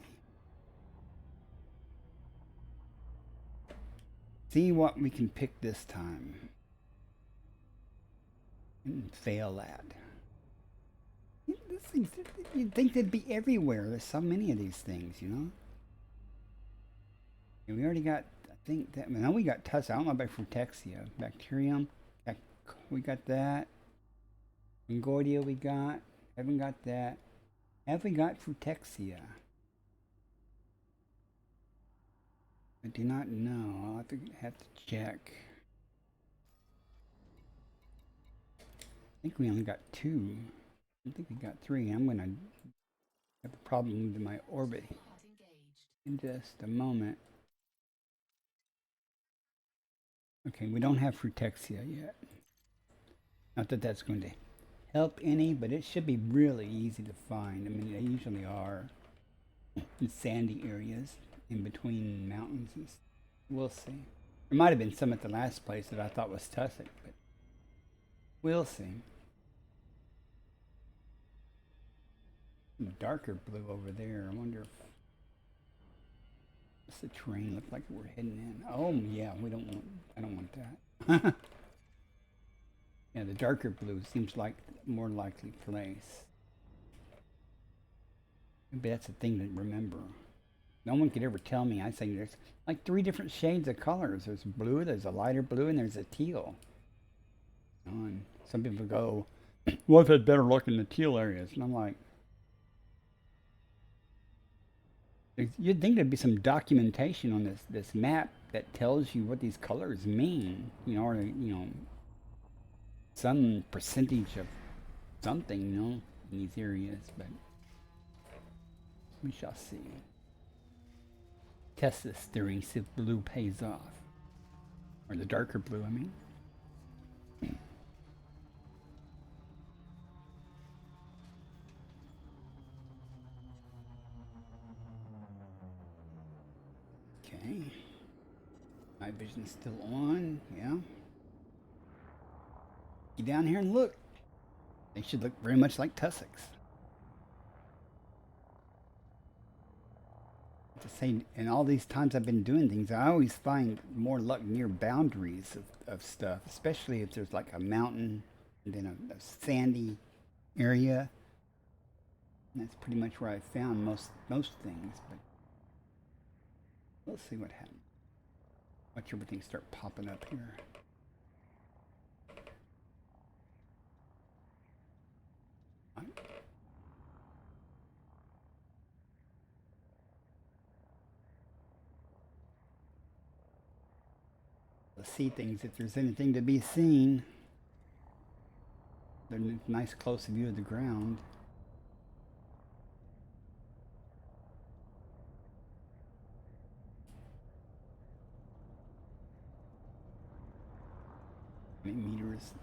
See what we can pick this time and fail at. You'd think they'd be everywhere. There's so many of these things, And we already got, I think that, now we got tussock. I don't know about Fruitexia. Bacterium. We got that. Concordia we got. Haven't got that. Have we got Fruitexia? I do not know. I'll have to check. I think we only got 2. I think we got 3. I'm going to have a problem with my orbit Plot engaged. in just a moment. Okay, we don't have Frutexia yet. Not that that's going to help any, but it should be really easy to find. I mean, they usually are in sandy areas in between mountains. We'll see. There might have been some at the last place that I thought was tussock, but we'll see. Darker blue over there. I wonder if what's the terrain look like we're heading in. Oh yeah, we don't want. I don't want that. Yeah, the darker blue seems like a more likely place. Maybe that's a thing to remember. No one could ever tell me. I say there's like 3 different shades of colors. There's blue, there's a lighter blue, and there's a teal. And some people go, well, I've had better luck in the teal areas. And I'm like, you'd think there'd be some documentation on this map that tells you what these colors mean, you know, or, you know, some percentage of something, you know, in these areas, but we shall see. Test this theory, see if blue pays off. Or the darker blue, I mean. Okay. My vision's still on, yeah. Get down here and look. They should look very much like tussocks. To say, in all these times I've been doing things, I always find more luck near boundaries of stuff, especially if there's like a mountain and then a sandy area. And that's pretty much where I found most things, but we'll see what happens. Watch everything start popping up here. Let's see things if there's anything to be seen. There's a nice close view of the ground. Meters,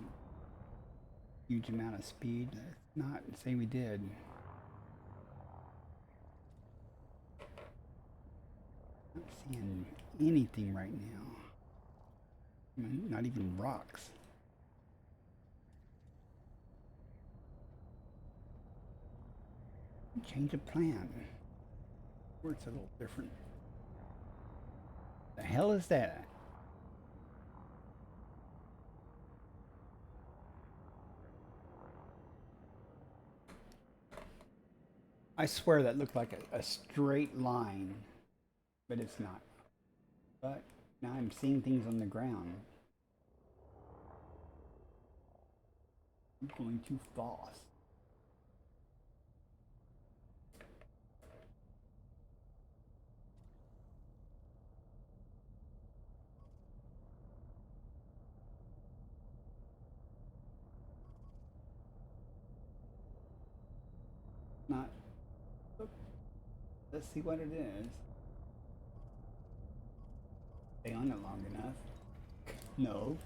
huge amount of speed. Not say we did. Not seeing anything right now. I mean, not even rocks. Change of plan. Where it's a little different. The hell is that? I swear that looked like a straight line, but it's not. But now I'm seeing things on the ground. I'm going too fast. Not. Let's see what it is. Stay on it long enough. No.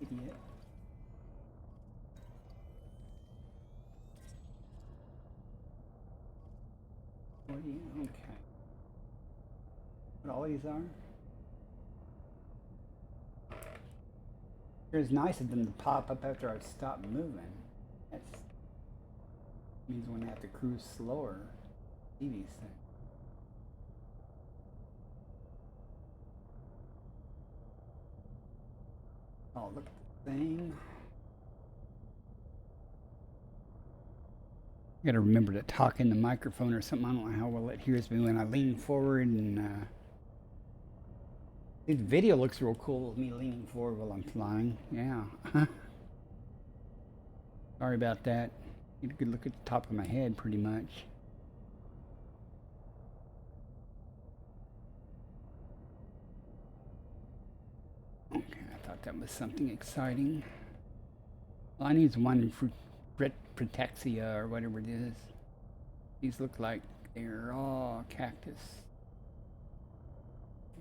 Idiot. Okay. What all these are? It's nice of them to pop up after I've stopped moving. That means when I have to cruise slower. See these things. Oh, look at the thing. I gotta remember to talk in the microphone or something. I don't know how well it hears me when I lean forward and the video looks real cool with me leaning forward while I'm flying. Yeah. Sorry about that. Get a good look at the top of my head pretty much. Okay, I thought that was something exciting. Well, I need one Protexia or whatever it is. These look like they're all cactus.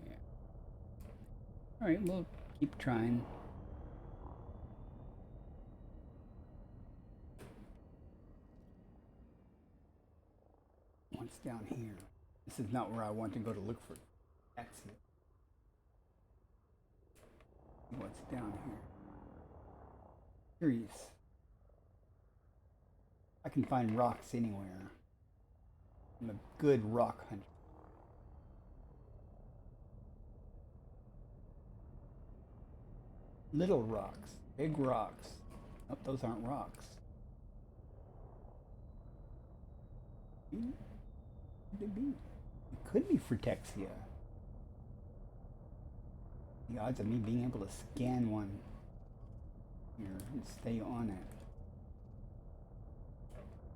Yeah. Alright, we'll keep trying. What's down here? This is not where I want to go to look for Protexia. What's down here? Curious. I can find rocks anywhere. I'm a good rock hunter. Little rocks, big rocks. Nope, those aren't rocks. Could they be? It could be Frutexia. The odds of me being able to scan one here and stay on it.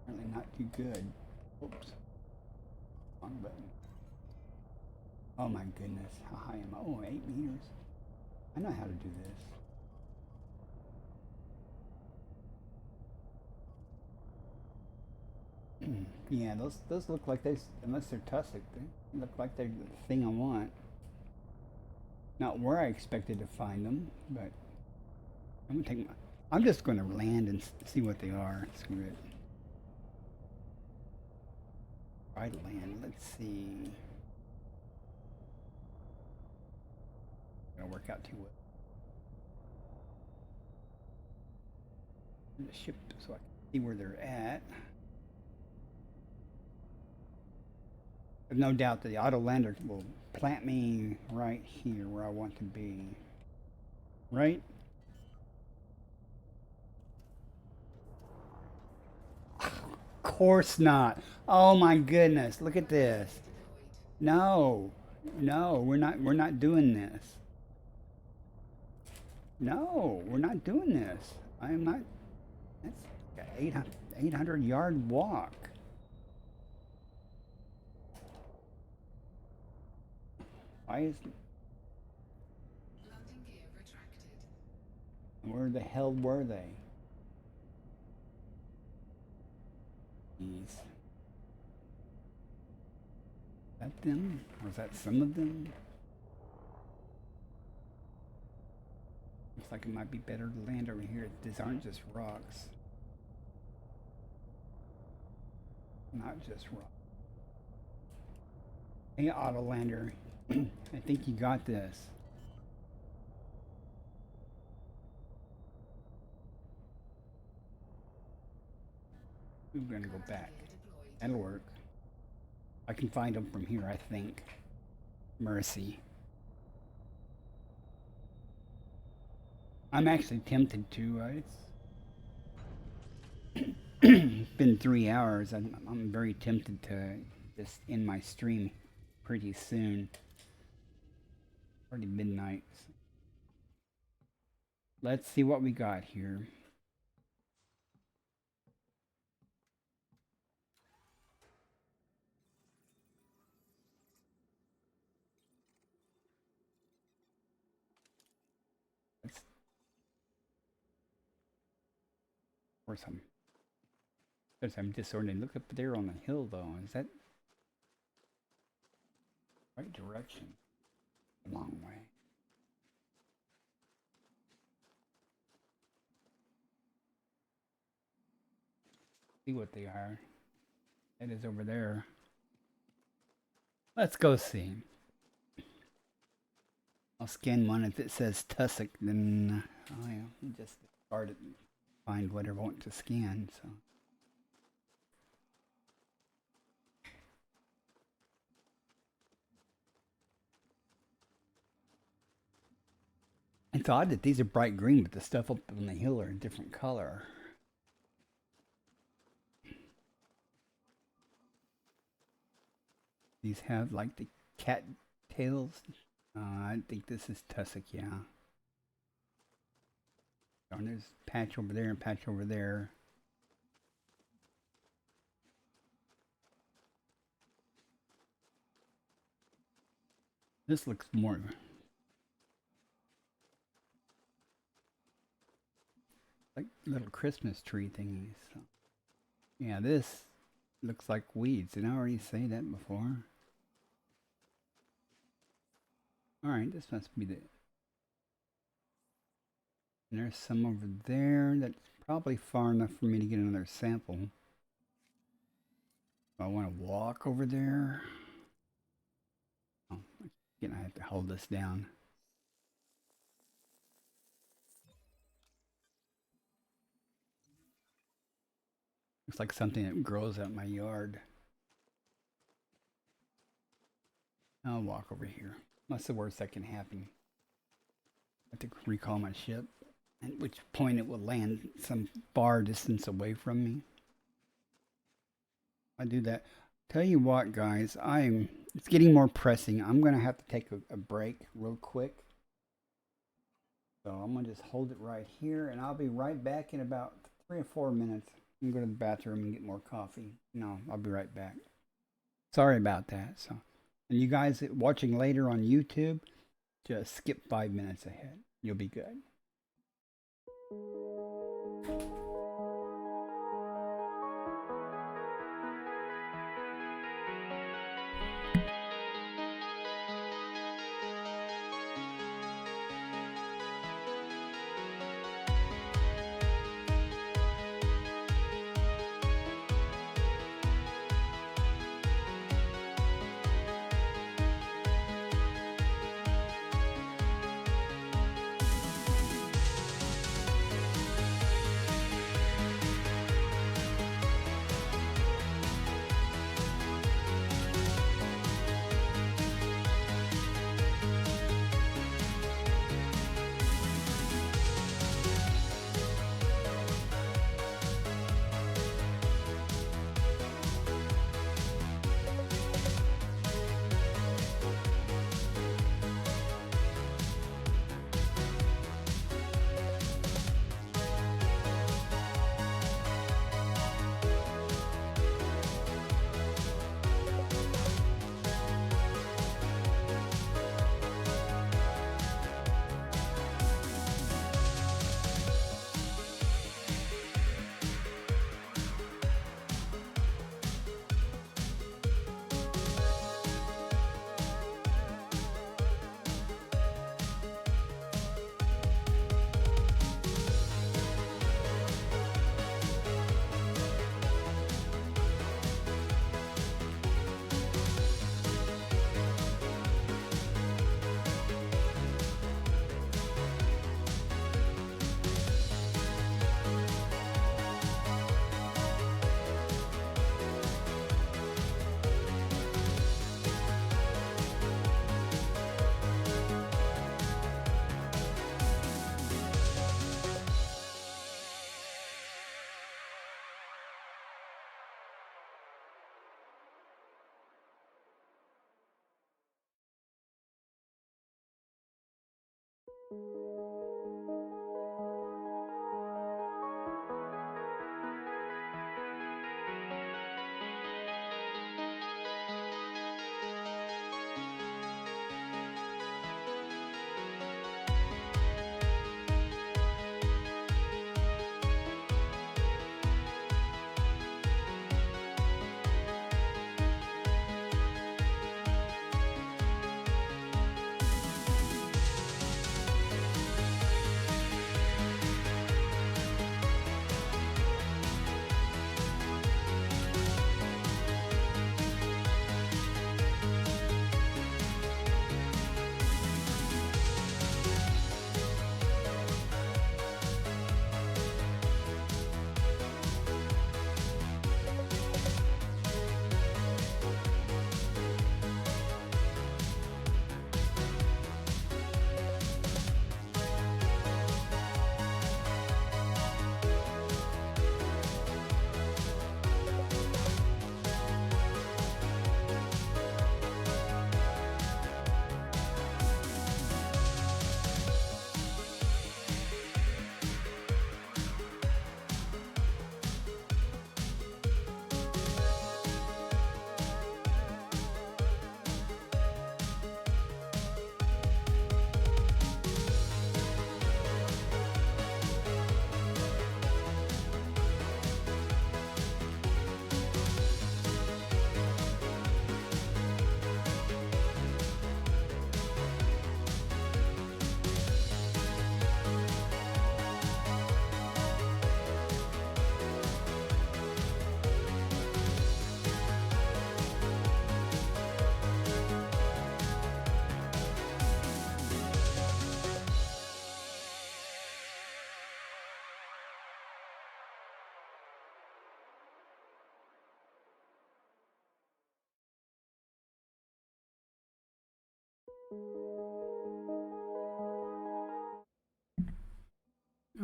Apparently not too good. Oops. Wrong button. Oh my goodness. How high am I? Oh, 8 meters. I know how to do this. Yeah, those look like they, unless they're tussock, they look like they're the thing I want. Not where I expected to find them, but I'm just going to land and see what they are. Screw it. Try to land. Let's see. Gonna work out too well. The ship so I can see where they're at. There's no doubt that the auto lander will plant me right here where I want to be. Right? Of course not. Oh my goodness, look at this. No. No, we're not doing this. No, we're not doing this. I am not. That's like an 800-yard walk. Why is... Landing gear retracted. Where the hell were they? Jeez. Is that them? Was that some of them? Looks like it might be better to land over here. These aren't just rocks. Not just rocks. Hey, Autolander. I think you got this. We're gonna go back. That'll work. I can find them from here, I think. Mercy. I'm actually tempted to. It's been 3 hours. I'm very tempted to just end my stream pretty soon. Already midnight. Let's see what we got here. There's some disoriented. Look up there on the hill, though. Is that right direction? A long way. See what they are. That is over there. Let's go see. I'll scan one. If it says tussock, then oh yeah, we'll just start it and find whatever I want to scan. So. It's odd that these are bright green, but the stuff up on the hill are a different color. These have like the cat tails. I think this is tussock, yeah. And there's a patch over there and patch over there. This looks more like little Christmas tree thingies. So. Yeah, this looks like weeds. Did I already say that before? Alright, this must be the... And there's some over there that's probably far enough for me to get another sample. I want to walk over there. Oh, again, I have to hold this down. Looks like something that grows out in my yard. I'll walk over here. That's the worst that can happen. I have to recall my ship, at which point it will land some far distance away from me. I do that. Tell you what, guys, it's getting more pressing. I'm gonna have to take a break real quick. So I'm gonna just hold it right here, and I'll be right back in about 3 or 4 minutes. I'm gonna go to the bathroom and get more coffee. No, I'll be right back. Sorry about that. So, and you guys watching later on YouTube, just skip 5 minutes ahead. You'll be good.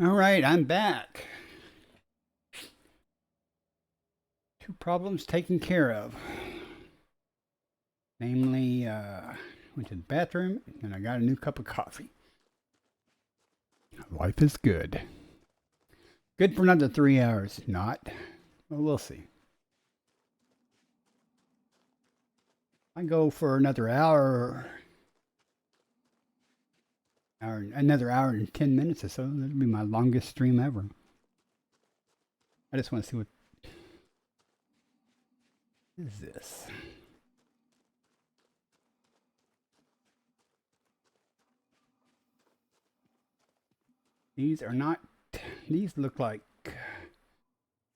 All right, I'm back. Two problems taken care of. Namely, went to the bathroom and I got a new cup of coffee. Life is good. Good for another 3 hours. Not. Well, we'll see. I go for another another hour and 10 minutes or so. That'll be my longest stream ever. I just want to see what is this. These are not, these look like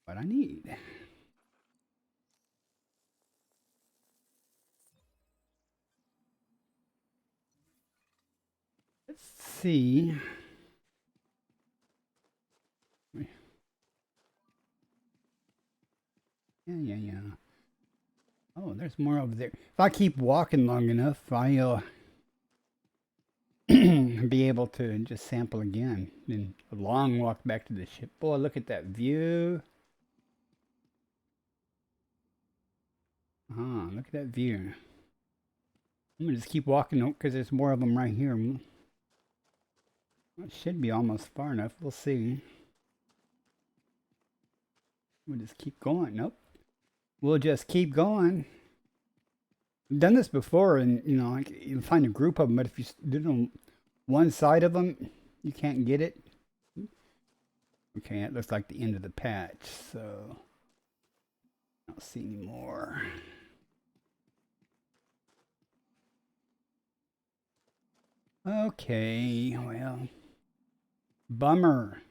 what I need. Let's see. Yeah. Oh, there's more over there. If I keep walking long enough, I'll be able to just sample again. Then a long walk back to the ship. Boy, look at that view. Look at that view. I'm gonna just keep walking because there's more of them right here. It should be almost far enough. We'll see. We'll just keep going. Nope. We'll just keep going. I've done this before, and you know, like you find a group of them, but if you do it on one side of them, you can't get it. Okay, it looks like the end of the patch, so I don't see any more. Okay, well, bummer.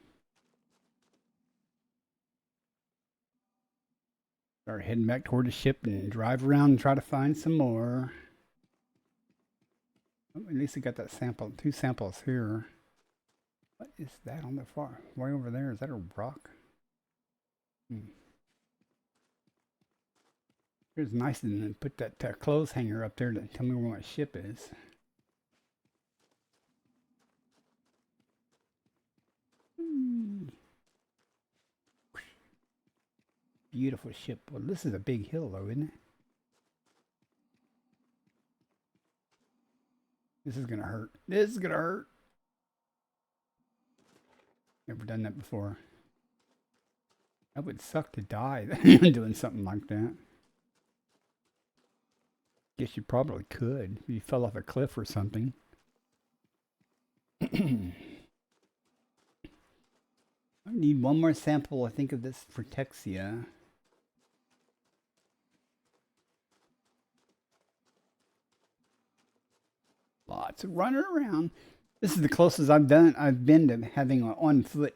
Start heading back toward the ship and drive around and try to find some more. Oh, at least I got that sample, 2 samples here. What is that on the far, way over there? Is that a rock? It's nice to put that clothes hanger up there to tell me where my ship is. Beautiful ship. Well, this is a big hill, though, isn't it? This is gonna hurt. This is gonna hurt. Never done that before. That would suck to die doing something like that. Guess you probably could if you fell off a cliff or something. I need one more sample, I think, of this Protexia. Lots of running around. This is the closest I've been to having on foot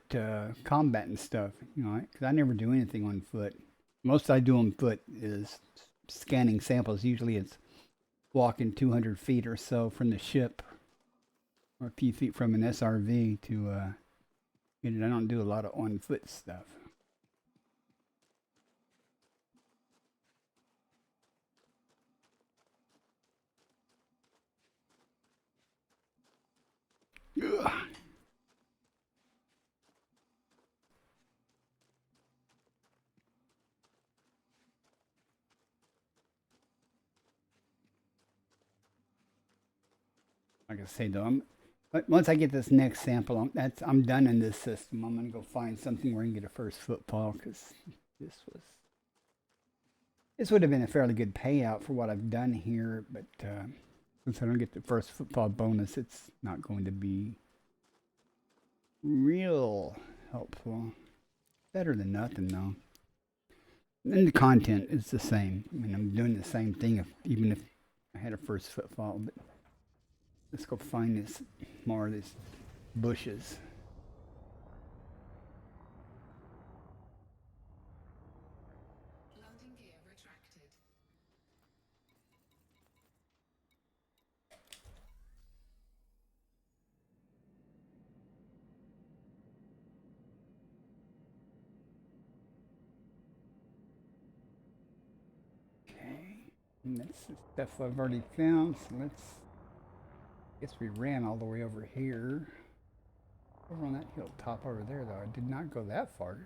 combat and stuff. You know, because I never do anything on foot. Most I do on foot is scanning samples. Usually it's walking 200 feet or so from the ship, or a few feet from an SRV to get it. I don't do a lot of on foot stuff. Ugh. Like I say though, once I get this next sample, I'm done in this system. I'm gonna go find something where I can get a first footfall, because this would have been a fairly good payout for what I've done here, but since I don't get the first footfall bonus, it's not going to be real helpful. Better than nothing though. And the content is the same. I mean, I'm doing the same thing even if I had a first footfall. But let's go find more of these bushes. Landing gear retracted. Okay, and that's the stuff I've already found. So let's Guess we ran all the way over here. Over on that hilltop over there, though. I did not go that far.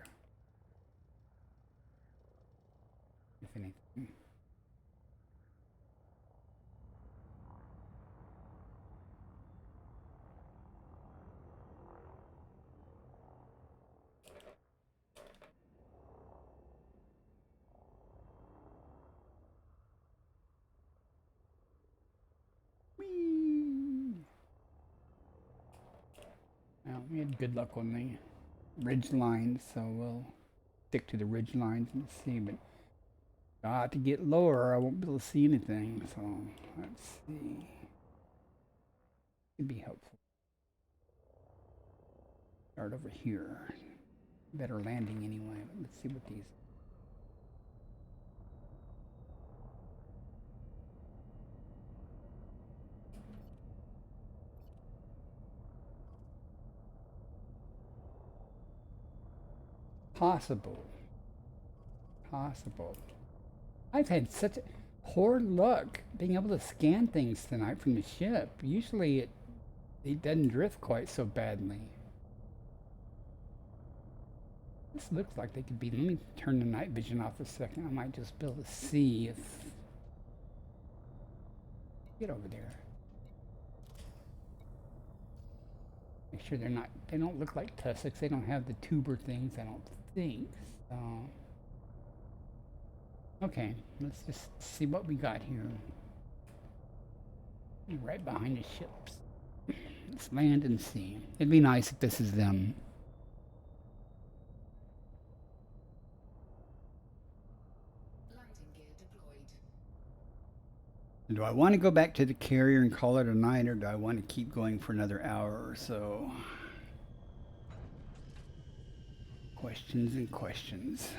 If anything. Whee! Well, we had good luck on the ridge lines, so we'll stick to the ridge lines and see. But to get lower, I won't be able to see anything. So let's see. It'd be helpful. Start over here. Better landing anyway. Let's see what these. Possible. I've had such poor luck being able to scan things tonight from the ship. Usually it doesn't drift quite so badly. This looks like they could be. Let me turn the night vision off a second. I might just be able to see if. Get over there. Make sure they don't look like tussocks. They don't have the tuber things, I don't think. So. Okay, let's just see what we got here. Right behind the ships. Let's land and see. It'd be nice if this is them. Lighting gear deployed. Do I want to go back to the carrier and call it a night, or do I want to keep going for another hour or so? Questions and questions.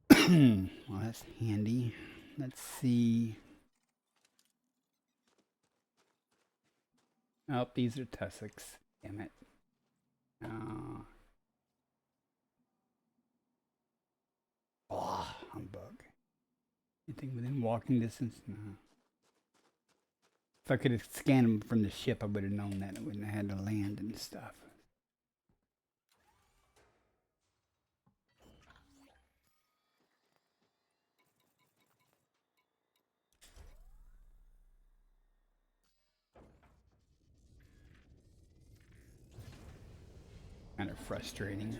Well, that's handy. Let's see. Oh, these are tussocks. Damn it. Humbug. Anything within walking distance? No. If I could have scanned them from the ship, I would have known that. I wouldn't have had to land and stuff. Kind of frustrating,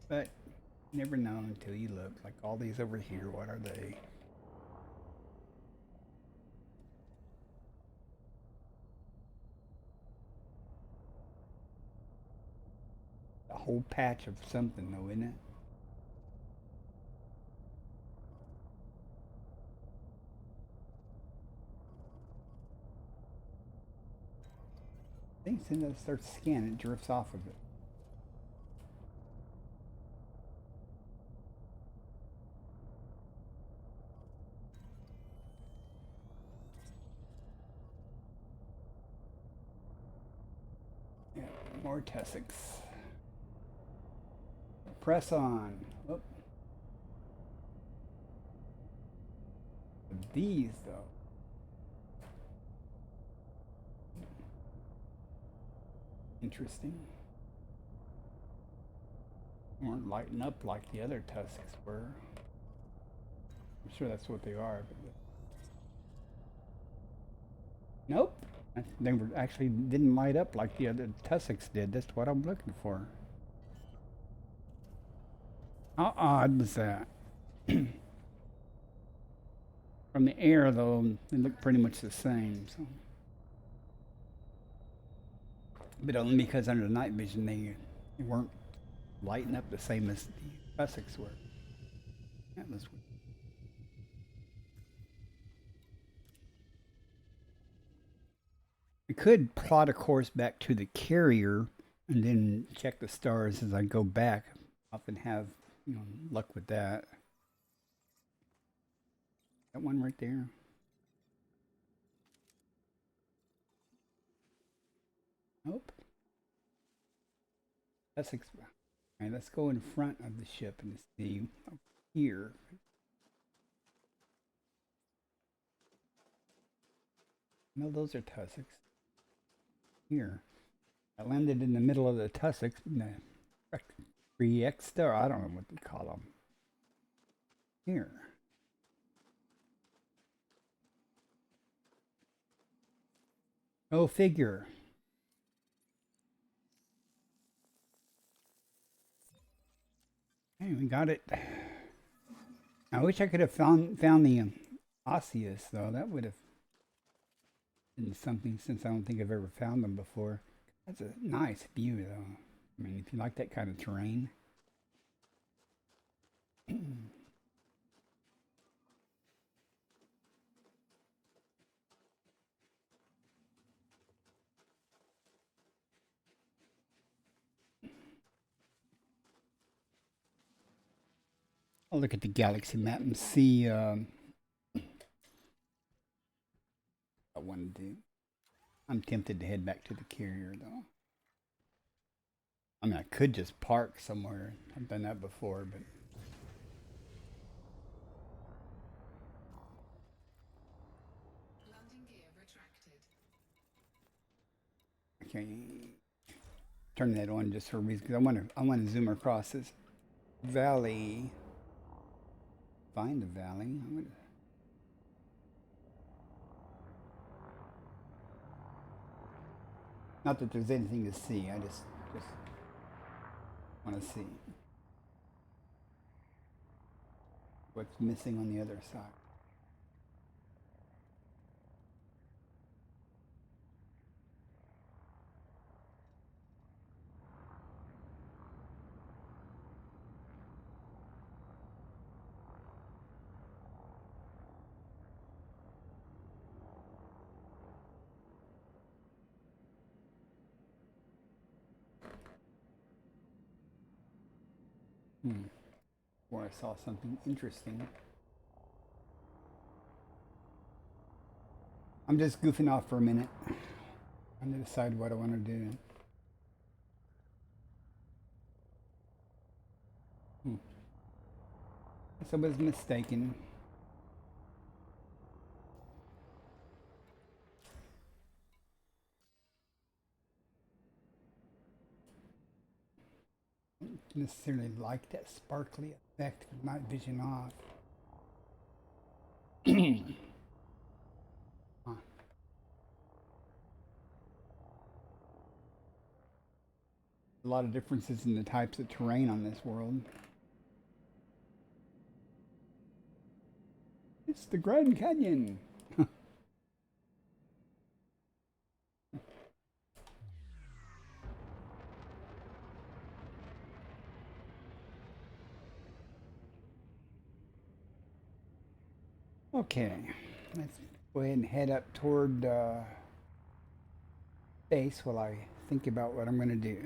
but you never know until you look. Like all these over here, what are they? A whole patch of something though, isn't it? I think as soon as it starts scanning, it drifts off of it. Yeah, more tussocks. Press on. Oh. These though. Interesting. Weren't lighting up like the other tussocks were. I'm sure that's what they are, but nope. They were actually didn't light up like the other tussocks did. That's what I'm looking for. How odd was that? From the air, though, they look pretty much the same. So. But only because under the night vision, they weren't lighting up the same as the tussocks were. That was weird. I could plot a course back to the carrier and then check the stars as I go back. Often have luck with that. That one right there. Nope. That's All right, let's go in front of the ship and see up here. No, those are tussocks. Here. I landed in the middle of the tussocks. Reexta, I don't know what they call them. Here. Go figure. Hey, we got it. I wish I could have found the osseous though. That would have been something, since I don't think I've ever found them before. That's a nice view though. I mean, if you like that kind of terrain. I'll look at the galaxy map and see what I want to do. I'm tempted to head back to the carrier though. I mean, I could just park somewhere. I've done that before, but Landing gear retracted. okay. Turn that on just for a reason, because I want to zoom across this valley. Find the valley. Not that there's anything to see. I just want to see what's missing on the other side. Where I saw something interesting. I'm just goofing off for a minute. I'm going to decide what I want to do. Guess I was mistaken. Necessarily like that sparkly effect with night vision off. Huh. A lot of differences in the types of terrain on this world. It's the Grand Canyon. Okay, let's go ahead and head up toward base while I think about what I'm going to do.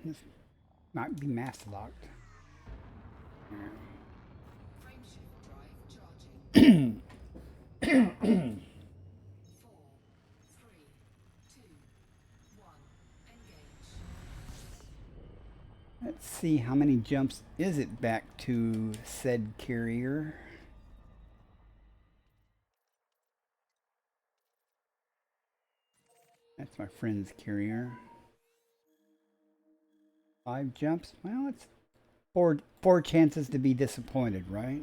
This might be mass locked. Frame shift drive charging. 4, 3, 2, 1. Engage. Let's see how many jumps is it back to said carrier. That's my friend's carrier. 5 jumps? Well, it's four chances to be disappointed, right?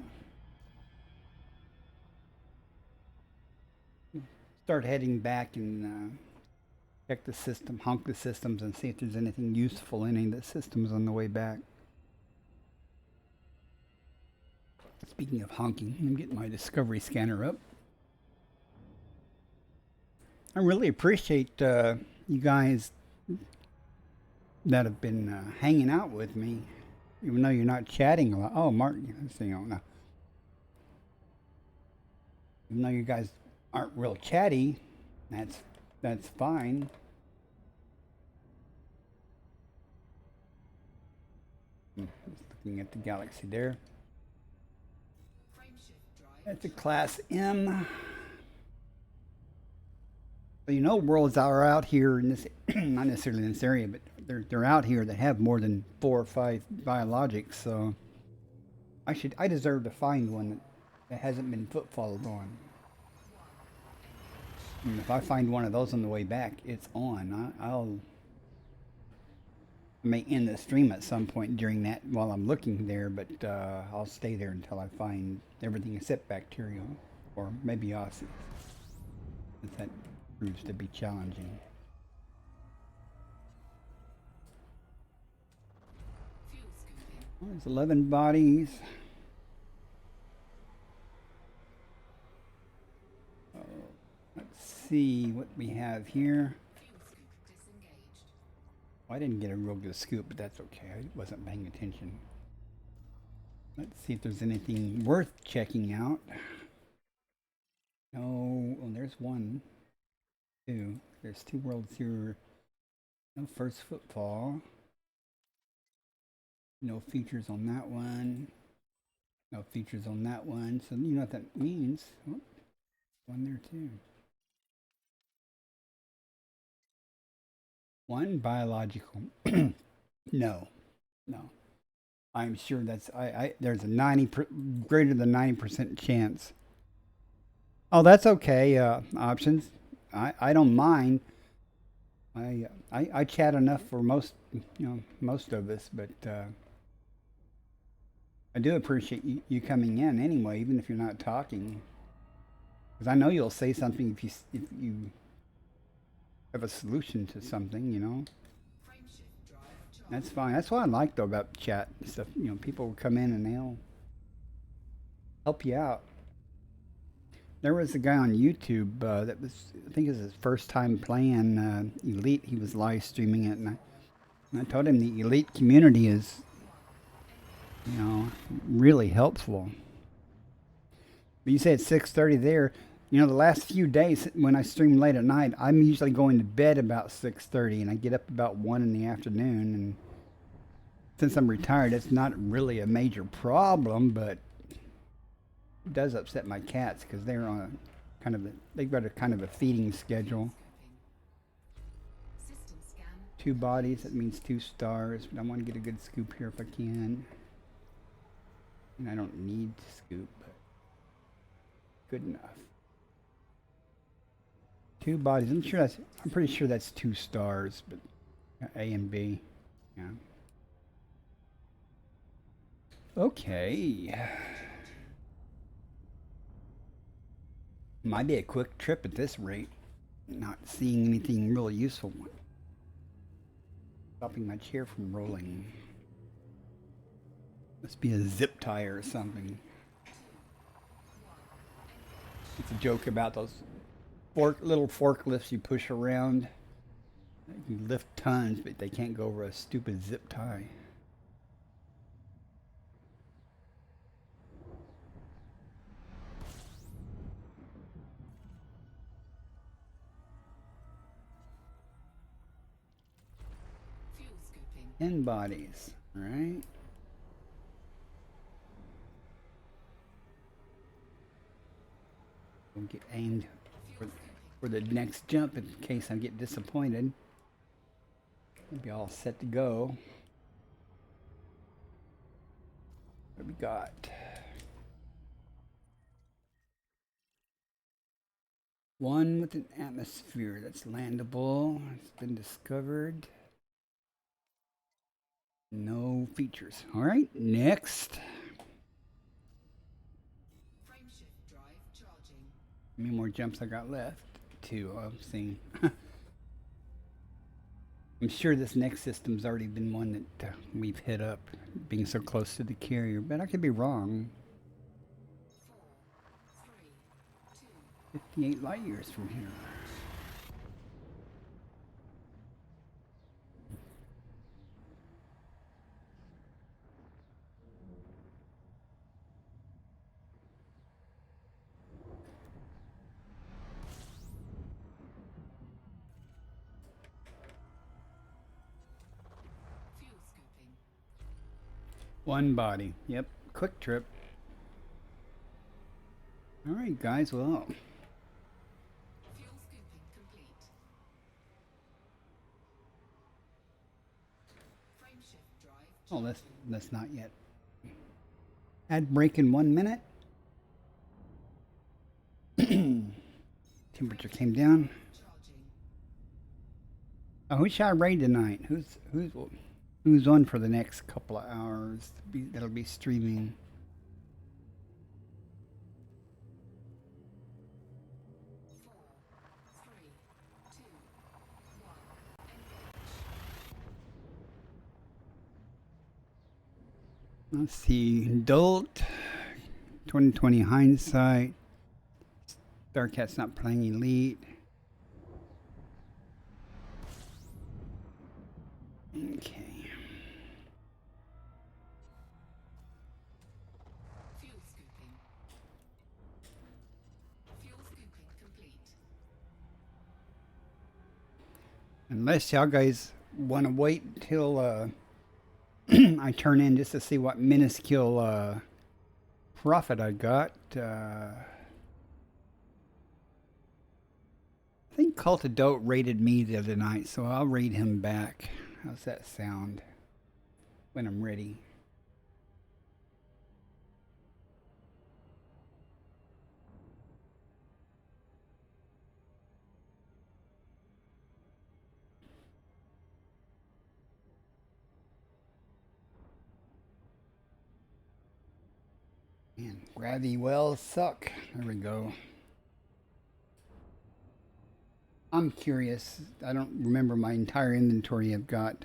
Start heading back and check the system, honk the systems, and see if there's anything useful in any of the systems on the way back. Speaking of honking, I'm getting my discovery scanner up. I really appreciate you guys that have been hanging out with me, even though you're not chatting a lot. Oh, Mark, let's see, oh, no. Even though you guys aren't real chatty, that's fine. Just looking at the galaxy there. Frame shift drive. That's a class M. So you know, worlds are out here in this, not necessarily in this area, but they're out here that have more than 4 or 5 biologics, so I deserve to find one that hasn't been footfalled on. And if I find one of those on the way back, it's on. I may end the stream at some point during that while I'm looking there, but I'll stay there until I find everything except bacterial, or maybe osseous, if that proves to be challenging. Fuel scooping. Well, there's 11 bodies. Let's see what we have here. Fuel scoop disengaged. I didn't get a real good scoop, but that's okay. I wasn't paying attention. Let's see if there's anything worth checking out. No, oh, there's one, two. There's 2 worlds here. No first footfall. No features on that one. No features on that one. So you know what that means. Oh, one there too. One biological. No. I'm sure that's there's a greater than 90% chance. Oh, that's okay. Options. I don't mind. I chat enough for most of us, but I do appreciate you coming in anyway, even if you're not talking, because I know you'll say something if you have a solution to something, Frameshift drive charging. That's fine. That's what I like though about chat stuff. People will come in and they'll help you out. There was a guy on YouTube that was, I think it was his first time playing Elite. He was live streaming it, and I told him the Elite community is, really helpful. But you say it's 6:30 there. The last few days when I stream late at night, I'm usually going to bed about 6:30, and I get up about 1 in the afternoon. And since I'm retired, it's not really a major problem, but it does upset my cats because they're on they've got a kind of a feeding schedule. System scan. 2 bodies, that means 2 stars. But I want to get a good scoop here if I can. And I don't need to scoop, but good enough. 2 bodies. I'm pretty sure that's 2 stars, but A and B. Yeah. Okay. Might be a quick trip at this rate. Not seeing anything really useful. Stopping my chair from rolling. Must be a zip tie or something. It's a joke about those little forklifts you push around. You lift tons, but they can't go over a stupid zip tie. Fuel scooping. End bodies, all right? We'll get aimed for the next jump in case I get disappointed. Maybe all set to go. What we got? One with an atmosphere that's landable. It's been discovered. No features. All right, next. Frameshift drive charging. How many more jumps I got left? 2. I'm seeing. I'm sure this next system's already been one that we've hit up, being so close to the carrier, but I could be wrong. 4, 3, 2. 58 light years from here. Fuel scooping. 1 body. Yep, quick trip. All right, guys. Well, Fuel scooping complete. Oh, that's not yet. Ad break in 1 minute. Temperature came down. Charging. Oh, who shall I raid tonight? Who's on for the next couple of hours? That'll be streaming. 4, 3, 2, 1. Engage. Let's see. Adult. 2020 hindsight. Starcat's not playing Elite. Okay. Fuel scooping. Fuel scooping complete. Unless y'all guys want to wait till I turn in just to see what minuscule profit I got. I think Cult of Dote raided me the other night, so I'll raid him back. How's that sound? When I'm ready. Man, gravity wells suck. There we go. I'm curious. I don't remember my entire inventory I've got.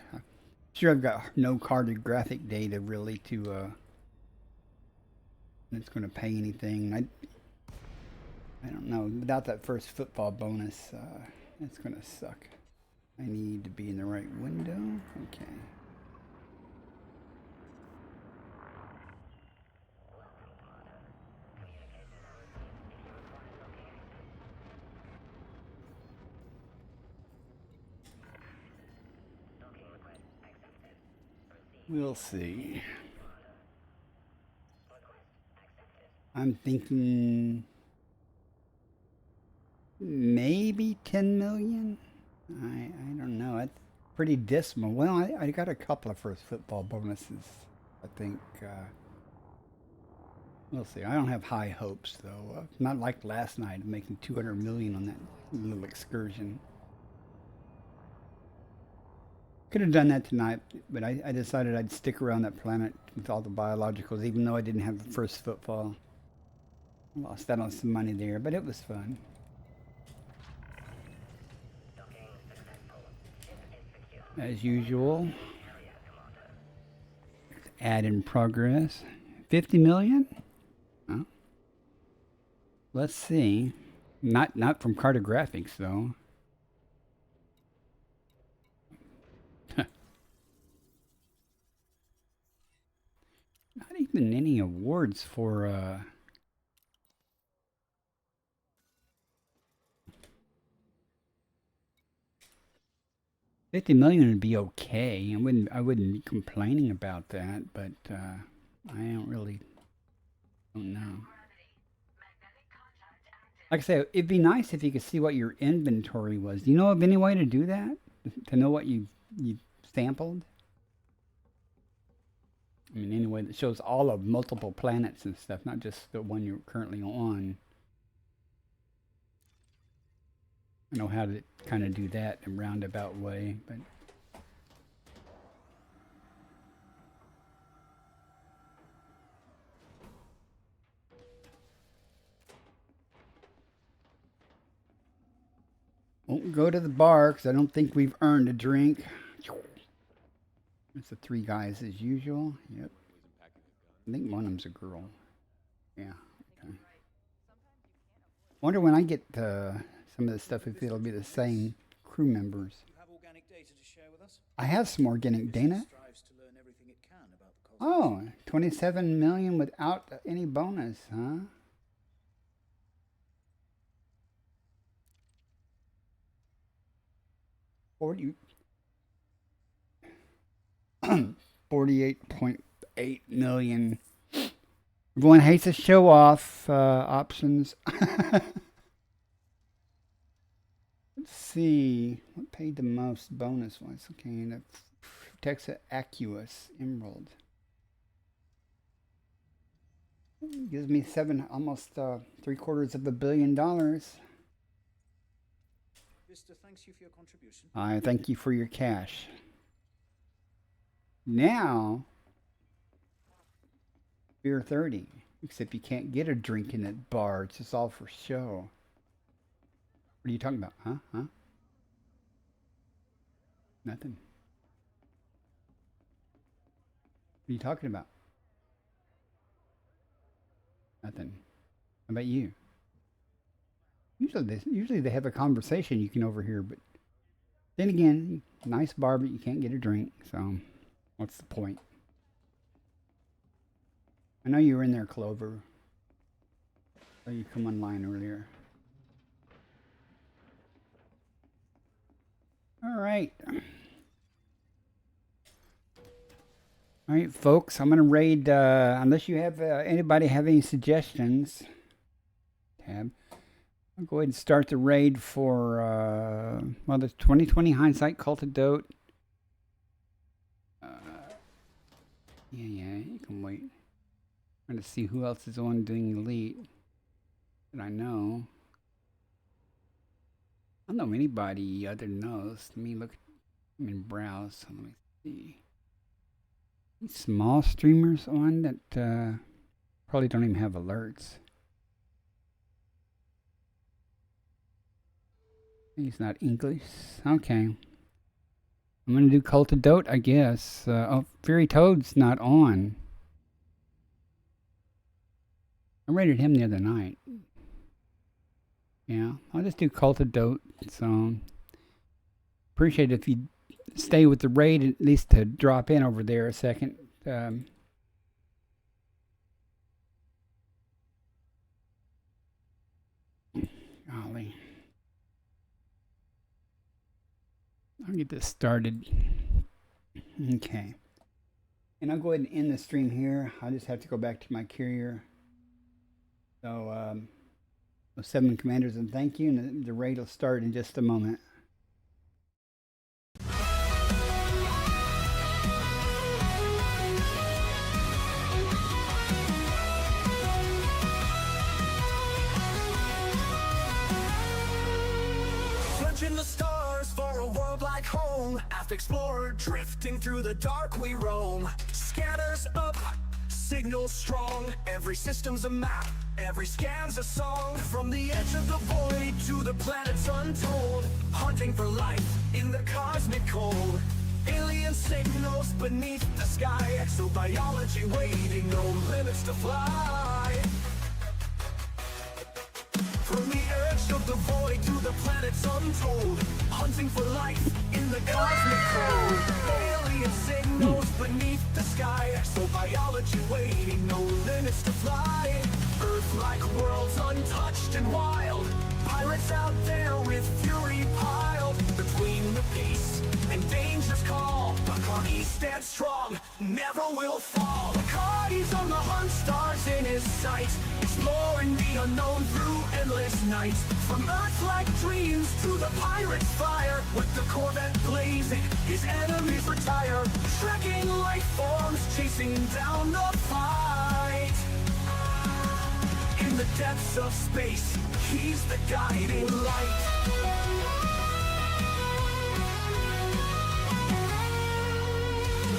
Sure, I've got no cartographic data really to that's going to pay anything. I don't know. Without that first football bonus, that's going to suck. I need to be in the right window. Okay. We'll see. I'm thinking maybe 10 million. I don't know. It's pretty dismal. Well, I got a couple of first football bonuses. I think we'll see. I don't have high hopes though. Not like last night, making 200 million on that little excursion. Could have done that tonight, but I decided I'd stick around that planet with all the biologicals, even though I didn't have the first footfall. Lost out on some money there, but it was fun. As usual. Ad in progress. 50 million? Oh. Let's see. Not from cartographics though. Not even any awards for 50 million would be okay. I wouldn't be complaining about that, but I don't know. Like I said, it'd be nice if you could see what your inventory was. Do you know of any way to do that? To know what you sampled? I mean, any way that shows all of multiple planets and stuff, not just the one you're currently on. I know how to kind of do that in a roundabout way, but won't go to the bar because I don't think we've earned a drink. It's the three guys as usual. Yep. I think one of them's a girl. Yeah. Okay. Wonder when I get some of this stuff if it'll be the same crew members. I have some organic data. Oh, 27 million without any bonus, huh? $48.8 million. Everyone hates to show off options. Let's see what paid the most bonus wise. Okay, protects an aqueous emerald. Gives me almost $750 million. Vista thanks you for your contribution. I thank you for your cash. Now, beer 30. Except you can't get a drink in that bar. It's just all for show. What are you talking about? Huh? Nothing. What are you talking about? Nothing. How about you? Usually they have a conversation you can overhear, but then again, nice bar, but you can't get a drink, so what's the point? I know you were in there, Clover. Oh, you come online earlier. All right. All right, folks, I'm going to raid, unless you have, anybody have any suggestions. Tab. I'll go ahead and start the raid for, well, the 2020 Hindsight Cult of Dote. Yeah, you can wait. I'm going to see who else is on doing Elite that I know. I don't know anybody other than those. Let me look. I'm in browse. So let me see. Small streamers on that probably don't even have alerts. He's not English. Okay. I'm going to do Cult of Dote, I guess. Oh, Fairy Toad's not on. I rated him the other night. Yeah, I'll just do Cult of Dote. So, appreciate it if you stay with the raid, at least to drop in over there a second. Golly. I'll get this started. Okay. And I'll go ahead and end the stream here. I'll just have to go back to my carrier. So, 7 commanders, and thank you. And the raid will start in just a moment. Searching the stars for a world like home. After explorer drifting through the dark we roam. Scanners up, signals strong. Every system's a map, every scan's a song. From the edge of the void to the planets untold. Hunting for life in the cosmic cold. Alien signals beneath the sky. Exobiology waiting, no limits to fly. From the edge of the void to the planets untold. Hunting for life in the cosmic cold. Alien signals beneath the sky. Exobiology waiting, no limits to fly. Earth-like worlds untouched and wild. Pirates out there with fury piled. Between the peace and danger's call. Bacardi stands strong, never will fall. Bacardi's on the hunt, stars in his sight. Exploring the unknown through endless nights. From Earth-like dreams to the pirate's fire. With the Corvette blazing, his enemies retire. Tracking life forms, chasing down the fight. In the depths of space, he's the guiding light.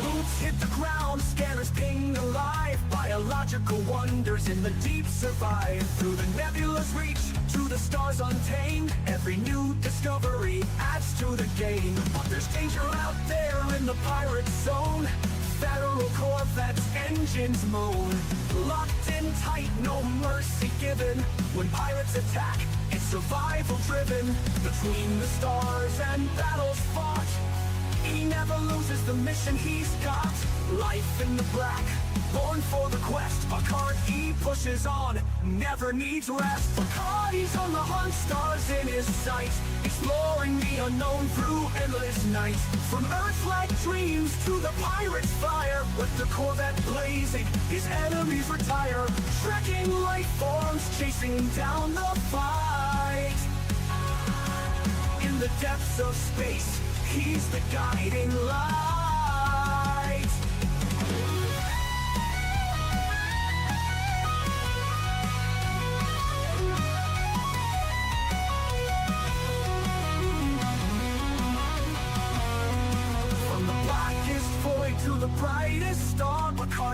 Boots hit the ground, scanners ping alive. Biological wonders in the deep survive. Through the nebula's reach, to the stars untamed. Every new discovery adds to the game. But there's danger out there in the pirate zone. Federal Corvettes, engines moan. Locked in tight, no mercy given. When pirates attack, it's survival driven. Between the stars and battles fought, he never loses the mission he's got. Life in the black, born for the quest. Bacardi pushes on, never needs rest. Bacardi's on the hunt, stars in his sight. Exploring the unknown through endless nights. From Earth-like dreams to the pirate's fire. With the Corvette blazing, his enemies retire. Tracking life forms, chasing down the fight. In the depths of space, he's the guiding light.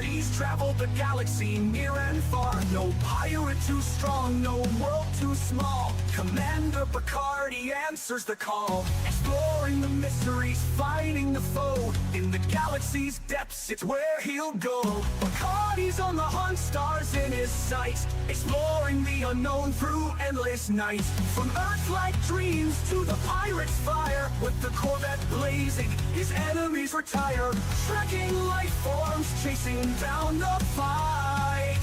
Bacardi's traveled the galaxy near and far. No pirate too strong, no world too small. Commander Bacardi answers the call, exploring the mysteries, fighting the foe. In the galaxy's depths, it's where he'll go. Bacardi's on the hunt, stars in his sights, exploring the unknown through endless nights. From Earth-like dreams to the pirate's fire, with the Corvette blazing, his enemies retire. Trekking life forms, chasing down the fight.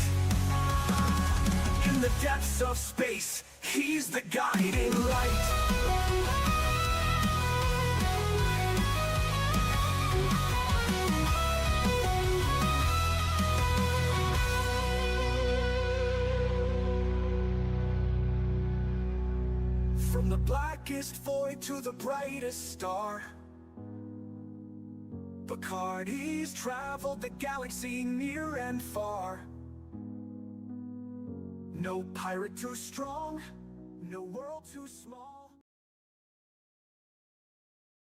In the depths of space, he's the guiding light. From the blackest void to the brightest star, Bacardi's traveled the galaxy near and far. No pirate too strong, no world too small.